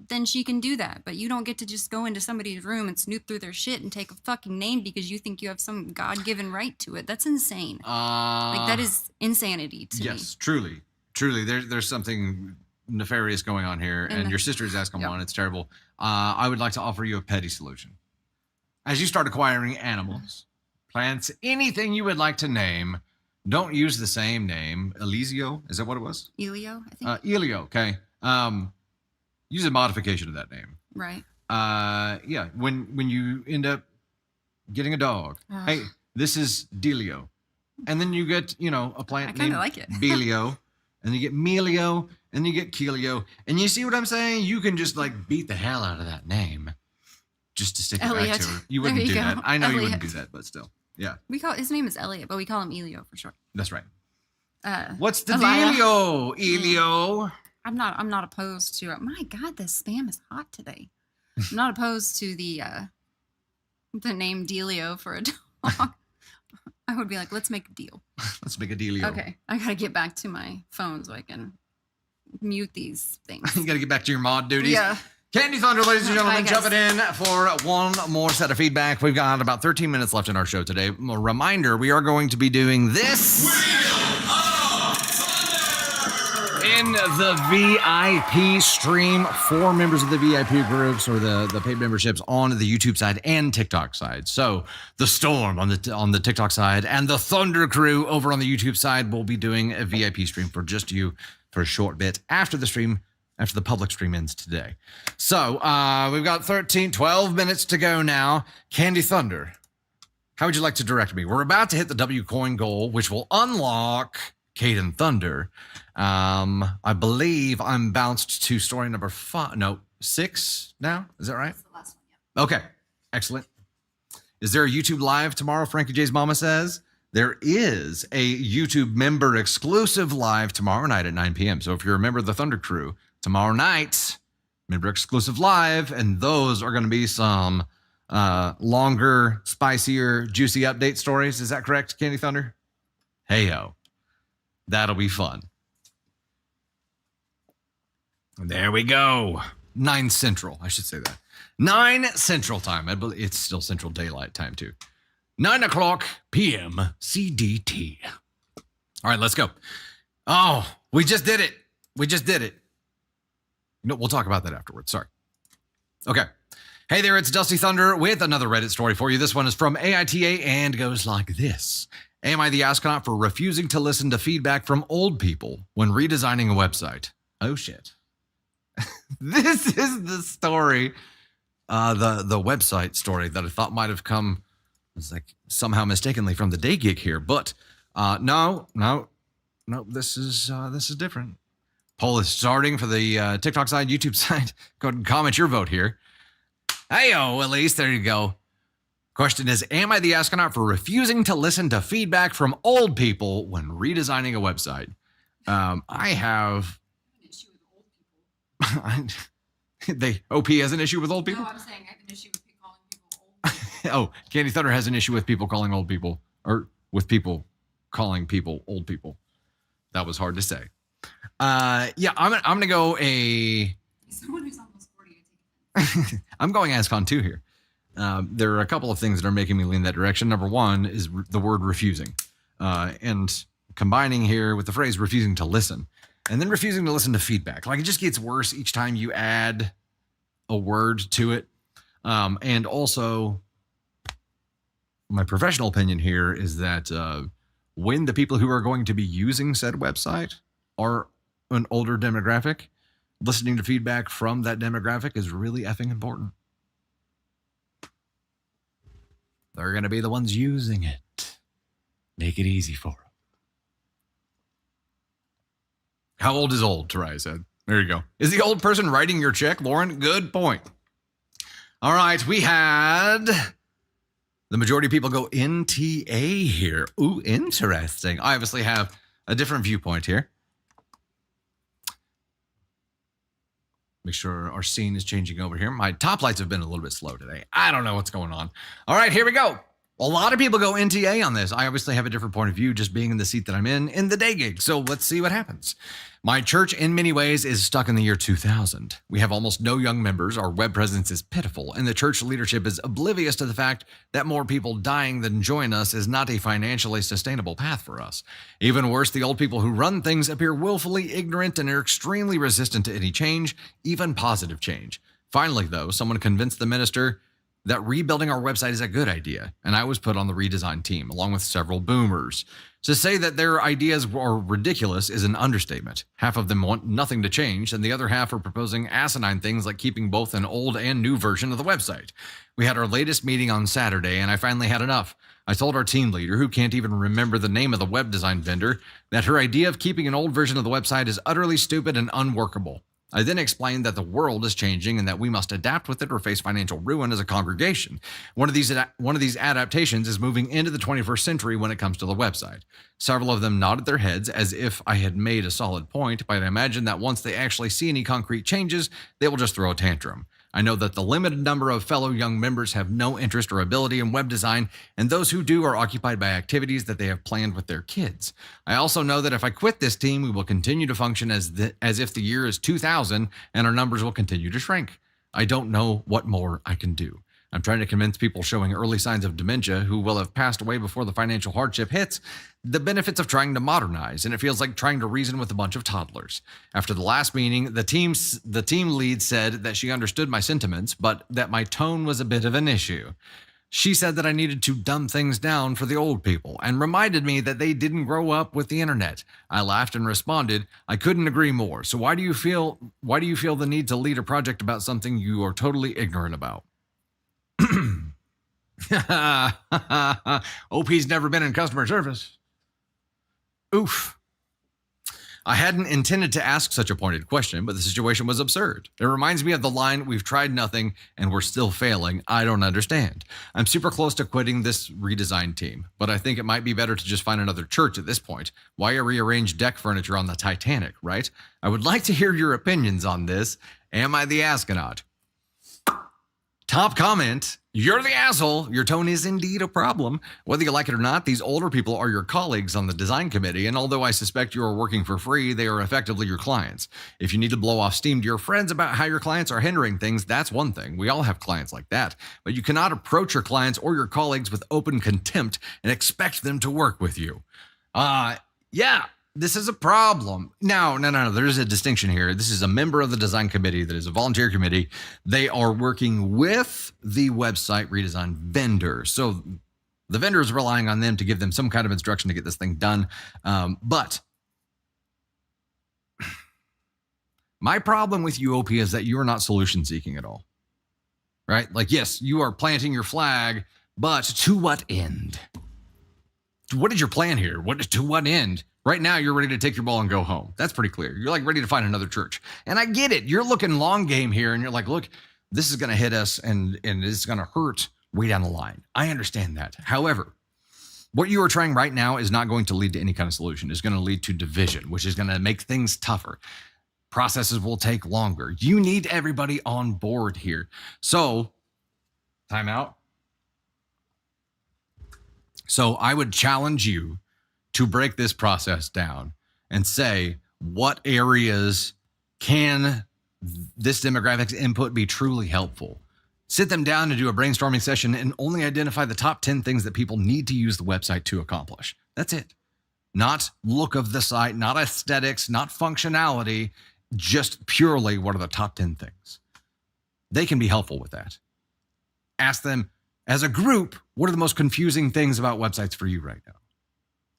then she can do that. But you don't get to just go into somebody's room and snoop through their shit and take a fucking name because you think you have some God-given right to it. That's insane. That is insanity to me. Yes, truly. There's something nefarious going on here, and your sister is asking one. It's terrible. I would like to offer you a petty solution. As you start acquiring animals, plants, anything you would like to name, don't use the same name. Elizio, is that what it was? Elio, I think. Elio, okay. Use a modification of that name. Right. Yeah. When you end up getting a dog, hey, this is Delio, and then you get a plant named like it. Belio, and you get Melio, and you get Keelio, and you see what I'm saying? You can just beat the hell out of that name, just to stick it back to her. You wouldn't do that. I know Elliot. You wouldn't do that, but still, yeah. His name is Elliot, but we call him Elio for short. That's right. What's the Elia. dealio, Elio? I'm not opposed to it. My God, this spam is hot today. I'm not opposed to the name Delio for a dog. I would be like, let's make a deal. Let's make a dealio. Okay, I gotta get back to my phone so I can mute these things. You got to get back to your mod duties. Yeah. Candy Thunder, ladies and gentlemen, Bye, guys. jumping in for one more set of feedback. We've got about 13 minutes left in our show today. A reminder, we are going to be doing this in the VIP stream for members of the VIP groups or the paid memberships on the YouTube side and TikTok side. So the Storm on the TikTok side and the Thunder Crew over on the YouTube side will be doing a VIP stream for just you for a short bit after the public stream ends today. So we've got 12 minutes to go now. Candy Thunder, how would you like to direct me? We're about to hit the W coin goal, which will unlock Caden Thunder. I believe I'm bounced to story number 6 now. Is that right? That's the last one, Okay, excellent. Is there a YouTube live tomorrow? Frankie J's mama says there is a YouTube member exclusive live tomorrow night at 9 p.m. So if you're a member of the Thunder Crew, tomorrow night, member exclusive live, and those are going to be some longer, spicier, juicy update stories. Is that correct, Candy Thunder? Hey-o. That'll be fun. There we go. 9 Central. I should say that. 9 Central time. I believe it's still Central Daylight time, too. 9 o'clock p.m. CDT. All right, let's go. Oh, we just did it. No, we'll talk about that afterwards. Sorry. Okay. Hey there, it's Dusty Thunder with another Reddit story for you. This one is from AITA and goes like this. Am I the astronaut for refusing to listen to feedback from old people when redesigning a website? Oh, shit. This is the story, the website story that I thought might have come, it's like somehow mistakenly from the day gig here. But no, this is different. Poll is starting for the TikTok side, YouTube side. Go ahead and comment your vote here. Hey-o, Elise, there you go. Question is, am I the astronaut for refusing to listen to feedback from old people when redesigning a website? I have... OP has an issue with old people? No, I'm saying I have an issue with calling people old. Oh, Candy Thunder has an issue with people calling old people, or with people calling people old people. That was hard to say. Yeah, I'm gonna go Someone who's almost 40, I take it. I'm going ASCON 2 here. There are a couple of things that are making me lean that direction. Number one is the word refusing, and combining here with the phrase refusing to listen, and then refusing to listen to feedback. Like, it just gets worse each time you add a word to it. And also, my professional opinion here is that when the people who are going to be using said website are an older demographic, listening to feedback from that demographic is really effing important. They're going to be the ones using it. Make it easy for them. How old is old, Tarai said. There you go. Is the old person writing your check, Lauren? Good point. All right, we had the majority of people go NTA here. Ooh, interesting. I obviously have a different viewpoint here. Make sure our scene is changing over here. My top lights have been a little bit slow today. I don't know what's going on. All right, here we go. A lot of people go NTA on this. I obviously have a different point of view just being in the seat that I'm in the day gig. So let's see what happens. My church, in many ways, is stuck in the year 2000. We have almost no young members. Our web presence is pitiful, and the church leadership is oblivious to the fact that more people dying than join us is not a financially sustainable path for us. Even worse, the old people who run things appear willfully ignorant and are extremely resistant to any change, even positive change. Finally, though, someone convinced the minister that rebuilding our website is a good idea, and I was put on the redesign team, along with several boomers. To say that their ideas are ridiculous is an understatement. Half of them want nothing to change, and the other half are proposing asinine things like keeping both an old and new version of the website. We had our latest meeting on Saturday, and I finally had enough. I told our team leader, who can't even remember the name of the web design vendor, that her idea of keeping an old version of the website is utterly stupid and unworkable. I then explained that the world is changing and that we must adapt with it or face financial ruin as a congregation. One of these adaptations is moving into the 21st century when it comes to the website. Several of them nodded their heads as if I had made a solid point, but I imagine that once they actually see any concrete changes, they will just throw a tantrum. I know that the limited number of fellow young members have no interest or ability in web design, and those who do are occupied by activities that they have planned with their kids. I also know that if I quit this team, we will continue to function as if the year is 2000 and our numbers will continue to shrink. I don't know what more I can do. I'm trying to convince people showing early signs of dementia who will have passed away before the financial hardship hits the benefits of trying to modernize, and it feels like trying to reason with a bunch of toddlers. After the last meeting, the team lead said that she understood my sentiments, but that my tone was a bit of an issue. She said that I needed to dumb things down for the old people and reminded me that they didn't grow up with the internet. I laughed and responded, I couldn't agree more. So why do you feel the need to lead a project about something you are totally ignorant about? OP's never been in customer service. Oof. I hadn't intended to ask such a pointed question, but the situation was absurd. It reminds me of the line, we've tried nothing and we're still failing. I don't understand. I'm super close to quitting this redesign team, but I think it might be better to just find another church at this point. Why rearrange deck furniture on the Titanic, right? I would like to hear your opinions on this. Am I the astronaut? Top comment, you're the asshole. Your tone is indeed a problem. Whether you like it or not, these older people are your colleagues on the design committee, and although I suspect you are working for free, they are effectively your clients. If you need to blow off steam to your friends about how your clients are hindering things, that's one thing. We all have clients like that. But you cannot approach your clients or your colleagues with open contempt and expect them to work with you. Yeah. This is a problem. No. There's a distinction here. This is a member of the design committee that is a volunteer committee. They are working with the website redesign vendor. So the vendor is relying on them to give them some kind of instruction to get this thing done. But my problem with you, OP, is that you are not solution seeking at all. Right? Like, yes, you are planting your flag, but to what end? What is your plan here? To what end? Right now, you're ready to take your ball and go home. That's pretty clear. You're like ready to find another church. And I get it. You're looking long game here, and you're like, look, this is going to hit us, and it's going to hurt way down the line. I understand that. However, what you are trying right now is not going to lead to any kind of solution. It's going to lead to division, which is going to make things tougher. Processes will take longer. You need everybody on board here. So, time out. So I would challenge you to break this process down and say, what areas can this demographics input be truly helpful? Sit them down and do a brainstorming session and only identify the top 10 things that people need to use the website to accomplish. That's it. Not look of the site, not aesthetics, not functionality, just purely what are the top 10 things. They can be helpful with that. Ask them, as a group, what are the most confusing things about websites for you right now?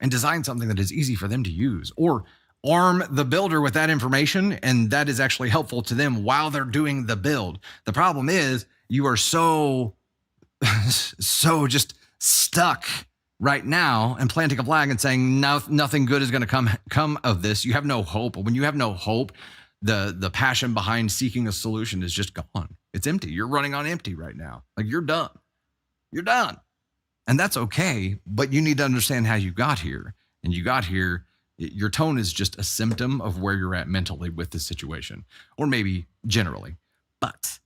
And design something that is easy for them to use, or arm the builder with that information, and that is actually helpful to them while they're doing the build. The problem is you are so just stuck right now and planting a flag and saying nothing good is going to come of this. You have no hope. When you have no hope, the passion behind seeking a solution is just gone. It's empty. You're running on empty right now. Like, you're done. You're done. And that's okay, but you need to understand how you got here. And you got here, your tone is just a symptom of where you're at mentally with this situation, or maybe generally. But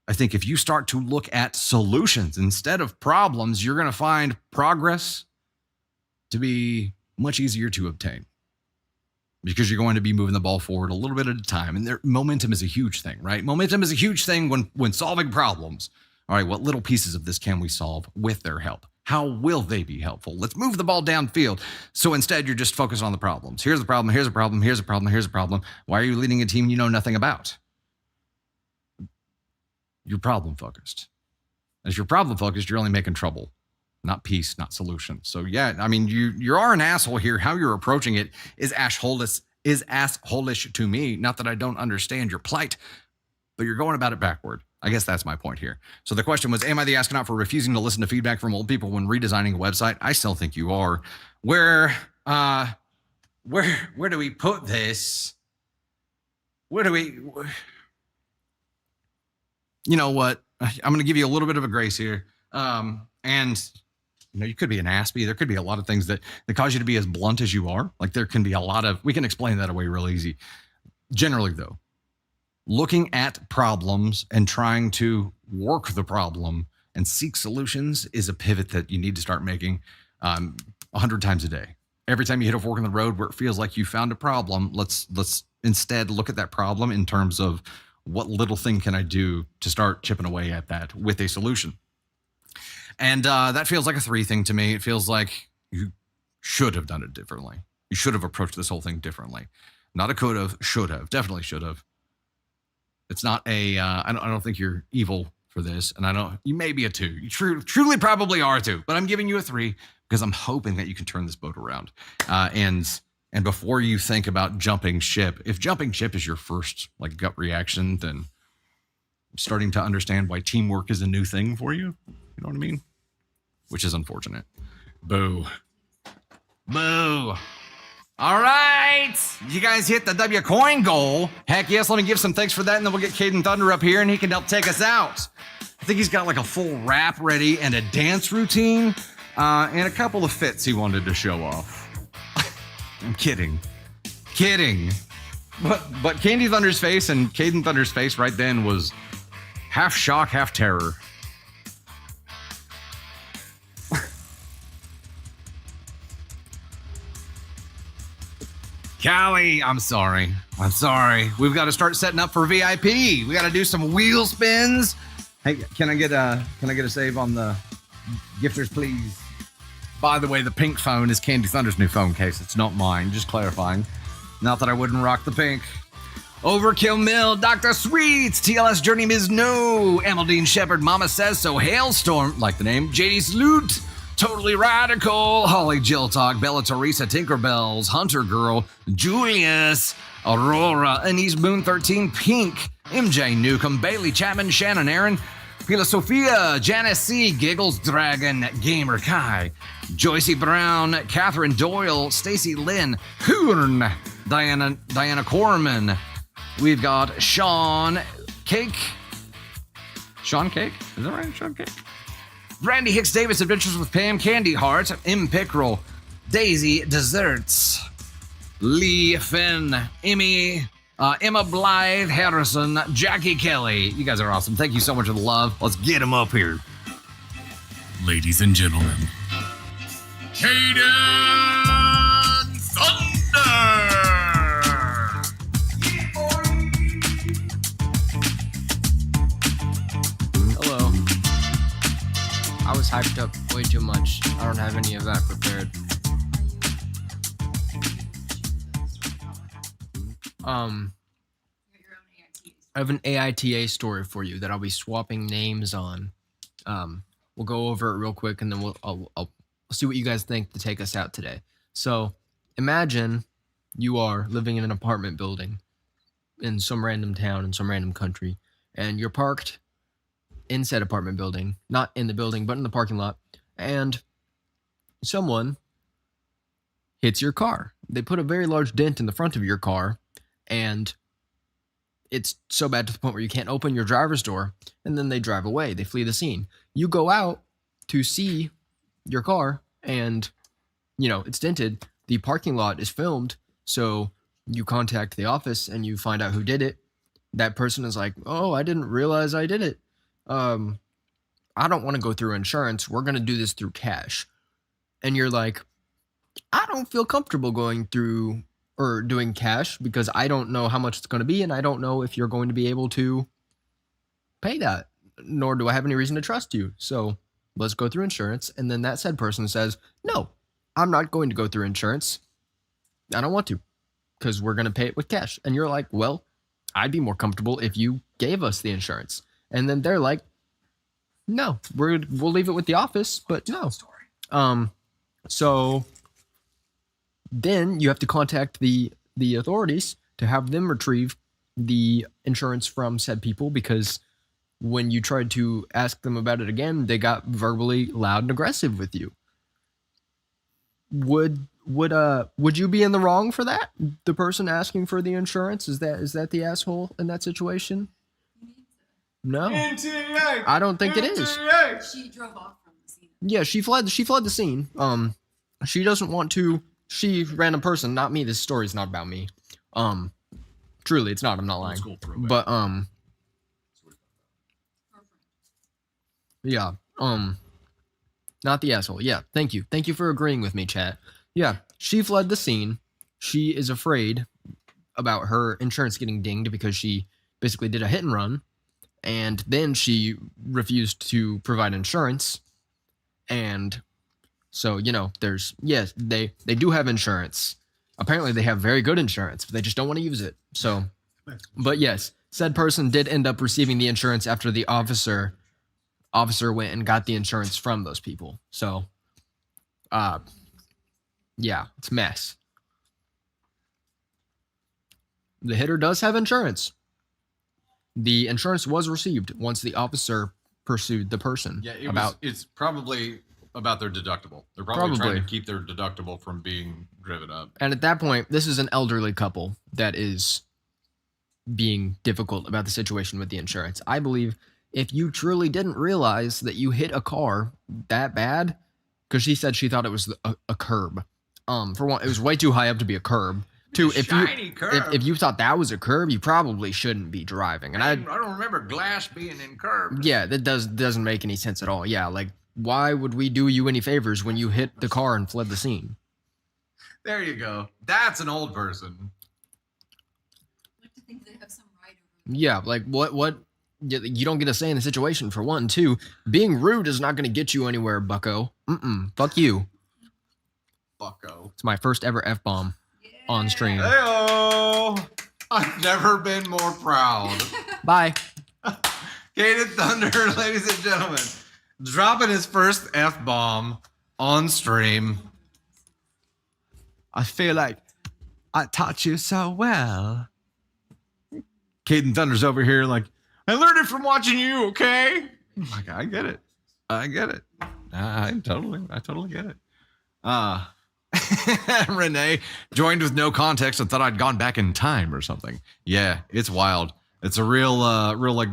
I think if you start to look at solutions instead of problems, you're going to find progress to be much easier to obtain, because you're going to be moving the ball forward a little bit at a time. And momentum is a huge thing, right? Momentum is a huge thing when solving problems. All right, what little pieces of this can we solve with their help? How will they be helpful? Let's move the ball downfield. So instead, you're just focused on the problems. Here's the problem, here's a problem, here's a problem, here's a problem. Why are you leading a team you know nothing about? You're problem focused. As you're problem focused, you're only making trouble, not peace, not solution. So yeah, I mean, you are an asshole here. How you're approaching it is assholish to me. Not that I don't understand your plight, but you're going about it backward. I guess that's my point here. So the question was, am I the astronaut for refusing to listen to feedback from old people when redesigning a website? I still think you are. Where do we put this? What do we? You know what? I'm going to give you a little bit of a grace here. And you could be an aspie. There could be a lot of things that cause you to be as blunt as you are. Like there can be a lot of, we can explain that away real easy. Generally though, looking at problems and trying to work the problem and seek solutions is a pivot that you need to start making 100 times a day. Every time you hit a fork in the road where it feels like you found a problem, let's instead look at that problem in terms of what little thing can I do to start chipping away at that with a solution. And that feels like a 3 thing to me. It feels like you should have done it differently. You should have approached this whole thing differently. Not a could have, should have, definitely should have. It's not a, I don't think you're evil for this. And you may be a 2. You truly probably are a 2, but I'm giving you a 3 because I'm hoping that you can turn this boat around. And before you think about jumping ship, if jumping ship is your first like gut reaction, then I'm starting to understand why teamwork is a new thing for you. You know what I mean? Which is unfortunate. Boo. Boo. All right. You guys hit the W coin goal. Heck yes, let me give some thanks for that, and then we'll get Caden Thunder up here, and he can help take us out. I think he's got like a full rap ready and a dance routine and a couple of fits he wanted to show off. I'm kidding. But Candy Thunder's face and Caden Thunder's face right then was half shock, half terror. Callie, I'm sorry. We've got to start setting up for VIP. We got to do some wheel spins. Hey, can I get a save on the gifters, please? By the way, the pink phone is Candy Thunder's new phone case. It's not mine. Just clarifying. Not that I wouldn't rock the pink. Overkill Mill, Dr. Sweets, TLS Journey Ms. No, Emeldine Shepherd, Mama Says So, Hailstorm, like the name, JD Salute, Totally Radical, Holly Jill Talk, Bella Teresa, Tinkerbells, Hunter Girl, Julius, Aurora, Anise Moon 13, Pink, MJ Newcomb, Bailey Chapman, Shannon Aaron, Pila Sophia, Janice C, Giggles Dragon, Gamer Kai, Joycey Brown, Catherine Doyle, Stacy Lynn, Hoorn, Diana Corman. We've got Sean Cake. Sean Cake? Is that right? Sean Cake? Randy Hicks Davis, Adventures with Pam, Candy Heart, M. Pickrell, Daisy Desserts, Lee Finn, Emma Blythe Harrison, Jackie Kelly. You guys are awesome. Thank you so much for the love. Let's get them up here. Ladies and gentlemen, Caden Thunder! Hello. I was hyped up way too much. I don't have any of that prepared. I have an AITA story for you that I'll be swapping names on. We'll go over it real quick, and then I'll see what you guys think to take us out today. So, imagine you are living in an apartment building in some random town in some random country, and you're parked in said apartment building, not in the building, but in the parking lot, and someone hits your car. They put a very large dent in the front of your car, and it's so bad to the point where you can't open your driver's door, and then they drive away. They flee the scene. You go out to see your car, and, it's dented. The parking lot is filmed, so you contact the office, and you find out who did it. That person is like, oh, I didn't realize I did it. I don't want to go through insurance. We're going to do this through cash. And you're like, I don't feel comfortable going through or doing cash because I don't know how much it's going to be, and I don't know if you're going to be able to pay that, nor do I have any reason to trust you. So let's go through insurance. And then that said person says, no, I'm not going to go through insurance. I don't want to, because we're going to pay it with cash. And you're like, well, I'd be more comfortable if you gave us the insurance. And then they're like, no, we'll leave it with the office, but no. So then you have to contact the authorities to have them retrieve the insurance from said people, because when you tried to ask them about it again, they got verbally loud and aggressive with you. Would Would you be in the wrong for that? The person asking for the insurance, is that the asshole in that situation? No. NTA, I don't think it is. She drove off from the scene. Yeah, she fled the scene. She doesn't want to. She, random person, not me. This story's not about me. Truly, it's not. I'm not lying. School throwback. But yeah. Not the asshole. Yeah. Thank you. Thank you for agreeing with me, chat. Yeah. She fled the scene. She is afraid about her insurance getting dinged because she basically did a hit and run, and then she refused to provide insurance. And so, you know, there's, yes, they do have insurance. Apparently they have very good insurance, but they just don't want to use it. So, but yes, said person did end up receiving the insurance after the officer went and got the insurance from those people. So, yeah, it's a mess. The hitter does have insurance. The insurance was received once the officer pursued the person. Yeah, it's probably about their deductible. They're probably trying to keep their deductible from being driven up. And at that point, this is an elderly couple that is being difficult about the situation with the insurance. I believe if you truly didn't realize that you hit a car that bad, because she said she thought it was a curb. For one, it was way too high up to be a curb. Two, if you thought that was a curb, you probably shouldn't be driving. And I don't remember glass being in curbs. Yeah, that doesn't make any sense at all. Yeah, like why would we do you any favors when you hit the car and fled the scene? There you go. That's an old person. I like to think they have some right over. Yeah, like what? You don't get a say in the situation for one. Two, being rude is not going to get you anywhere, bucko. Fuck you. Bucko. It's my first ever F-bomb on stream. Hey-oh. I've never been more proud. Bye. Gated Thunder, ladies and gentlemen, dropping his first F-bomb on stream. I feel like I taught you so well. Caden Thunder's over here like, I learned it from watching you, okay? I'm like, I get it. I totally get it. Renee joined with no context and thought I'd gone back in time or something. Yeah, it's wild. It's a real like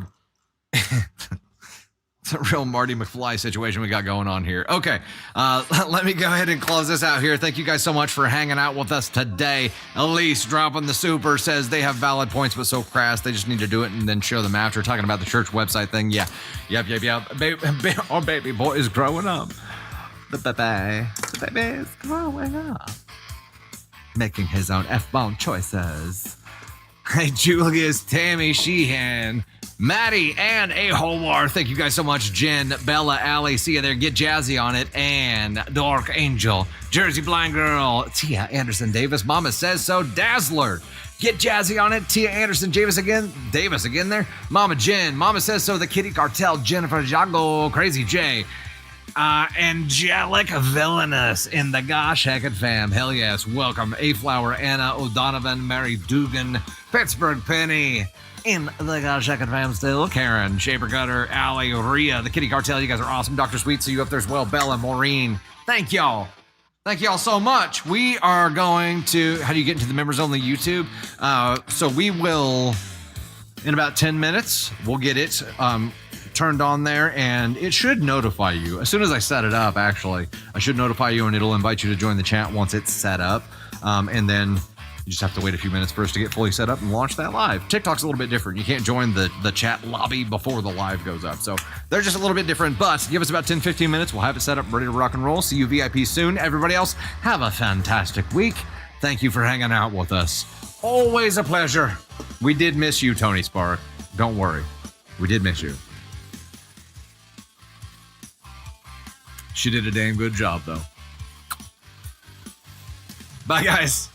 it's a real Marty McFly situation we got going on here. Okay, let me go ahead and close this out here. Thank you guys so much for hanging out with us today. Elise dropping the super says they have valid points, but so crass they just need to do it and then show them after. Talking about the church website thing. Yeah. Yep. Our baby boy is growing up. The baby is growing up. Making his own F-bomb choices. Hey, Julius, Tammy, Sheehan, Maddie, and A-Hole-War. Thank you guys so much. Jen, Bella, Allie, see you there. Get Jazzy on it. And Dark Angel, Jersey Blind Girl, Tia Anderson Davis. Mama Says So, Dazzler. Get Jazzy on it. Tia Anderson Davis again there. Mama Jen, Mama Says So, The Kitty Cartel, Jennifer Jago, Crazy J. Angelic Villainous in the Gosh Hackett fam. Hell yes. Welcome. A-Flower, Anna O'Donovan, Mary Dugan, Pittsburgh Penny in the Gosh Hackett fam still. Karen, Shaper Gutter, Allie, Rhea, the Kitty Cartel. You guys are awesome. Dr. Sweet, see you up there as well. Bella, Maureen. Thank y'all. Thank y'all so much. We are going to, how do you get into the members only YouTube? So we will, in about 10 minutes, we'll get it turned on there, and it should notify you as soon as I set it up. Actually, I should notify you, and it'll invite you to join the chat once it's set up, and then you just have to wait a few minutes for us to get fully set up and launch that live. TikTok's a little bit different. You can't join the chat lobby before the live goes up, so they're just a little bit different. But give us about 10-15 minutes, we'll have it set up, ready to rock and roll. See you VIP soon. Everybody else, have a fantastic week. Thank you for hanging out with us. Always a pleasure. We did miss you, Tony Spark. Don't worry, we did miss you. She did a damn good job, though. Bye, guys.